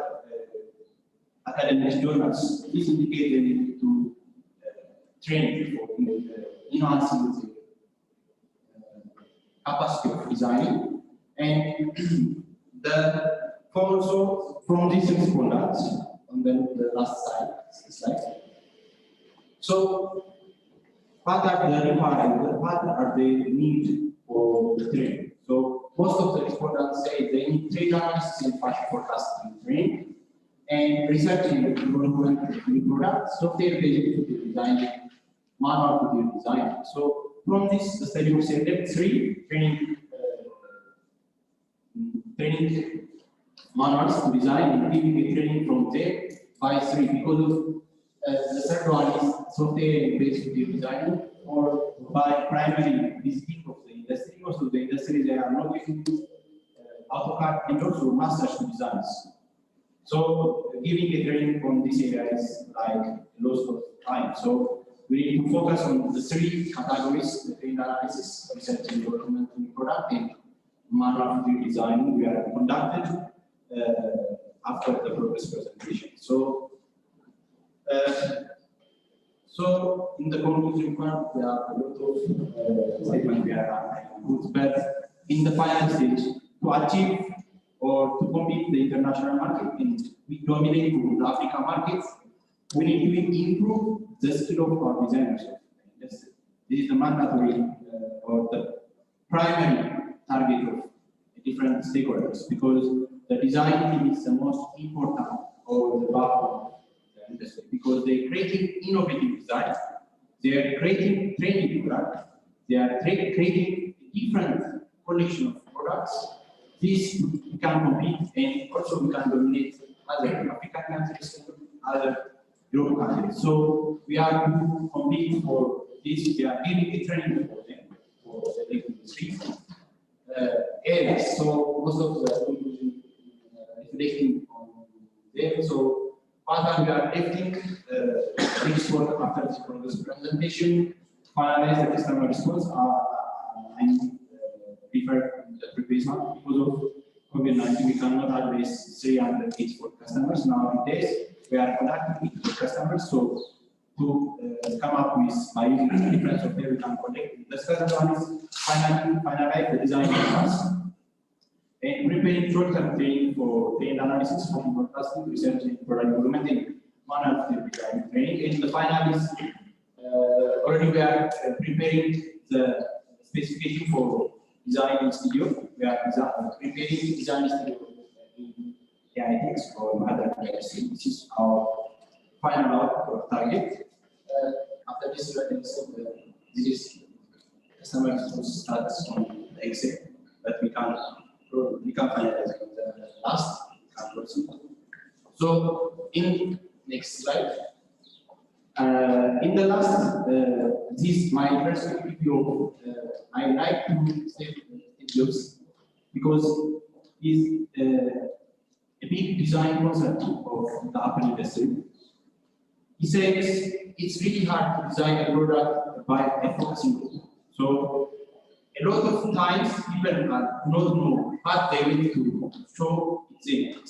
R: academic journals. This indicates they need to train for enhancing the capacity of designing. And also from these respondents, on the last slide. So what are the requirements? What are the needs for the training? So most of the respondents say they need trade analysis and fashion forecasting training, and researching the development of new products, software-based design, manual design. So from this, the study will select 3 training manuals to design and giving a training from there by 3 because of the third one is software-based design or by primary visiting of the industry. Also, the industry they are not using AutoCAD and also masters designs. So giving a training from this area is like a loss of time. So we need to focus on the 3 categories: the trend analysis, research and development of the product, and manual design. We are conducted after the progress presentation. So in the conclusion part, there are a lot of statements we are good, but in the final stage, to achieve or to compete the international market, and we dominate the African markets, we need to improve the skill of our designers. This is the mandatory or the primary target of different stakeholders, because the design team is the most important or the backbone of the industry, because they're creating innovative design, they are creating training products, they are creating different collection of products. This we can compete, and also we can dominate other African countries, other European countries. So we are to compete for this. We are giving a training for them for the industry areas. So most of the conclusion reflecting on them. So further we are lifting this work after this progress presentation, finalize the customer response. And prefer the previous one because of COVID-19. We cannot address 384 customers nowadays. We are conducting with the customers, so to come up with by using different software we can connect. The second one is finalize the design process and preparing short-term training for trend analysis, for forecasting, research and product development, and manual design training. And the final is already we are preparing the specification for design studio. We are preparing design studio in AITX or other agencies. This is our final output or target. After this, this is customer response status on the Excel, but we can finalize on the last person. So in next slide. In the last, this is my first video. I like to say videos because it's a big design concept of the Apple industry. He says it's really hard to design a product by a focusing group. So a lot of times people do not know what they need to show them.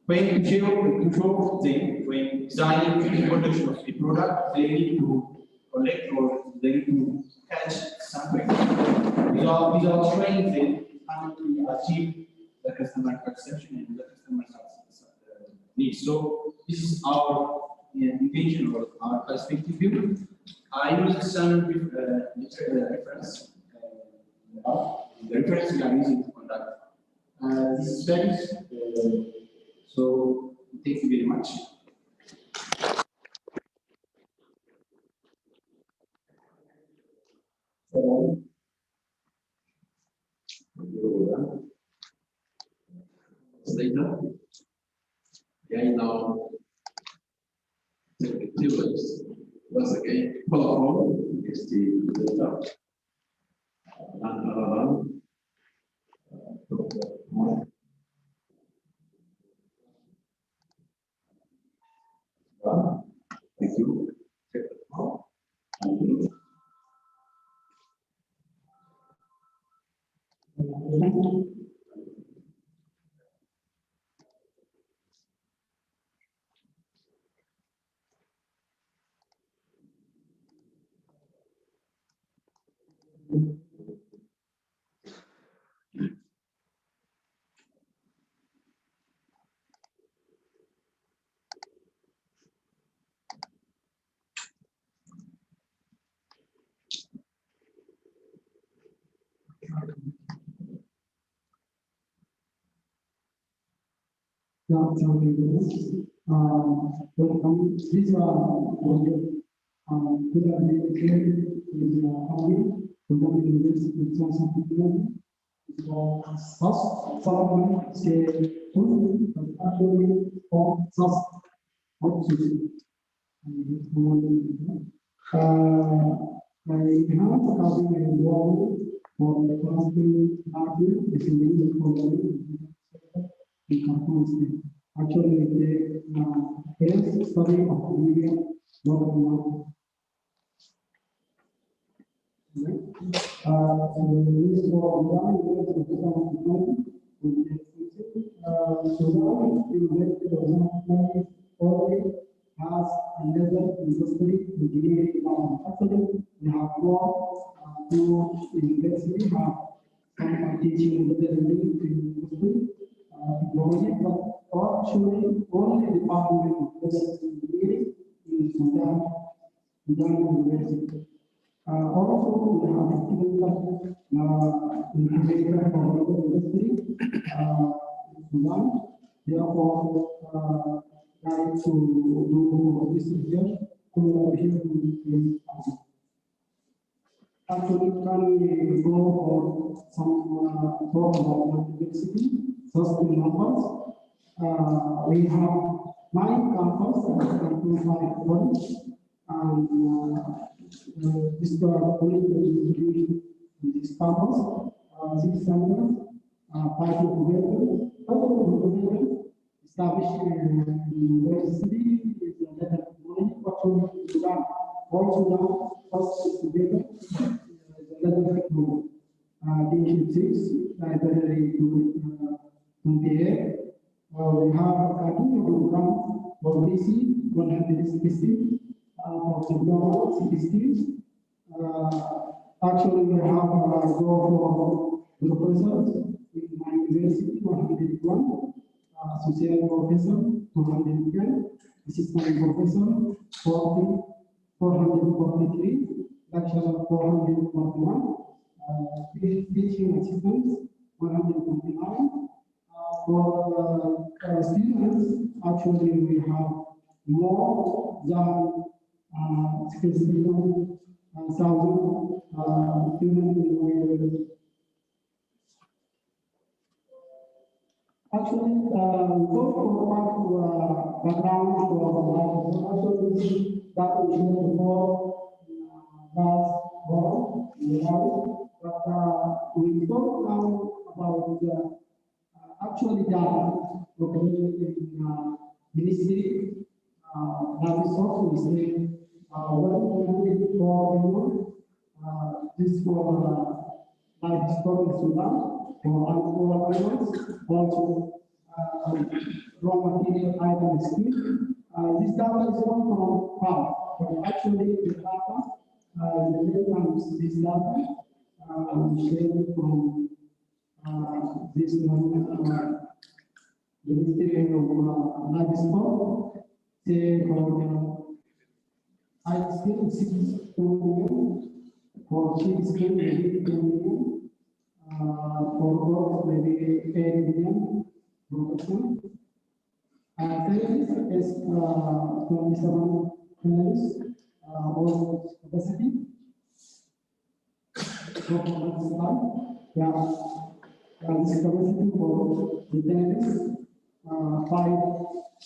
R: When you show them, when designing the production of a product, they need to collect or they need to catch something. Without showing them, how to achieve the customer perception and the customer needs. So this is our intention or our perspective view. I used some reference. The reference we are using to conduct these studies. So thank you very much.
J: Later, I now take the privilege once again call upon is the data. Thank you. Take the call. Thank you.
I: Yeah, thank you. Welcome. These are is Haile, Consultative University of Science and Technology. SAS, Solomon, c'est tout, actually, for SAS, obviously. I have a copy and wall for the classical article, this is the company. Actually, the case study of media, not this has another industry engineering department. Actually, we have two universities have some teaching industry. But actually, only department of engineering is Sudan University. Also, we have technical incubator for industry, Sudan. Therefore, try to do this research collaboration. Actually, can we go for some talk about university? First, in numbers, we have 9 campus and 5 college, and this is only the distribution in this campus. 6 centers, 5 incubators, established in the university is a letter of money, but Sudan, all Sudan, first incubator is a letter of money. Division 6, library to 28. We have a program for BC 160, for diploma 60. Actually, we have a goal for professors in my university 101, associate professor 210, assistant professor 443, lecturer 441. Teaching assistants 129. For students, actually we have more than 67,000 students in the university. Actually, go for background for actually that is before last war. But we talk now about actually data located in ministry. That is also we say this for life story Sudan for alcohol items, also raw material items. This data is not from power, but actually the data, this data shared from this Ministry of Livestock. say for I still 6 million, for kids still maybe 2 million, for girls maybe 8 million production. This is 27 panels or capacity. Yeah, this capacity for the panels,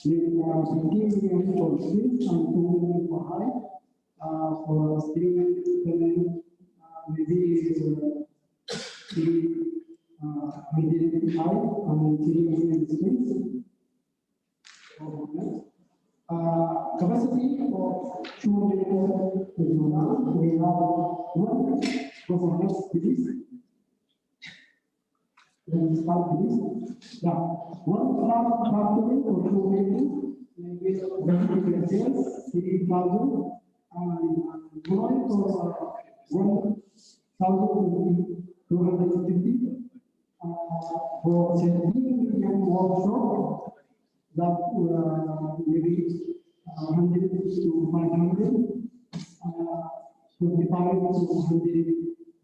I: 15 million for streets and 2 million for high. For street payment, maybe 3 million high and 3 million streets. Capacity of 2 million we have one government release. Yeah, one factory for 2 million, maybe 3,000, and one for 1,250 for 17 million workshop. That maybe 100 to 500, 25 to 100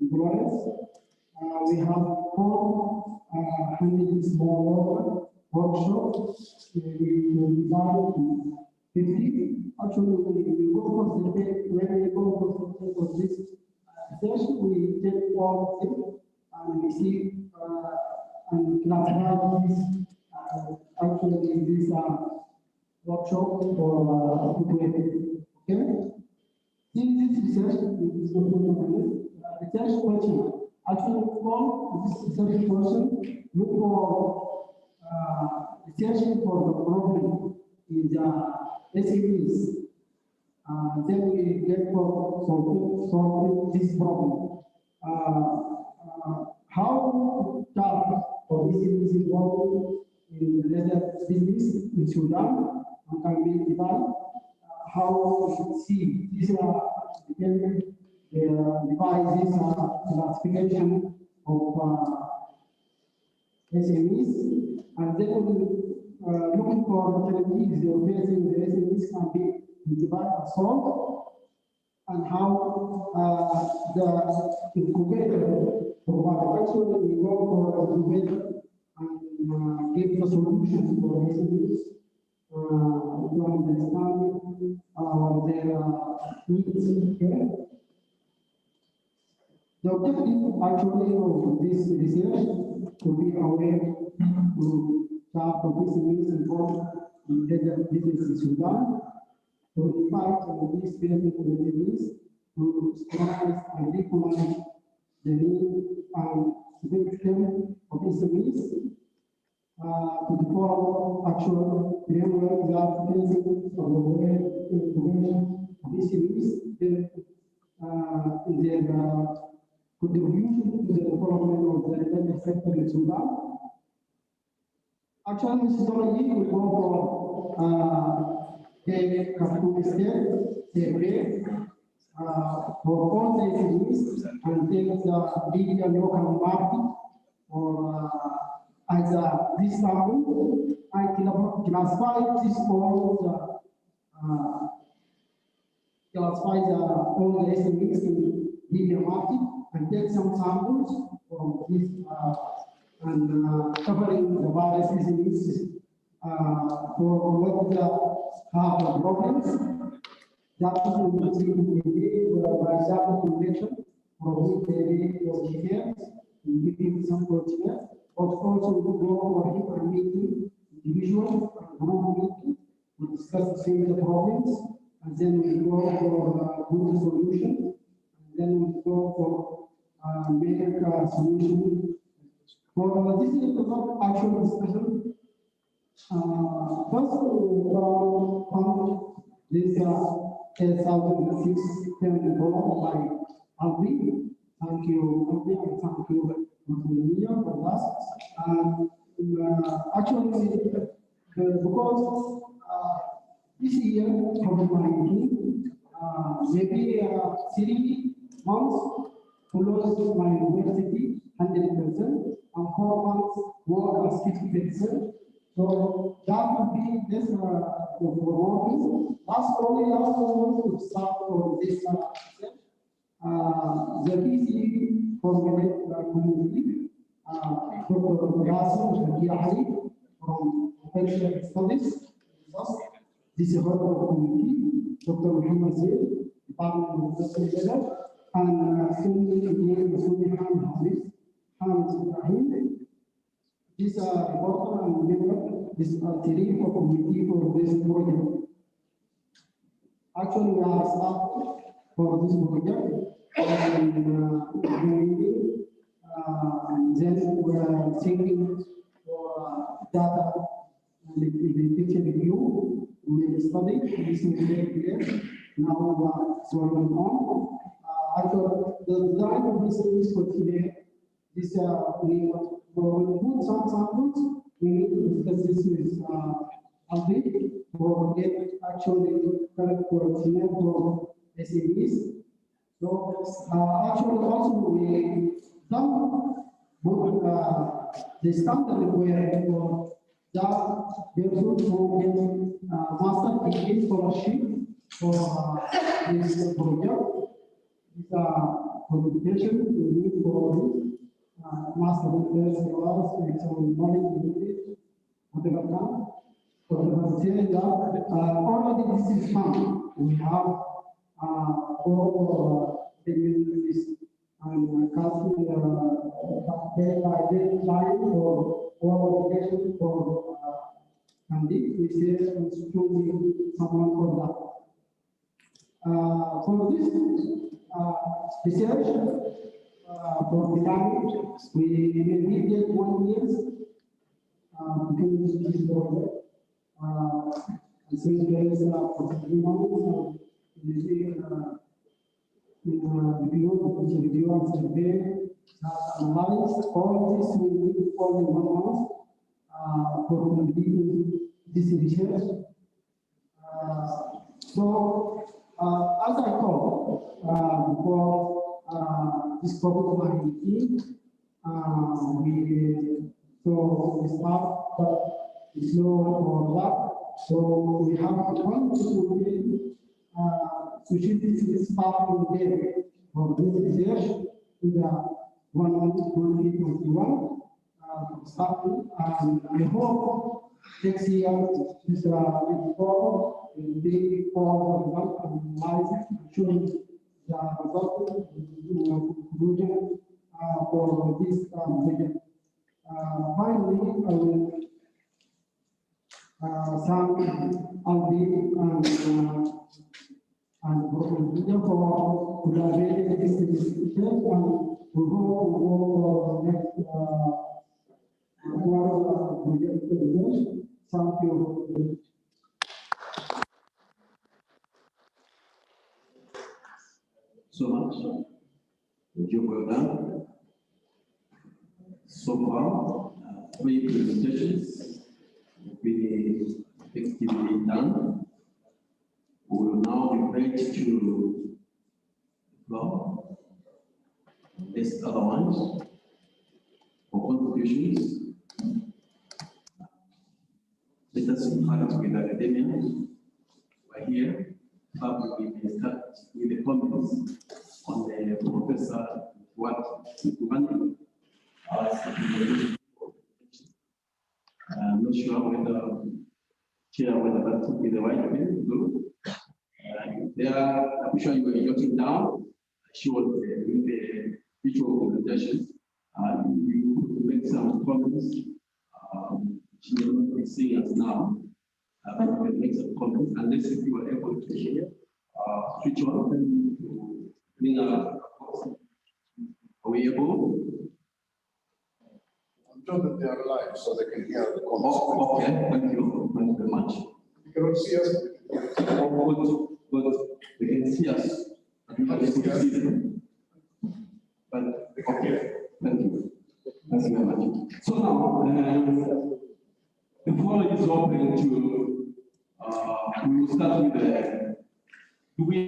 I: employees. We have 400 small workshops, maybe 25 to 50. Actually, we go for the when we go for this session, we take all of it and we see and classify this. Actually, this workshop for okay. In this research, research question. Actually, for this research person, look for research for the problem is SMEs. Then we get for solving this problem. How tough for SMEs involved in the leather business in Sudan and can be divided. How we should see these devices classification of SMEs, and then looking for challenges they're facing the SMEs can be divided and solved, and how the incubator provide. Actually, we go for incubator and give the solution for SMEs to understand their needs. Okay? The objective actually of this research to be aware to start of SMEs involved in leather business in Sudan, to fight this payment to SMEs, to strive and recognize the need and significance of SMEs, to develop actual framework that facing from the way information of SMEs, their contribution to the development of the retail sector in Sudan. Actually, methodology will go for the Khartoum state, separate for all the SMEs and take the big local market or as this sample, I classify this all all the SMEs in Libya market and take some samples from this and covering the various SMEs for what have the problems. That will be by sample collection from which they was here, giving some questionnaires. But also we go for a meeting, individual and group meeting, we discuss the same problems, and then we go for good solution, and then we go for make a solution. For this is not actual discussion. First, found this $10,610 by ALLPI. Thank you, ALLPI, and thank you for that. Actually, because this year, COVID-19, maybe 3 months closed my university 100%, and 4 months work as 50%. So that would be this for working. Last one to start for this the PC formulate community, Dr. Yasser Ali from Cultural Studies. This is her community, Dr. Muhammad Zaid, Department of Industrial Level, and Sunni Hamid Ibrahim. These are important and member. This is a team of committee for this project. Actually, we are staff for this project, and then we are thinking for data and the picture review. We study this material. Now we are going on. Actually, the design of this is for today. This we put some samples. We need to discuss this with ALLPI for get actually correct coordinate for SMEs. So actually also we some the standard required for that person who get master degree scholarship for this project. These are qualifications we need for this. Master degree scholars and some knowledge needed, whatever kind. So the saying that already this is found. We have all the universities and casting day by day line for all applications for candidate research and choosing someone for that. For this research. For the language, we will get 1 year because this project. Since there is for 3 months, review and survey, analyze all this we need all in 1 month for completing this research. So, as I thought before. This COVID-19, we start slow for that. So we have one to shift this starting day for this research to the 1 month 2021 starting, and I hope next year this report will be for analyzing showing the result conclusion for this project. Finally, I will thank ALLPI and Professor for collaborating this discussion, and we hope to go for the next project research. Thank you.
J: So much. Thank you for that. So far, 3 presentations have been effectively done. We will now be ready to explore this other ones for contributions. Let us start with academia. We're here. We can start with the comments on the professor what I'm not sure whether that would be the right way to do. I'm sure you were jotting down. She was doing the visual presentation. You could make some comments. She will not be seeing us now. You can make some comments unless if you were able to hear. Switch on to bring up. Are we able?
E: I'm sure that they are live so they can hear the comments.
J: Oh, okay, thank you. Thank you very much.
E: You cannot see us.
J: But they can see us. But we are able to see them. But okay, thank you. Thank you very much. So now, the floor is open to, we will start with the, do we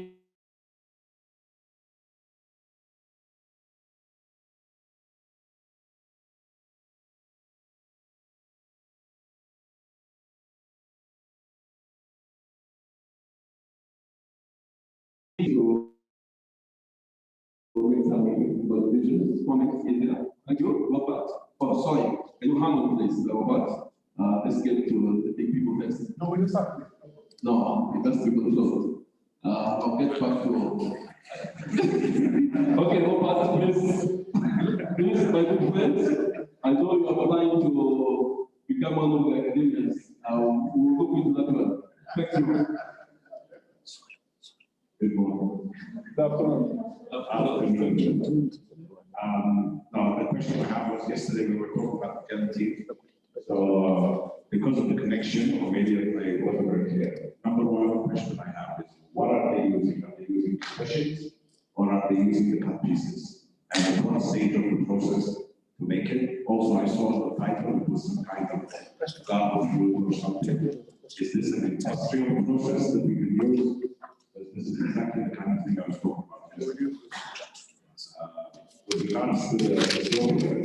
J: make some contributions, comments in there. Thank you, Robert. Oh, sorry. Can you hang on, please, Robert? Let's get to the big people first.
E: No, we just start.
J: No, it has people close. I'll get back to. Okay, Robert, please, my good friends. I know you are applying to become one of the academics. We'll go into that one. Thank you.
A: Good morning. Good afternoon. Now, the question I have was yesterday we were talking about guarantee. So, because of the connection, or maybe I wasn't very clear. Number one question I have is, what are they using? Are they using questions, or are they using the cut pieces? And at what stage of the process to make it? Also, I saw the title, it was some kind of garden food or something. Is this an industrial process that we can use? This is exactly the kind of thing I was talking about. With regards to the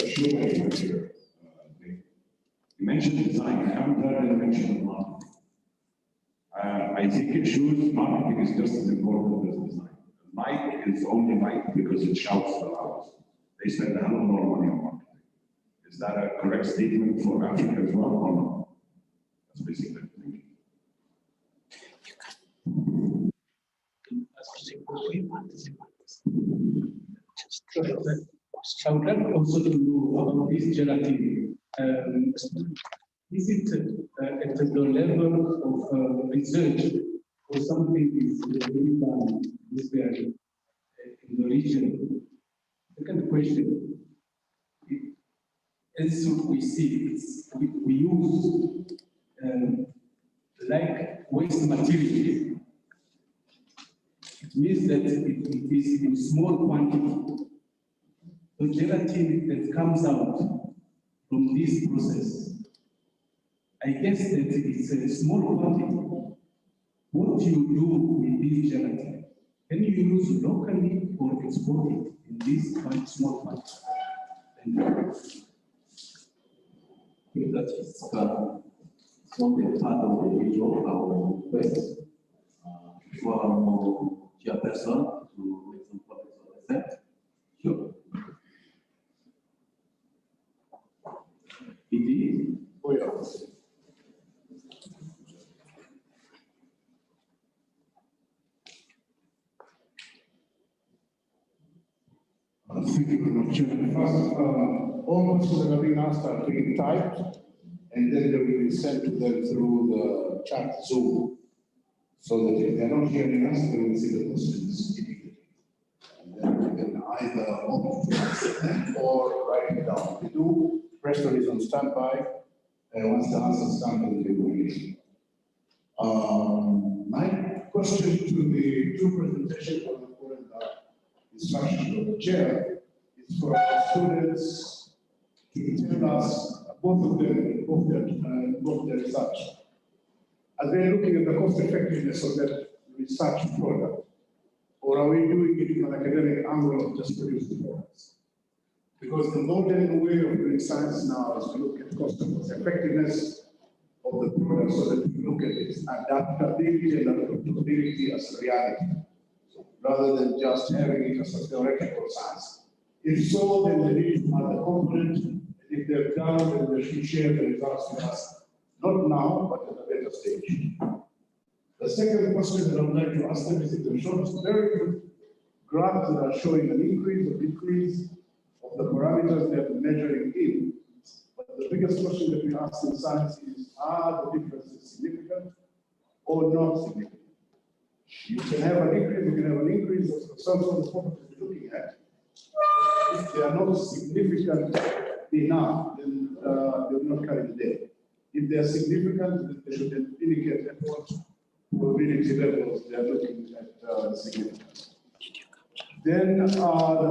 A: sugar here, you mentioned design. I haven't heard any mention of marketing. I think it shows marketing is just as important as design. Mic is only mic because it shouts the loudest. They spend a hell of a lot of money on marketing. Is that a correct statement for Africa as well, or not? That's basically it.
D: I would like also to know about this gelatin. Is it at the level of research, or something is being done in this area in the region? Second question, as we see, we use like waste material. It means that it is in small quantity. The gelatin that comes out from this process, I guess that it's a small quantity. What do you do with this gelatin? Can you use locally or export it in this small quantity?
J: That is something part of the video of our request for our chairperson to make some comments on that. Sure. It is.
E: Oh, yeah.
A: Thank you very much, Chairman. First, all questions that are being asked are being typed, and then they will be sent to them through the chat Zoom, so that if they're not hearing us, they will see the questions immediately. And then they can either opt to answer them or write it down. If they do, Preston is on standby, and once the answers come, then they will read. My question to the two presentations on the instruction of the chair is for our students to tell us, both of them, both their research. Are they looking at the cost effectiveness of that research product? Or are we doing it from an academic angle of just producing products? Because the modern way of doing science now is to look at cost effectiveness of the product so that we look at its adaptability and adaptability as a reality, rather than just having it as a theoretical science. If so, then they need to add the component, and if they've done, then they should share the results with us, not now, but at a later stage. The second question that I would like to ask them is if they show us very good graphs that are showing an increase or decrease of the parameters they're measuring in. But the biggest question that we ask in science is, are the differences significant or not significant? You can have an increase, you can have an increase of some sort of properties you're looking at. If they are not significant enough, then they will not carry the day. If they are significant, then they should indicate at what probability levels they are looking at significance. Then the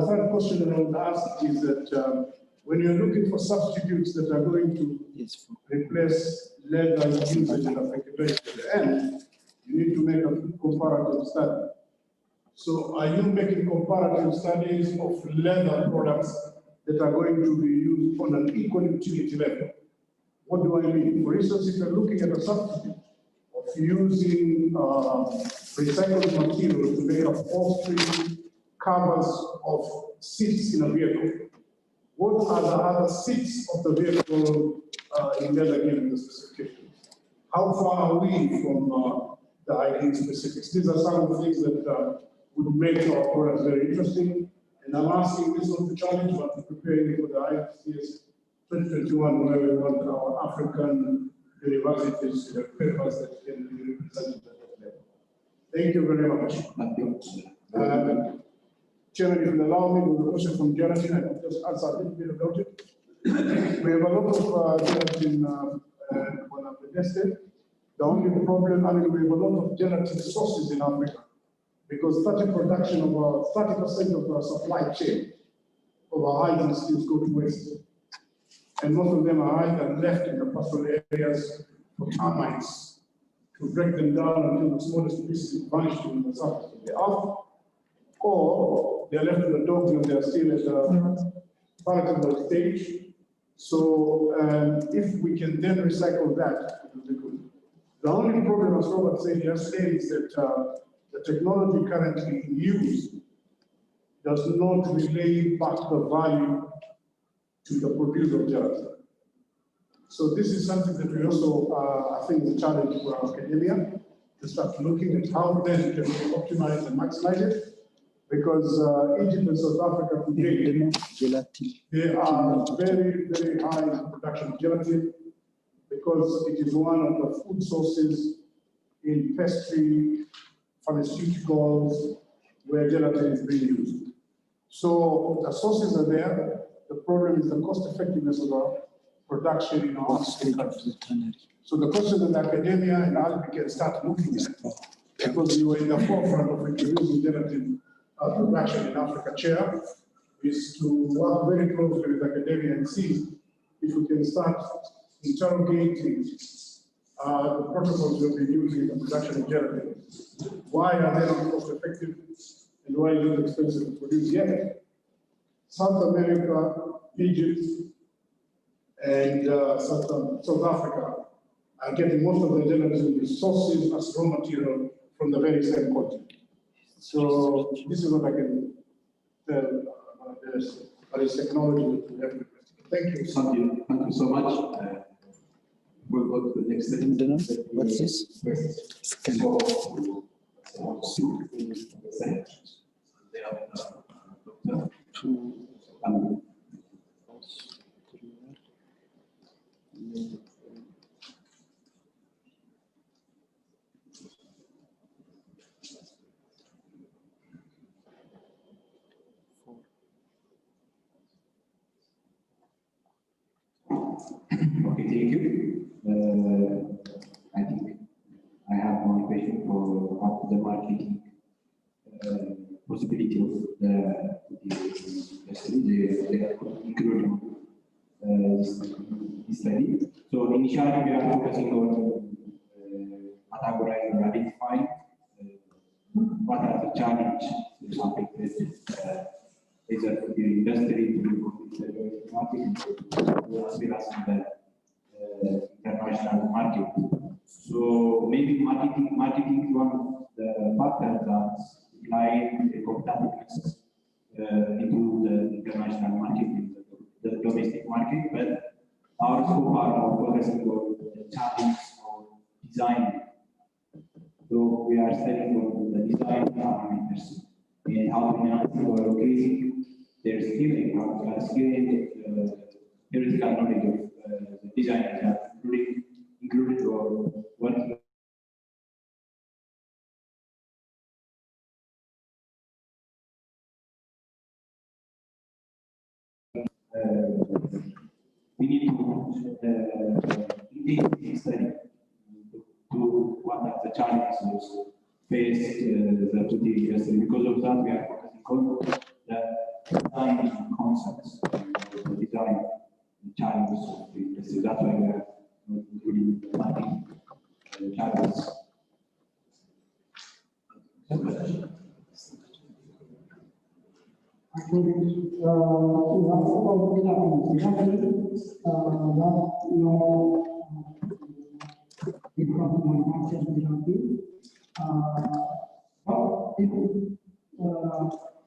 A: third question that I would ask is that when you're looking for substitutes that are going to replace leather usage and affectability at the end, you need to make a comparative study. So are you making comparative studies of leather products that are going to be used on an equal utility level? What do I mean? For instance, if you're looking at a substitute of using recycled material to make upholstery,
E: covers of seats in a vehicle. What are the other seats of the vehicle in leather given the specifications? How far are we from the ID specifics? These are some of the things that would make our products very interesting. And I'm asking this not to challenge, but to prepare for the ICS 2021, where we want our African universities to have papers that can be represented at that level. Thank you very much. Chairman, if you allow me, with a question from Jonathan, I could just answer a little bit about it. We have a lot of gelatin on the estate. The only problem, I mean, we have a lot of gelatin sources in Africa because 30% of our supply chain of our hides and steels go to waste. And most of them are either left in the pastoral areas for termites to break them down until the smallest pieces vanish in the surface of the earth, or they are left with the dogs and they are still at the palatable stage. So if we can then recycle that, it will be good. The only problem, as Robert said yesterday, is that the technology currently in use does not relay back the value to the producer of gelatin. So this is something that we also, I think, is a challenge for our academia to start looking at how then can we optimize and maximize it. Because Egypt and South Africa today, they are very, very high in production of gelatin because it is one of the food sources in pastry, pharmaceuticals, where gelatin is being used. So the sources are there. The problem is the cost effectiveness of our production in our country. So the question that academia and ALLPI can start looking at, because we were in the forefront of introducing gelatin production in Africa chair, is to work very closely with academia and see if we can start interrogating the protocols we've been using in the production of gelatin. Why are they not cost effective and why is it expensive to produce yet? South America, Egypt, and South Africa are getting most of the gelatin resources as raw material from the very same continent. So this is what I can tell about this, but it's technology that we have to Thank you.
J: Thank you so much. We'll go to the next thing.
N: What's this?
J: Okay, thank you. I think I have one question for what the marketing possibility of the including this study. So initially we are focusing on categorizing or identifying what are the challenges that something either for the industry to the market as well as the international market. So maybe marketing is one of the factors that apply the competitiveness into the international market, the domestic market, but our so far are focusing on the challenge of design. So we are studying on the design parameters and how to enhance or increasing their skill, how to skill theoretical knowledge of the design, including or working. We need to indeed study to what are the challenges faced to the industry. Because of that, we are focusing on the design concepts, the design challenges of the industry. That's why we are including marketing challenges.
I: I think we have all the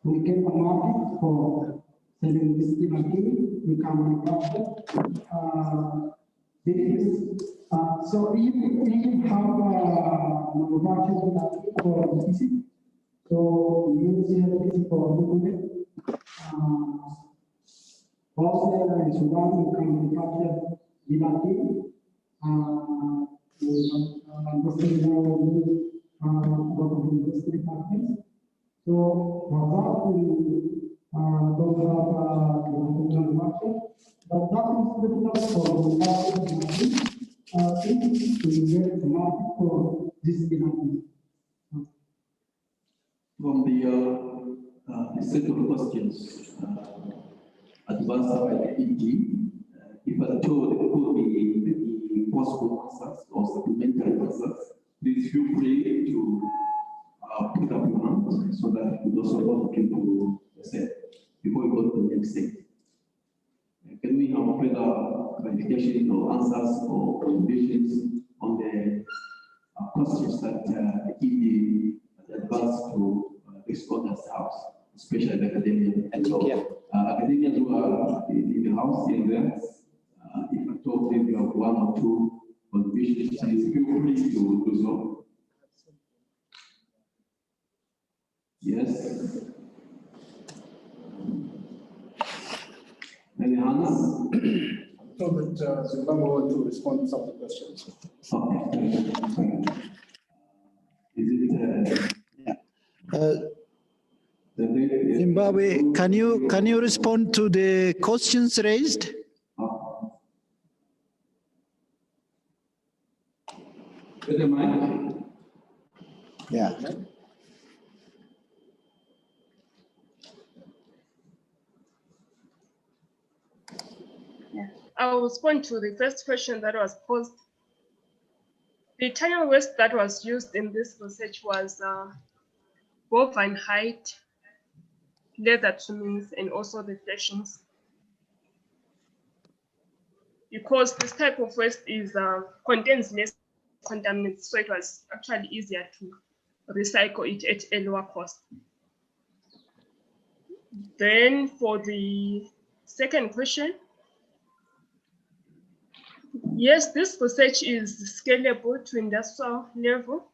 I: we get a market for selling this inactivity, we can manufacture this. So if you have manufacturing inactivity for PC, so you use it for movement. Also in Sudan, you can manufacture inactivity. Industry partners. So for that, we don't have manufacture, but that is critical for manufacturing things to get the market for this inactivity.
J: From the set of questions advanced by the EG, if at all there could be possible answers or supplementary answers, please feel free to put up your hand so that we could also go to the set before we go to the next step. Can we have further clarification or answers or contributions on the questions that EG advanced to this August house, especially the academia? And so, academians who are in the house in there, if I told them you have one or two contributions, please feel free to do so. Yes. Any hands?
E: I told that Zimbabwe want to respond to some of the questions.
J: Okay. Is it?
N: Zimbabwe, can you respond to the questions raised? Yeah.
M: I will respond to the first question that was posed. The tile waste that was used in this research was bovine hide, leather trimmings, and also the fleshings. Because this type of waste contains less contaminants, so it was actually easier to recycle it at a lower cost. Then for the second question, yes, this research is scalable to industrial level,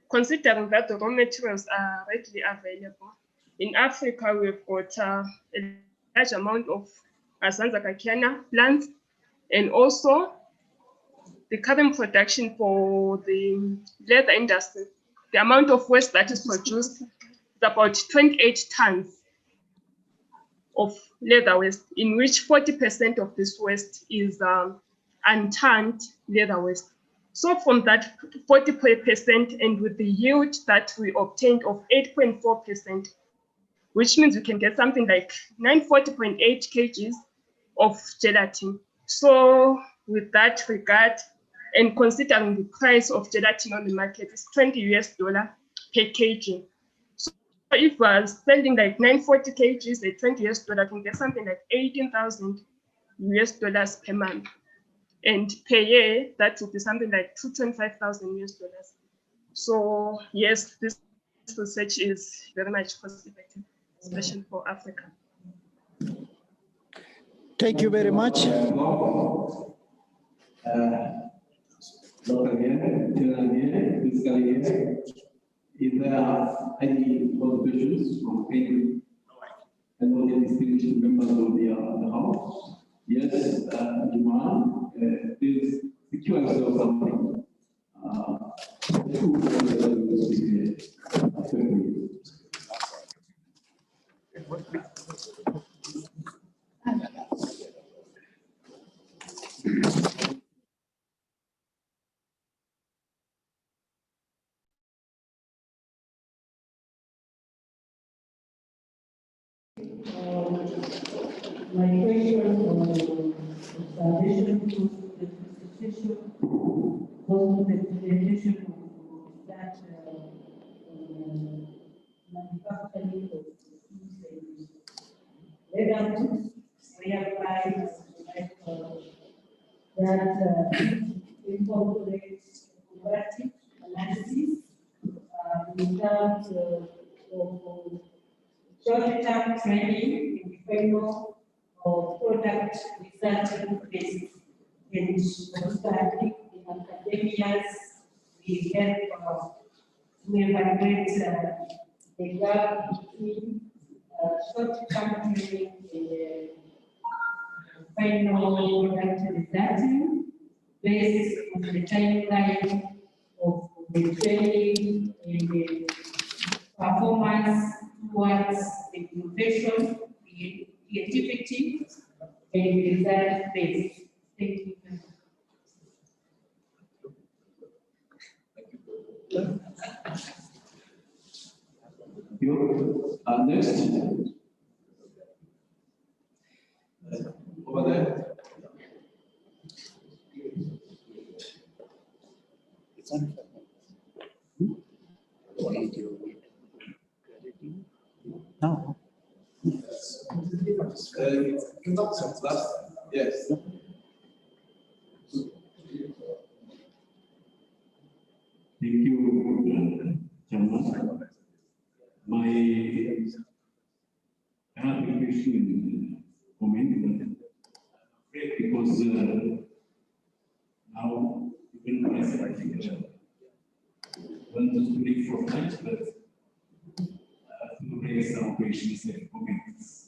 M: considering that the raw materials are readily available. In Africa, we've got a large amount of Azanza plants, and also the current production for the leather industry. The amount of waste that is produced is about 28 tons of leather waste, in which 40% of this waste is untanned leather waste. So from that 40%, and with the yield that we obtained of 8.4%, which means we can get something like 940.8 kgs of gelatin. So with that regard, and considering the price of gelatin on the market is $20 per kg. So if we're spending like 940 kgs at $20, I can get something like $18,000 per month. And per year, that would be something like $225,000. So yes, this research is very much cost effective, especially for Africa.
N: Thank you very much.
J: Dr. Is there any contributions from any and all the distinguished members of the House? Yes, Juman, please secure yourself something.
S: My question on observation to the presentation was the presentation of that manufacturing of food leather goods, whereby that incorporates comparative analysis in terms of short-term training in final or product research based. And constantly in academias, we help to evaluate the gap between short-term training and final product research based on the timeline of the training and the performance towards the innovation, creativity, and result based. Thank you.
J: Next. Over there.
N: No.
J: Yes.
D: Thank you, Chairman. I have a question comment because now even myself 1, 2, 3, 4, 5, but to raise some questions and comments.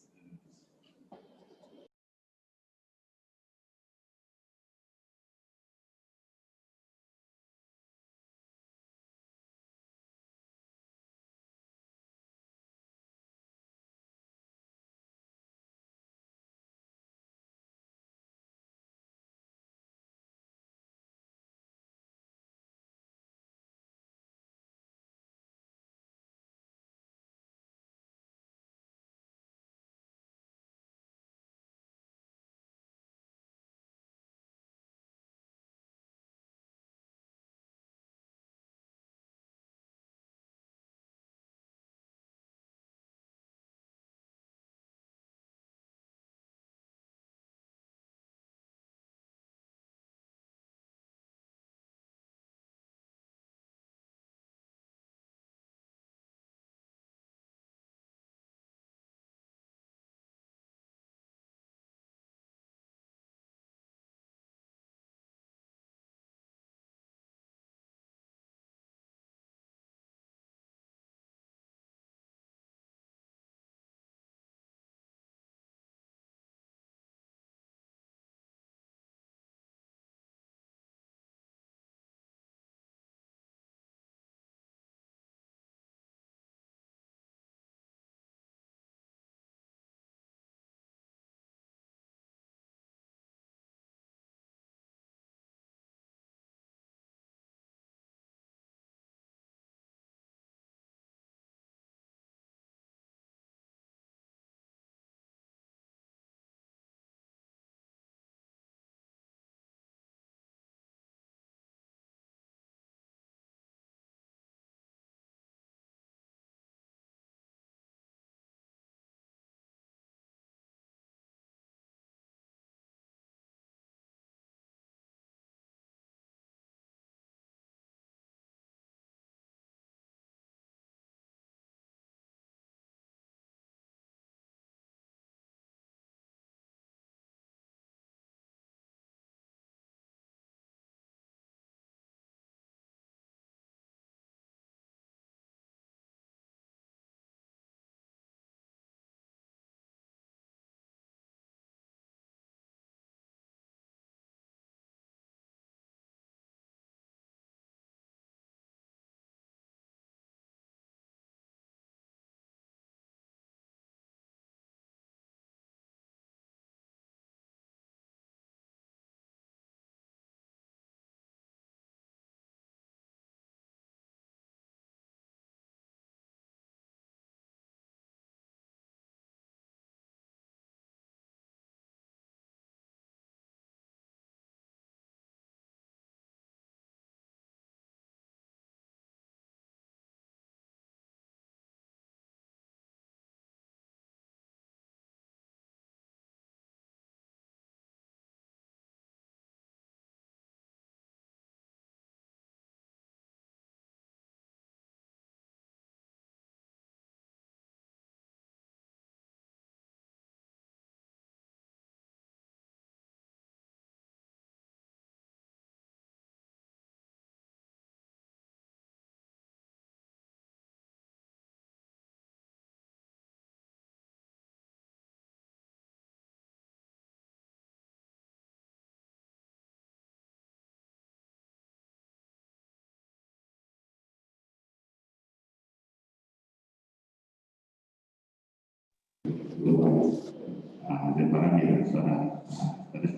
G: the parameters are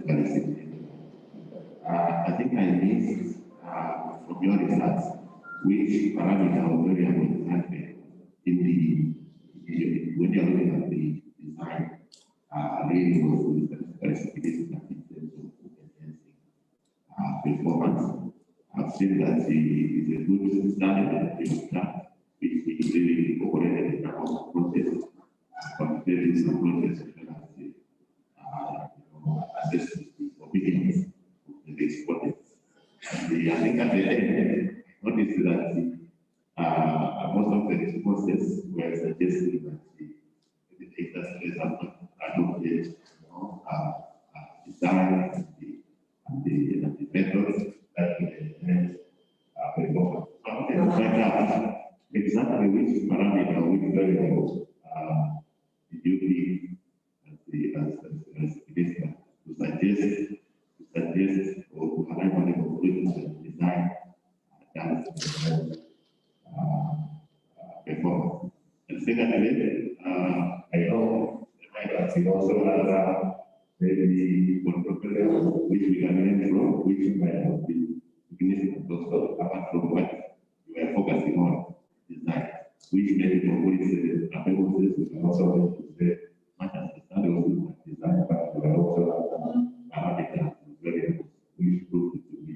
G: very significant. I think I missed from your results which parameter or variable handling in the when you're looking at the design really was very significant in terms of enhancing performance. I've seen that is a good standard which is really incorporated in our process, competitive process, assess the obedience of the exporters. I think at the end, notice that most of the responses were suggesting that the industries have not adopted design and the methods that will enhance performance. So I want to find out exactly which parameter, which variable did you give as minister to suggest or to arrive at the conclusion that design does performance. And secondly, I know that we also have maybe controversial which we can learn from, which might have been significant also, apart from what you are focusing on design, which maybe for police appearances we can also say much as the standard of design, but we can also have parameters which prove to be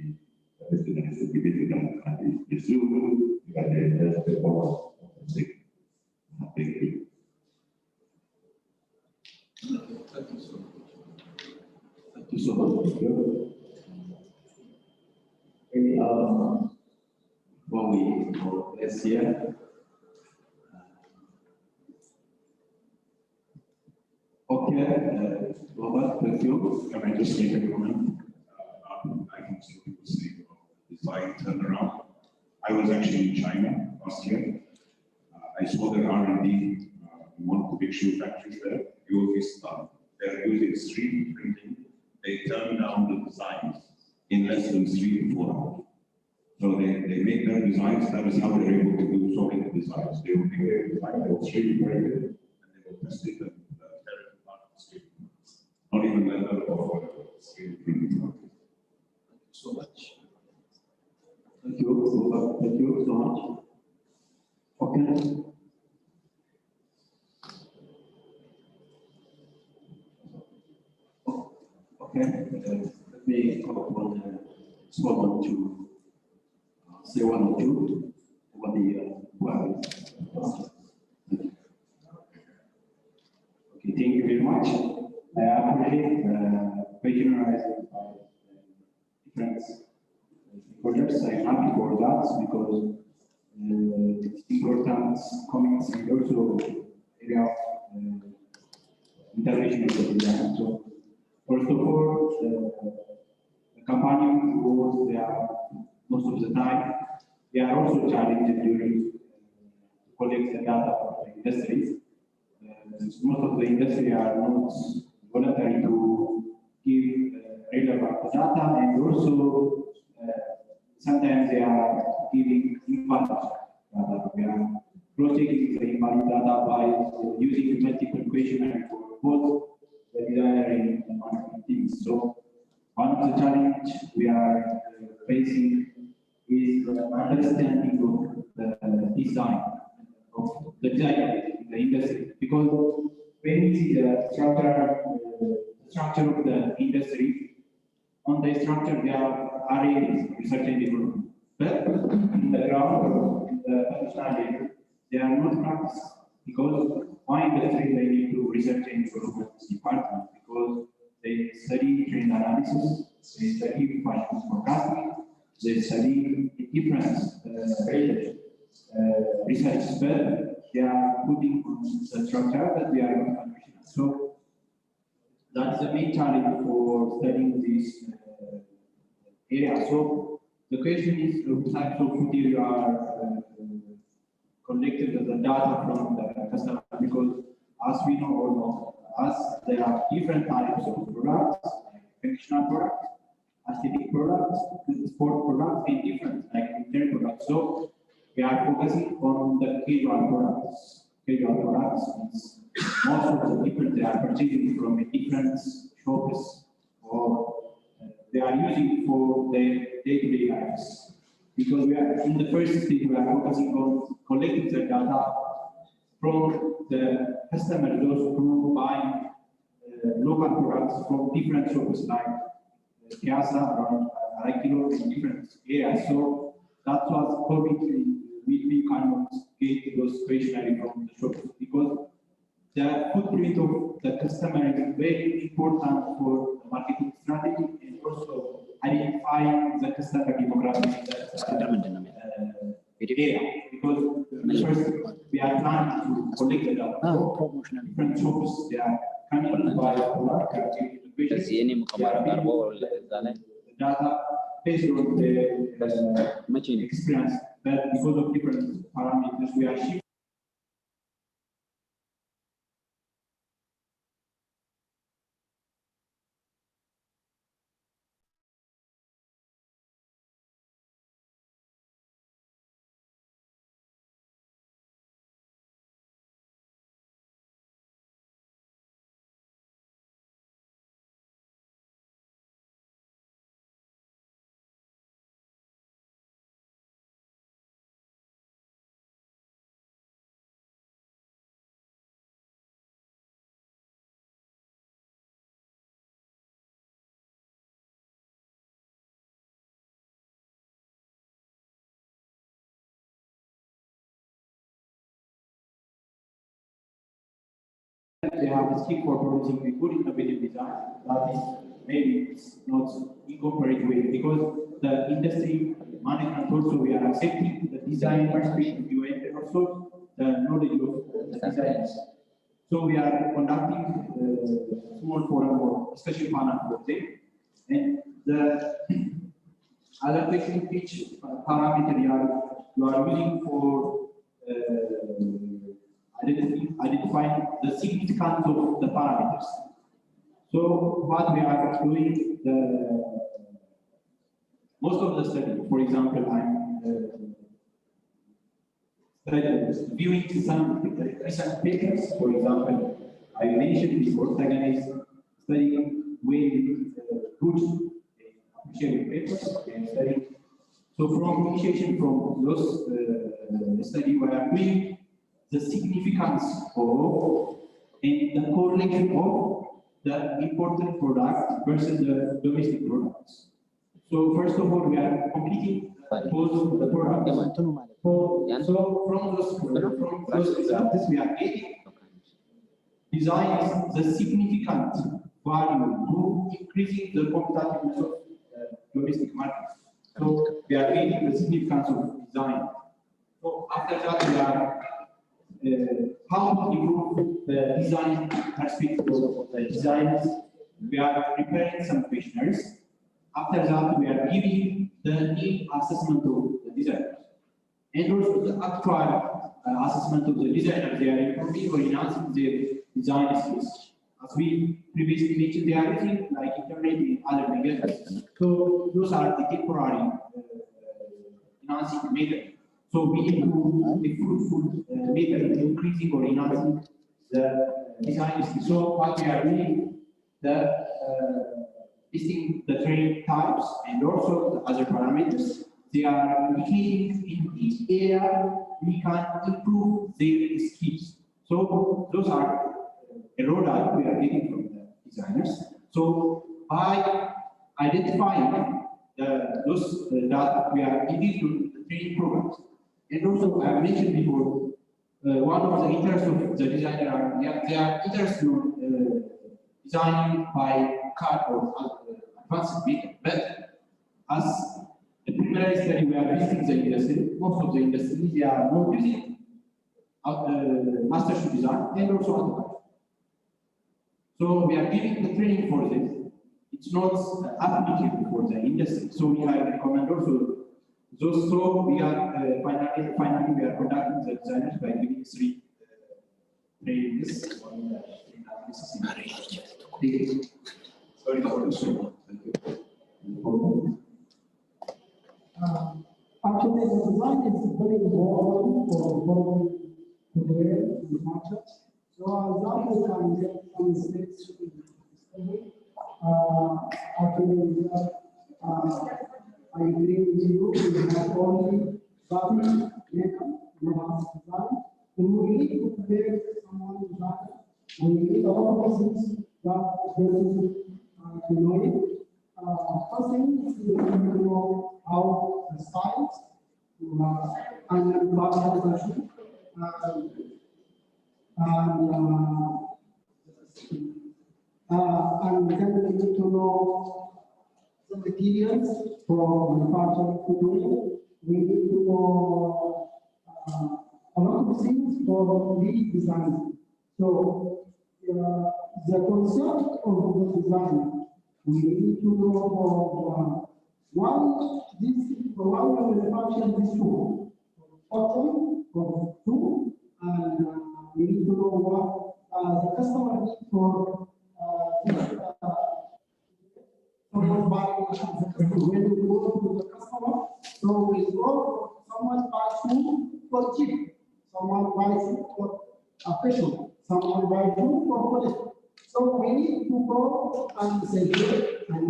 G: significant and the zoo you can just perform of the thing. Thank you.
J: Thank you so much. Thank you so much. Maybe before we go next year. Okay, Robert, thank you.
T: Can I just make a comment? I can see people saying design turnaround. I was actually in China last year. I saw their R&D in one of the big shoe factories there. They're using 3D printing. They turn down the designs in less than 3 to 4 hours. So they make their designs. That is how they're able to do so many designs. They will make their design, they will 3D print it, and they will test it and tear it apart. Not even leather or 3D printing.
J: Thank you so much. Thank you. Thank you so much. Okay. Okay. Let me call upon someone to say one or two about the
U: Okay, thank you very much. I appreciate patronizing different projects. I'm happy for that because it's important comments and also area of intervention of the design. So, first of all, the company goals, they are most of the time, they are also challenged during collect the data from the industries. Most of the industry are not voluntary to give relevant data, and also sometimes they are giving invalid data. We are cross-checking the invalid data by using multiple questionnaires for both the designer and the management teams. So one of the challenges we are facing is the understanding of the design of the design in the industry, because when we see the structure of the industry, on the structure there are areas research and development, but in the ground, in the functional level, they are not practiced, because one industry they need to research and development department because they study trend analysis, they study financial forecasting, they study different research, but they are putting on the structure that they are not functional. So that's the main challenge for studying this area. So the question is what types of footage are collected as the data from the customer, because as we know or not, as there are different types of products, like functional products, aesthetic products, sport products, and different like retail products. So we are focusing on the casual products. casual products. Means most of the people they are purchasing from different shops or they are using for their day-to-day lives. Because we are in the first stage, we are focusing on collecting the data from the customers, those who buy local products from different shops like Hawassa, around Haile, in different areas. So that was we kind of get those questionnaires from the shops because the footprint of the customer is very important for the marketing strategy and also identifying the customer demographic area. Because first we are planning to collect the data from different shops. They are coming to buy a product, data based on the experience, but because of different parameters, we are shifting. They have a skill for producing a good innovative design that is maybe it's not incorporated with because the industry management also we are accepting the design perspective and also the knowledge of the designers. So we are conducting a small forum or discussion panel for them. And the other question which parameter you are using for identifying the significance of the parameters. So what we are doing, most of the study, for example, I'm viewing some recent papers. For example, I mentioned before, Sagan is studying with good appreciated papers and studying. So from initiation from those study, we are doing the significance of and the correlation of the imported product versus the domestic products. So first of all, we are completing both the products. So from those results, we are getting designs the significant value to increasing the competitiveness of domestic markets. So we are getting the significance of design. So after that, we are how to improve the design perspective of the designers. We are preparing some questionnaires. After that, we are giving the need assessment of the designers. And also the actual assessment of the designers. They are improving or enhancing their design skills. As we previously mentioned, they are using like internet and other mechanisms. So those are the temporary enhancing methods. So we need to be fruitful method increasing or enhancing the design skills. So what we are doing, the listing the training types and also the other parameters, they are indicating in each area we can improve their skills. So those are a roadmap we are getting from the designers. So by identifying those that we are giving to the training programs. And also, I mentioned before, one of the interests of the designer are they are interested in designing by CAD or advanced method. But as a preliminary study, we are visiting the industry. Most of the industry they are not using mastership design and also ALLPI. So we are giving the training for this. It's not applicable for the industry. So we have recommend also. So we are finally we are conducting the designers by giving 3 trainings on sorry for the show.
I: Actually, the design is very important for footwear manufactured. So that we can get some states actually, I agree with you. We have only garment, makeup, no design. We need to make someone design. We need a lot of things that they need to know it. First thing is to know how the styles and manufacturing and then we need to know the materials for manufacturing food. We need to know a lot of things for redesign. So the concept of the design, we need to know why we manufacture this tool, cotton, for food, and we need to know what the customer needs for someone buying when we go to the customer. So we go, someone buys food for cheap, someone buys food for official, someone buys food for quality. So we need to go and segregate and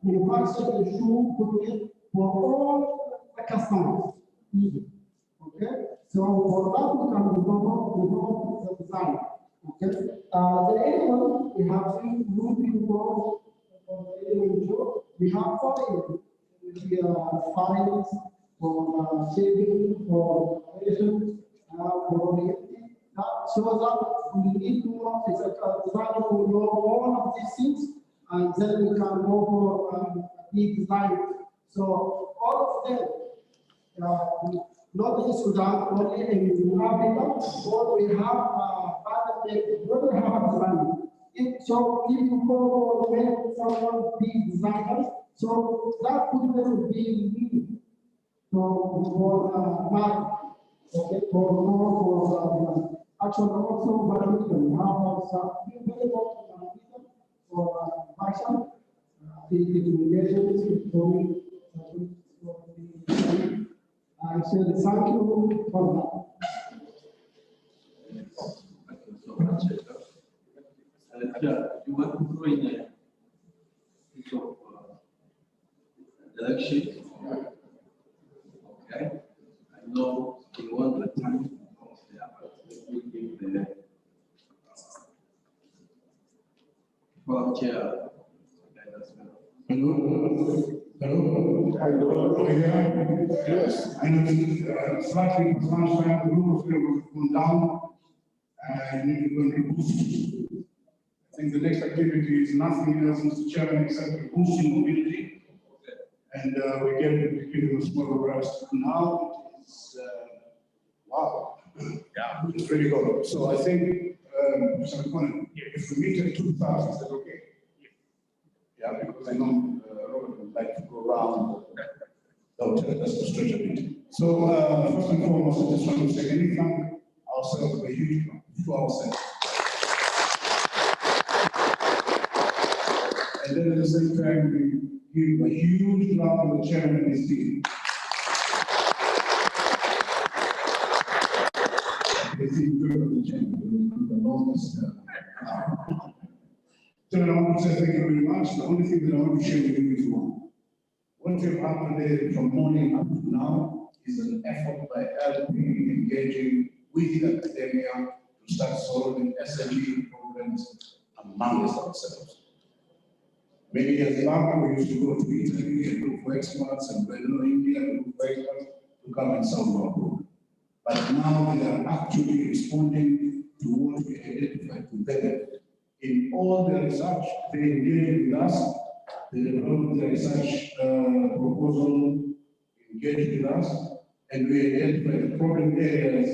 I: manufacture the shoe for all the customers. Okay, so for that we can develop the design. Okay, the animal we have seen moving for the animal show. We have files for shaping, for operation, for reality. That shows that we need to know it's a designer who know all of these things, and then we can go for the design. So all of them, not in Sudan, only in Africa, but we have we have design. So if you go for someone be designers, so that would be needed. So for market, okay, for actually also we have some very important for fashion, the for I said thank you for
J: that. You want to throw in a piece of election? Okay. I know you want the time comes there, but let me give the fourth chair.
E: Hello. Yes, I know slightly lunchtime, the group of people will come down and you need to go and boost. I think the next activity is nothing else, Mr. Chairman, except boosting mobility. And we give them a small rest. Now it's, wow, yeah, it's really good. So I think, Mr. McConnell, if we meet at 2:30, is that okay? Yeah, because I know Robert would like to go around. That's the stretch of it. So first and foremost, I just want to say, we thank ourselves a huge to ourselves. And then at the same time, we give a huge round of the chairman and his team. So I want to say thank you very much. The only thing that I want to share with you is one. What you've had today from morning up to now is an effort by ALLPI engaging with academia to start solving SME problems amongst ourselves. Many years back, we used to go to Italy and look for experts and Belgium, India and look for experts to come and solve our problem. But now they are actually responding to what we identified with them. In all the research, they engage with us, they develop the research proposal, engage with us, and we identify the problem areas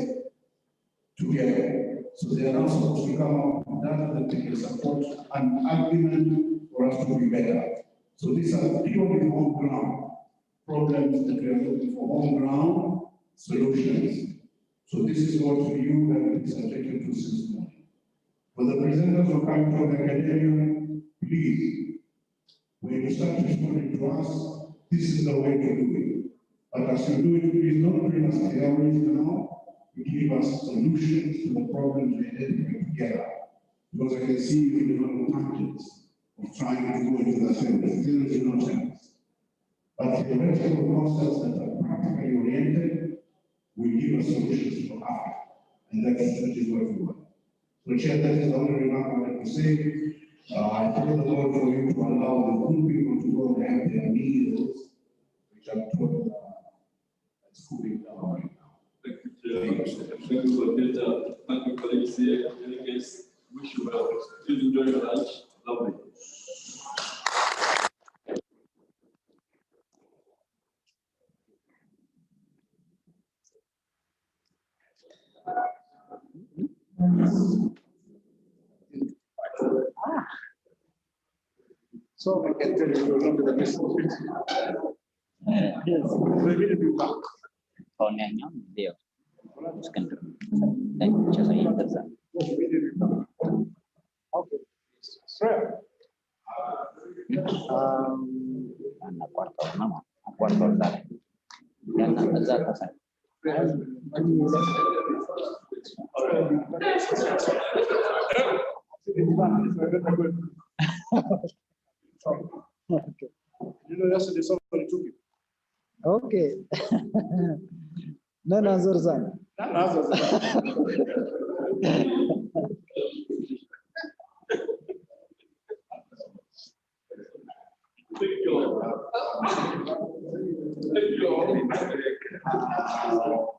E: together. So they are now supposed to come up with data that they can support an argument for us to be better. So these are purely on-ground problems that we are looking for, on-ground solutions. So this is what you have been subjected to this morning. For the presenters who come from the academia, please, when you start responding to us, this is the way to do it. But as you do it, please don't bring us theories now. to give us solutions to the problems we identify together. Because I can see you develop tactics of trying to go into the field. The field is not sense. But theoretical concepts that are practically oriented will give us solutions for Africa. And that is what we want. So, Chair, that is the only remark I want to say. I thank the Lord for you to allow the good people to go and have their meals, which I'm told that's cooling down right now.
C: Thank you for that. Thank you, colleagues here. In any case, wish you well. Please enjoy your lunch. Lovely.
E: So I can tell you into the next bit. Yes, we will be back.
V: Dia.
E: Okay. Sir.
V: Anak kuartal nama, kuartal tadi. Dan azab pasal.
E: Okay. You know, yesterday somebody took it.
I: Okay. No, Zorzan.
C: Thank you. Thank you.